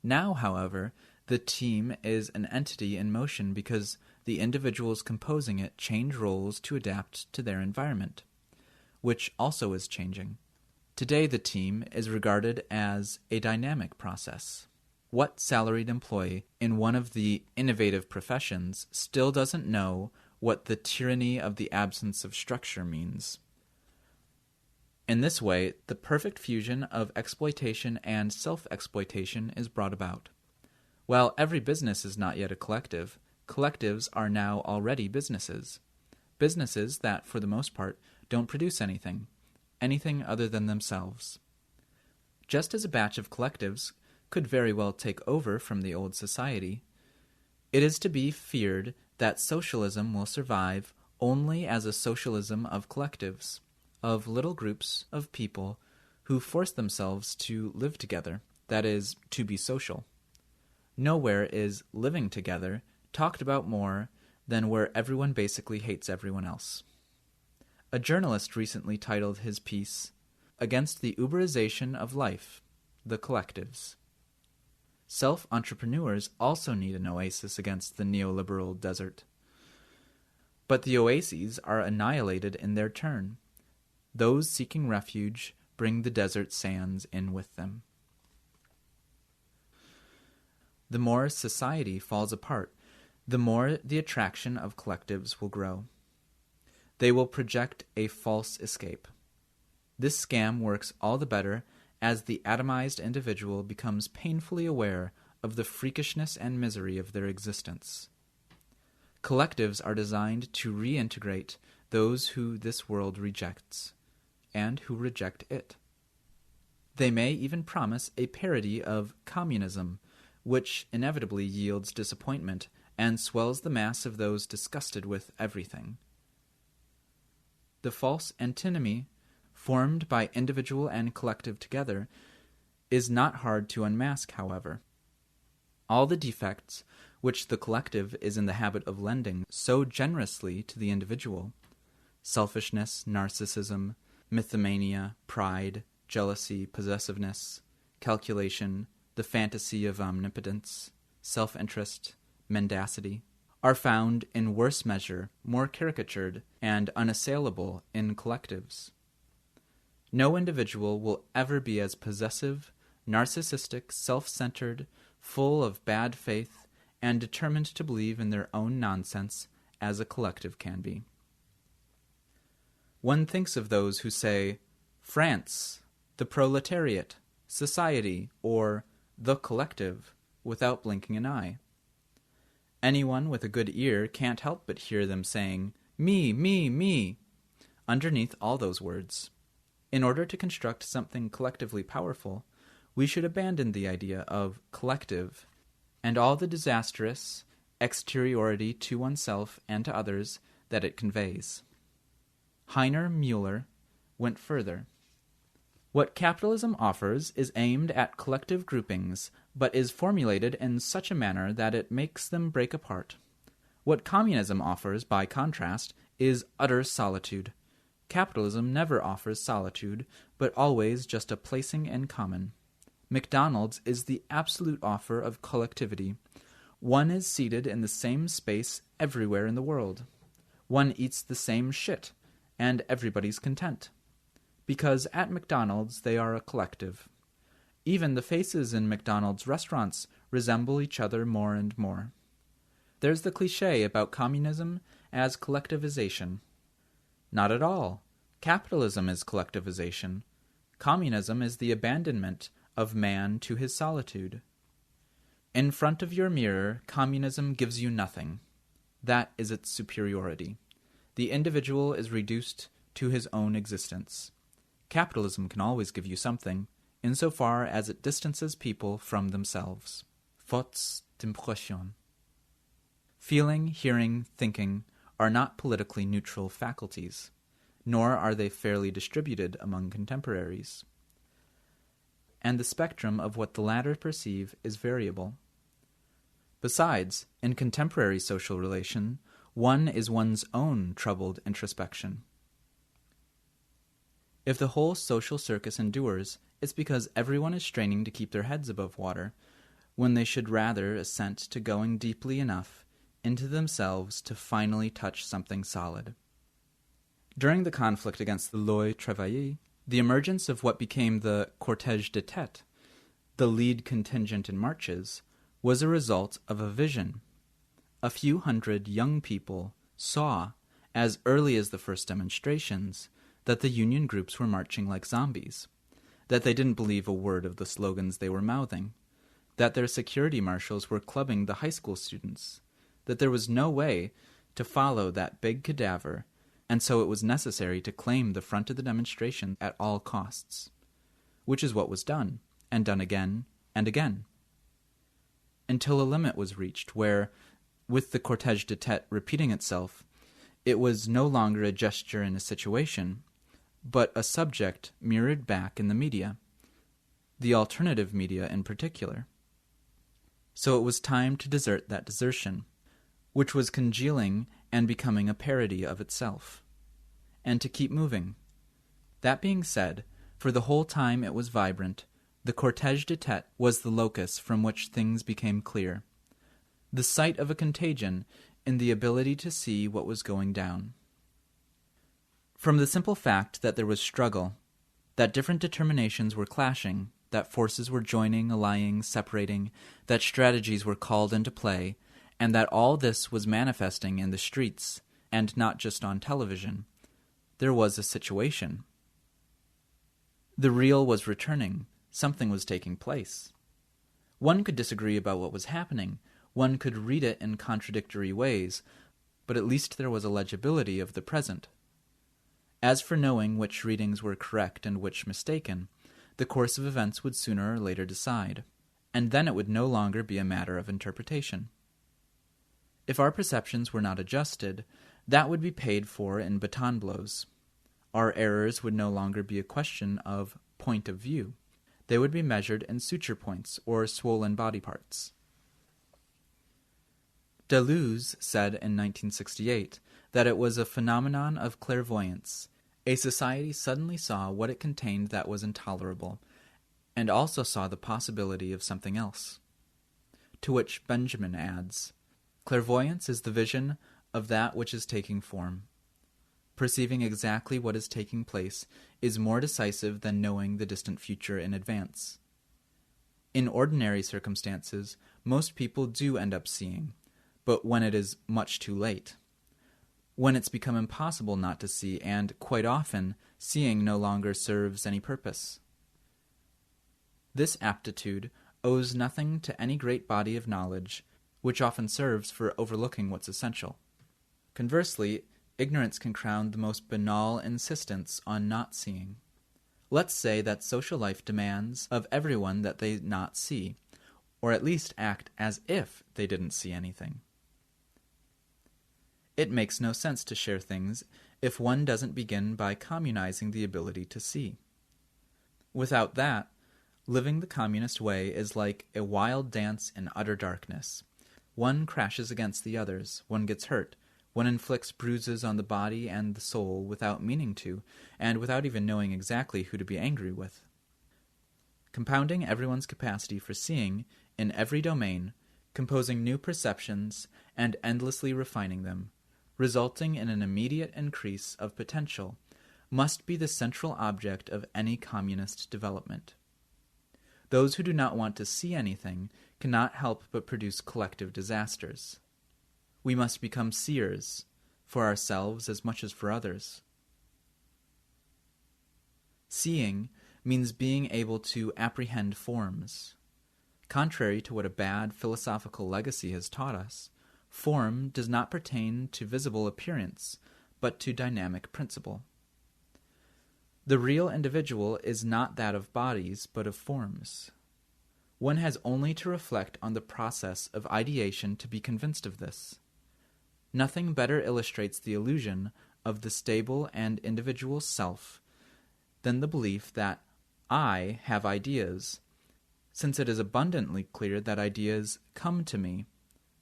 Now, however, the team is an entity in motion because the individuals composing it change roles to adapt to their environment, which also is changing. Today the team is regarded as a dynamic process. What salaried employee in one of the innovative professions still doesn't know what the tyranny of the absence of structure means? In this way, the perfect fusion of exploitation and self-exploitation is brought about. While every business is not yet a collective, collectives are now already businesses. Businesses that, for the most part, don't produce anything other than themselves. Just as a batch of collectives could very well take over from the old society, it is to be feared that socialism will survive only as a socialism of collectives, of little groups of people who force themselves to live together, that is, to be social. Nowhere is living together talked about more than where everyone basically hates everyone else. A journalist recently titled his piece, "Against the Uberization of Life, the Collectives." Self-entrepreneurs also need an oasis against the neoliberal desert. But the oases are annihilated in their turn. Those seeking refuge bring the desert sands in with them. The more society falls apart, the more the attraction of collectives will grow. They will project a false escape. This scam works all the better as the atomized individual becomes painfully aware of the freakishness and misery of their existence. Collectives are designed to reintegrate those who this world rejects, and who reject it. They may even promise a parody of communism, which inevitably yields disappointment and swells the mass of those disgusted with everything. The false antinomy, formed by individual and collective together, is not hard to unmask, however. All the defects which the collective is in the habit of lending so generously to the individual, selfishness, narcissism, mythomania, pride, jealousy, possessiveness, calculation, the fantasy of omnipotence, self-interest, mendacity, are found in worse measure, more caricatured, and unassailable in collectives. No individual will ever be as possessive, narcissistic, self-centered, full of bad faith, and determined to believe in their own nonsense as a collective can be. One thinks of those who say, France, the proletariat, society, or the collective, without blinking an eye. Anyone with a good ear can't help but hear them saying, me, me, me, underneath all those words. In order to construct something collectively powerful, we should abandon the idea of collective and all the disastrous exteriority to oneself and to others that it conveys. Heiner Müller went further. What capitalism offers is aimed at collective groupings, but is formulated in such a manner that it makes them break apart. What communism offers, by contrast, is utter solitude. Capitalism never offers solitude, but always just a placing in common. McDonald's is the absolute offer of collectivity. One is seated in the same space everywhere in the world. One eats the same shit, and everybody's content. Because at McDonald's they are a collective. Even the faces in McDonald's restaurants resemble each other more and more. There's the cliché about communism as collectivization. Not at all. Capitalism is collectivization. Communism is the abandonment of man to his solitude. In front of your mirror, communism gives you nothing. That is its superiority. The individual is reduced to his own existence. Capitalism can always give you something, insofar as it distances people from themselves. Fautes d'impression. Feeling, hearing, thinking are not politically neutral faculties, nor are they fairly distributed among contemporaries. And the spectrum of what the latter perceive is variable. Besides, in contemporary social relation, one is one's own troubled introspection. If the whole social circus endures, it's because everyone is straining to keep their heads above water, when they should rather assent to going deeply enough into themselves to finally touch something solid. During the conflict against the loi travaillée, the emergence of what became the cortège de tête, the lead contingent in marches, was a result of a vision. A few hundred young people saw, as early as the first demonstrations, that the union groups were marching like zombies, that they didn't believe a word of the slogans they were mouthing, that their security marshals were clubbing the high school students, that there was no way to follow that big cadaver, and so it was necessary to claim the front of the demonstration at all costs, which is what was done, and done again and again, until a limit was reached where, with the cortège de tête repeating itself, it was no longer a gesture in a situation, but a subject mirrored back in the media, the alternative media in particular. So it was time to desert that desertion, which was congealing and becoming a parody of itself, and to keep moving. That being said, for the whole time it was vibrant, the cortège de tête was the locus from which things became clear, the site of a contagion in the ability to see what was going down. From the simple fact that there was struggle, that different determinations were clashing, that forces were joining, allying, separating, that strategies were called into play, and that all this was manifesting in the streets, and not just on television, there was a situation. The real was returning. Something was taking place. One could disagree about what was happening. One could read it in contradictory ways, but at least there was a legibility of the present. As for knowing which readings were correct and which mistaken, the course of events would sooner or later decide, and then it would no longer be a matter of interpretation. If our perceptions were not adjusted, that would be paid for in baton blows. Our errors would no longer be a question of point of view. They would be measured in suture points or swollen body parts. Deleuze said in 1968 that it was a phenomenon of clairvoyance. A society suddenly saw what it contained that was intolerable, and also saw the possibility of something else. To which Benjamin adds, clairvoyance is the vision of that which is taking form. Perceiving exactly what is taking place is more decisive than knowing the distant future in advance. In ordinary circumstances, most people do end up seeing, but when it is much too late. When it's become impossible not to see, and quite often, seeing no longer serves any purpose. This aptitude owes nothing to any great body of knowledge, which often serves for overlooking what's essential. Conversely, ignorance can crown the most banal insistence on not seeing. Let's say that social life demands of everyone that they not see, or at least act as if they didn't see anything. It makes no sense to share things if one doesn't begin by communizing the ability to see. Without that, living the communist way is like a wild dance in utter darkness. One crashes against the others, one gets hurt, one inflicts bruises on the body and the soul without meaning to, and without even knowing exactly who to be angry with. Compounding everyone's capacity for seeing in every domain, composing new perceptions, and endlessly refining them, resulting in an immediate increase of potential, must be the central object of any communist development. Those who do not want to see anything cannot help but produce collective disasters. We must become seers, for ourselves as much as for others. Seeing means being able to apprehend forms. Contrary to what a bad philosophical legacy has taught us, form does not pertain to visible appearance, but to dynamic principle. The real individual is not that of bodies, but of forms. One has only to reflect on the process of ideation to be convinced of this. Nothing better illustrates the illusion of the stable and individual self than the belief that I have ideas, since it is abundantly clear that ideas come to me,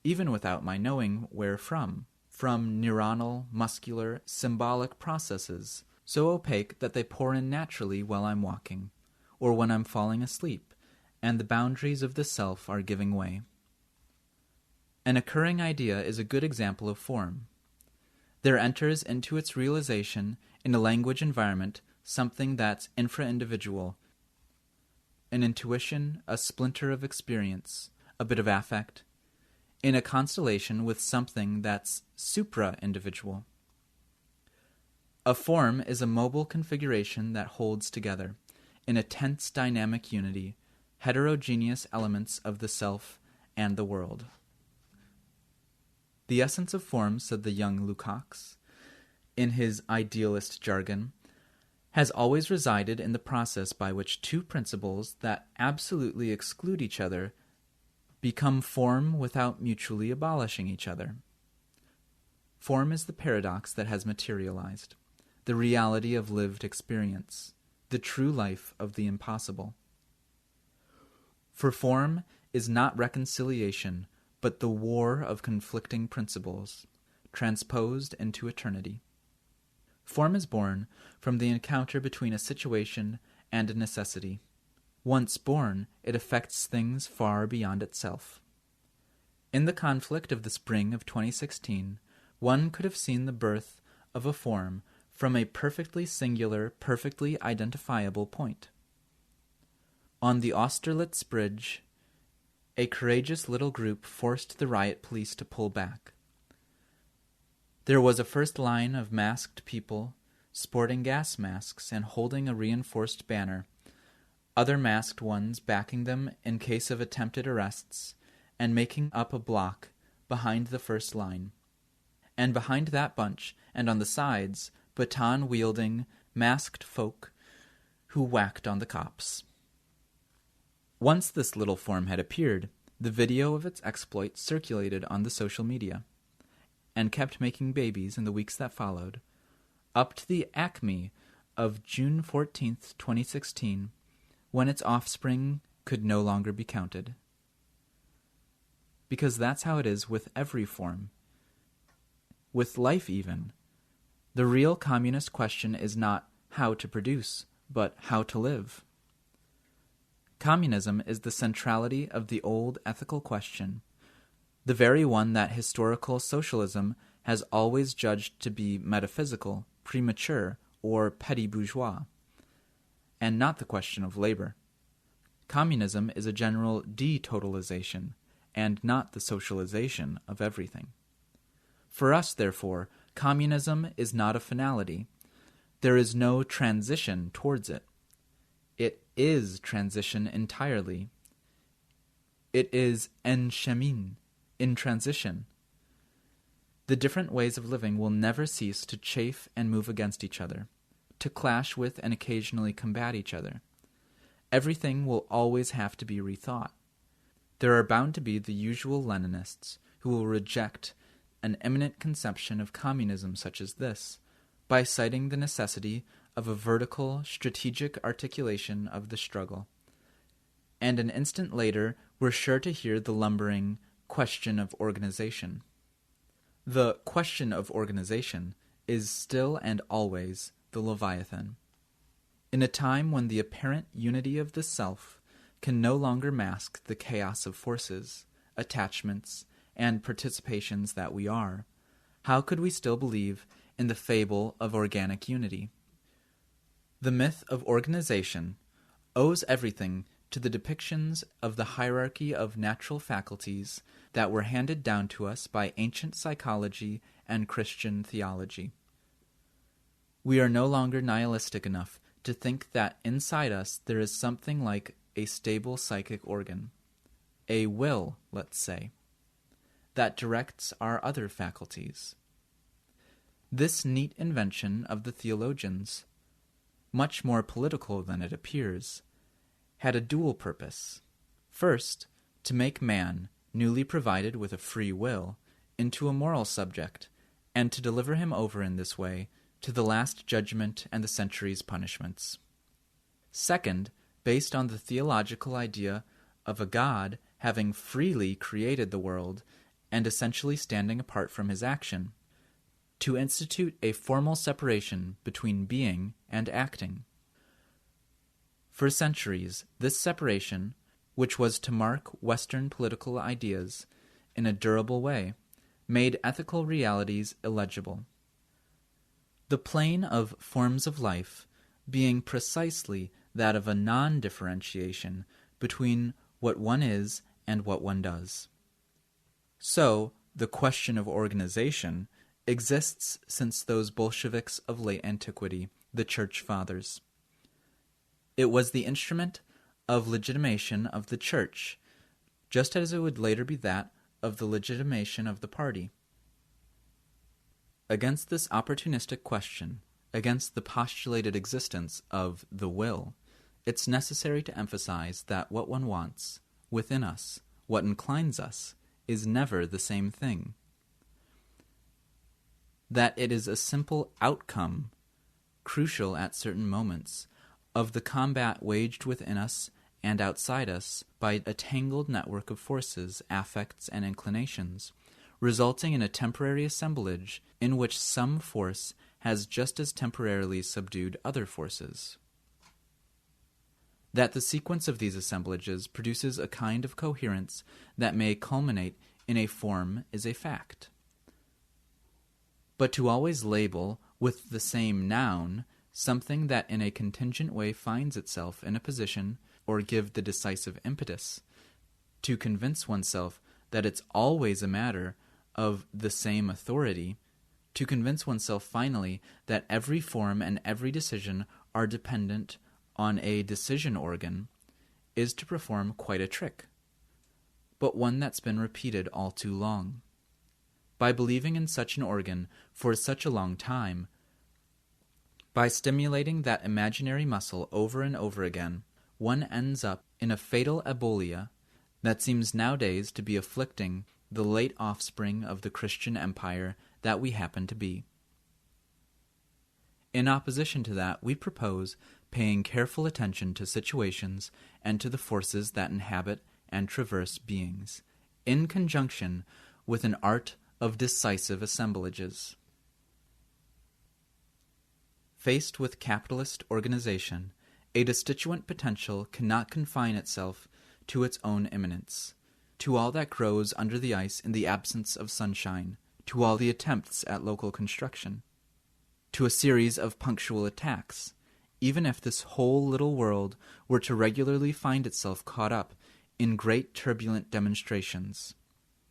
even without my knowing where from neuronal, muscular, symbolic processes, so opaque that they pour in naturally while I'm walking, or when I'm falling asleep, and the boundaries of the self are giving way. An occurring idea is a good example of form. There enters into its realization in a language environment something that's infra-individual, an intuition, a splinter of experience, a bit of affect, in a constellation with something that's supra-individual. A form is a mobile configuration that holds together, in a tense dynamic unity, heterogeneous elements of the self and the world. The essence of form, said the young Lukács, in his idealist jargon, has always resided in the process by which two principles that absolutely exclude each other become form without mutually abolishing each other. Form is the paradox that has materialized, the reality of lived experience, the true life of the impossible. For form is not reconciliation, but the war of conflicting principles, transposed into eternity. Form is born from the encounter between a situation and a necessity. Once born, it affects things far beyond itself. In the conflict of the spring of 2016, one could have seen the birth of a form from a perfectly singular, perfectly identifiable point. On the Austerlitz Bridge, a courageous little group forced the riot police to pull back. There was a first line of masked people, sporting gas masks and holding a reinforced banner, other masked ones backing them in case of attempted arrests, and making up a block behind the first line. And behind that bunch, and on the sides, baton-wielding, masked folk who whacked on the cops. Once this little form had appeared, the video of its exploit circulated on the social media, and kept making babies in the weeks that followed, up to the acme of June 14th, 2016, when its offspring could no longer be counted. Because that's how it is with every form. With life even. The real communist question is not how to produce, but how to live. Communism is the centrality of the old ethical question, the very one that historical socialism has always judged to be metaphysical, premature, or petty bourgeois, and not the question of labor. Communism is a general detotalization, and not the socialization of everything. For us, therefore, communism is not a finality. There is no transition towards it. It is transition entirely. It is en chemin, in transition. The different ways of living will never cease to chafe and move against each other, to clash with and occasionally combat each other. Everything will always have to be rethought. There are bound to be the usual Leninists who will reject an eminent conception of communism such as this, by citing the necessity of a vertical, strategic articulation of the struggle. And an instant later, we're sure to hear the lumbering question of organization. The question of organization is still and always the Leviathan. In a time when the apparent unity of the self can no longer mask the chaos of forces, attachments, and participations that we are, how could we still believe in the fable of organic unity? The myth of organization owes everything to the depictions of the hierarchy of natural faculties that were handed down to us by ancient psychology and Christian theology. We are no longer nihilistic enough to think that inside us there is something like a stable psychic organ, a will, let's say, that directs our other faculties. This neat invention of the theologians, much more political than it appears, had a dual purpose. First, to make man, newly provided with a free will, into a moral subject, and to deliver him over in this way to the last judgment and the century's punishments. Second, based on the theological idea of a God having freely created the world and essentially standing apart from his action, to institute a formal separation between being and acting. For centuries, this separation, which was to mark Western political ideas in a durable way, made ethical realities illegible. The plane of forms of life being precisely that of a non-differentiation between what one is and what one does. So, the question of organization exists since those Bolsheviks of late antiquity, the Church Fathers. It was the instrument of legitimation of the Church, just as it would later be that of the legitimation of the party. Against this opportunistic question, against the postulated existence of the will, it's necessary to emphasize that what one wants, within us, what inclines us, is never the same thing. That it is a simple outcome, crucial at certain moments, of the combat waged within us and outside us by a tangled network of forces, affects, and inclinations, resulting in a temporary assemblage in which some force has just as temporarily subdued other forces. That the sequence of these assemblages produces a kind of coherence that may culminate in a form is a fact. But to always label with the same noun something that in a contingent way finds itself in a position or give the decisive impetus, to convince oneself that it's always a matter of the same authority, to convince oneself finally that every form and every decision are dependent on a decision organ, is to perform quite a trick, but one that's been repeated all too long. By believing in such an organ for such a long time, by stimulating that imaginary muscle over and over again, one ends up in a fatal abulia that seems nowadays to be afflicting the late offspring of the Christian empire that we happen to be. In opposition to that, we propose paying careful attention to situations and to the forces that inhabit and traverse beings, in conjunction with an art of decisive assemblages. Faced with capitalist organization, a destituent potential cannot confine itself to its own immanence, to all that grows under the ice in the absence of sunshine, to all the attempts at local construction, to a series of punctual attacks, even if this whole little world were to regularly find itself caught up in great turbulent demonstrations.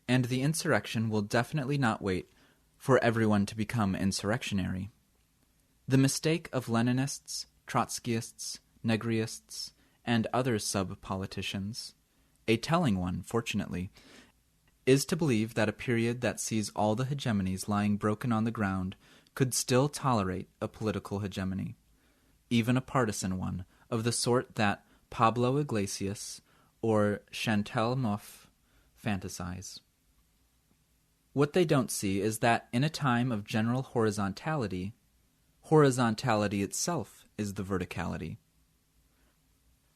And the insurrection will definitely not wait for everyone to become insurrectionary. The mistake of Leninists, Trotskyists, Negriists, and other sub-politicians, a telling one, fortunately, is to believe that a period that sees all the hegemonies lying broken on the ground could still tolerate a political hegemony, even a partisan one, of the sort that Pablo Iglesias or Chantal Mouffe fantasize. What they don't see is that in a time of general horizontality itself is the verticality.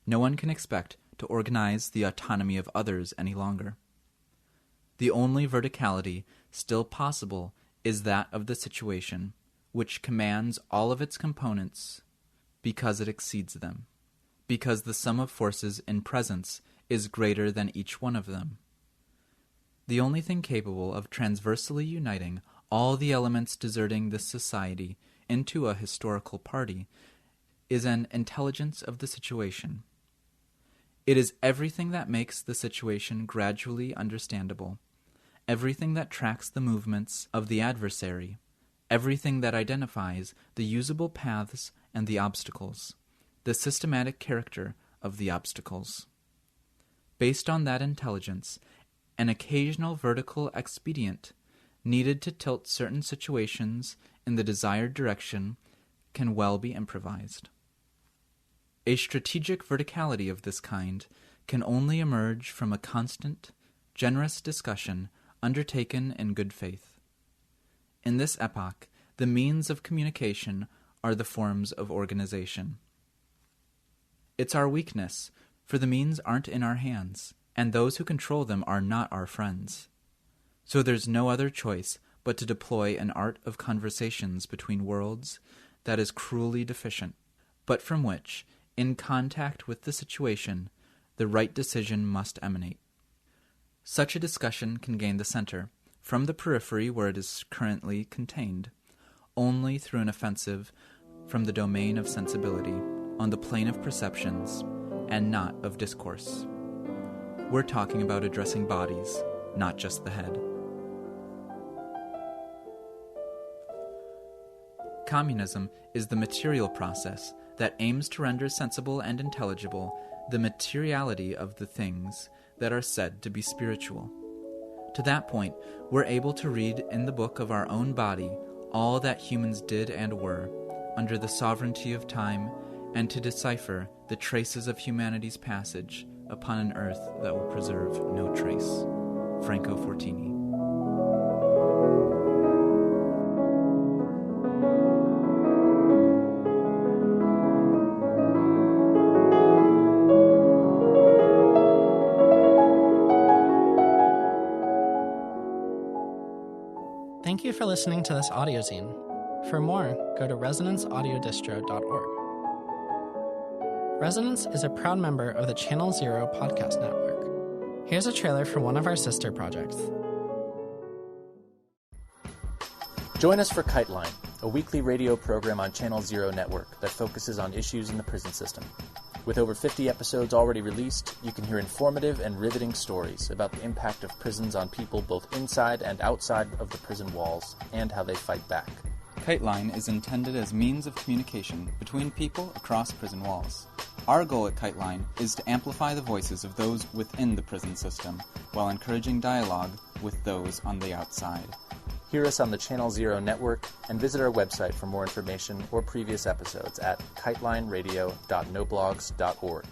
No one can expect to organize the autonomy of others any longer. The only verticality still possible is that of the situation, which commands all of its components because it exceeds them, because the sum of forces in presence is greater than each one of them. The only thing capable of transversally uniting all the elements deserting this society into a historical party is an intelligence of the situation. It is everything that makes the situation gradually understandable, everything that tracks the movements of the adversary, everything that identifies the usable paths and the obstacles, the systematic character of the obstacles. Based on that intelligence, an occasional vertical expedient needed to tilt certain situations in the desired direction can well be improvised. A strategic verticality of this kind can only emerge from a constant, generous discussion undertaken in good faith. In this epoch, the means of communication are the forms of organization. It's our weakness, for the means aren't in our hands, and those who control them are not our friends. So there's no other choice but to deploy an art of conversations between worlds that is cruelly deficient, but from which, in contact with the situation, the right decision must emanate. Such a discussion can gain the center, from the periphery where it is currently contained, only through an offensive from the domain of sensibility, on the plane of perceptions, and not of discourse. We're talking about addressing bodies, not just the head. Communism is the material process that aims to render sensible and intelligible the materiality of the things that are said to be spiritual. To that point, we're able to read in the book of our own body all that humans did and were, under the sovereignty of time, and to decipher the traces of humanity's passage upon an earth that will preserve no trace. Franco Fortini. Thank you for listening to this AudioZine. For more, go to resonanceaudiodistro.org. Resonance is a proud member of the Channel Zero podcast network. Here's a trailer for one of our sister projects. Join us for Kettling, a weekly radio program on Channel Zero Network that focuses on issues in the prison system. With over 50 episodes already released, you can hear informative and riveting stories about the impact of prisons on people both inside and outside of the prison walls, and how they fight back. KiteLine is intended as means of communication between people across prison walls. Our goal at KiteLine is to amplify the voices of those within the prison system, while encouraging dialogue with those on the outside. Hear us on the Channel Zero network, and visit our website for more information or previous episodes at kitelineradio.noblogs.org.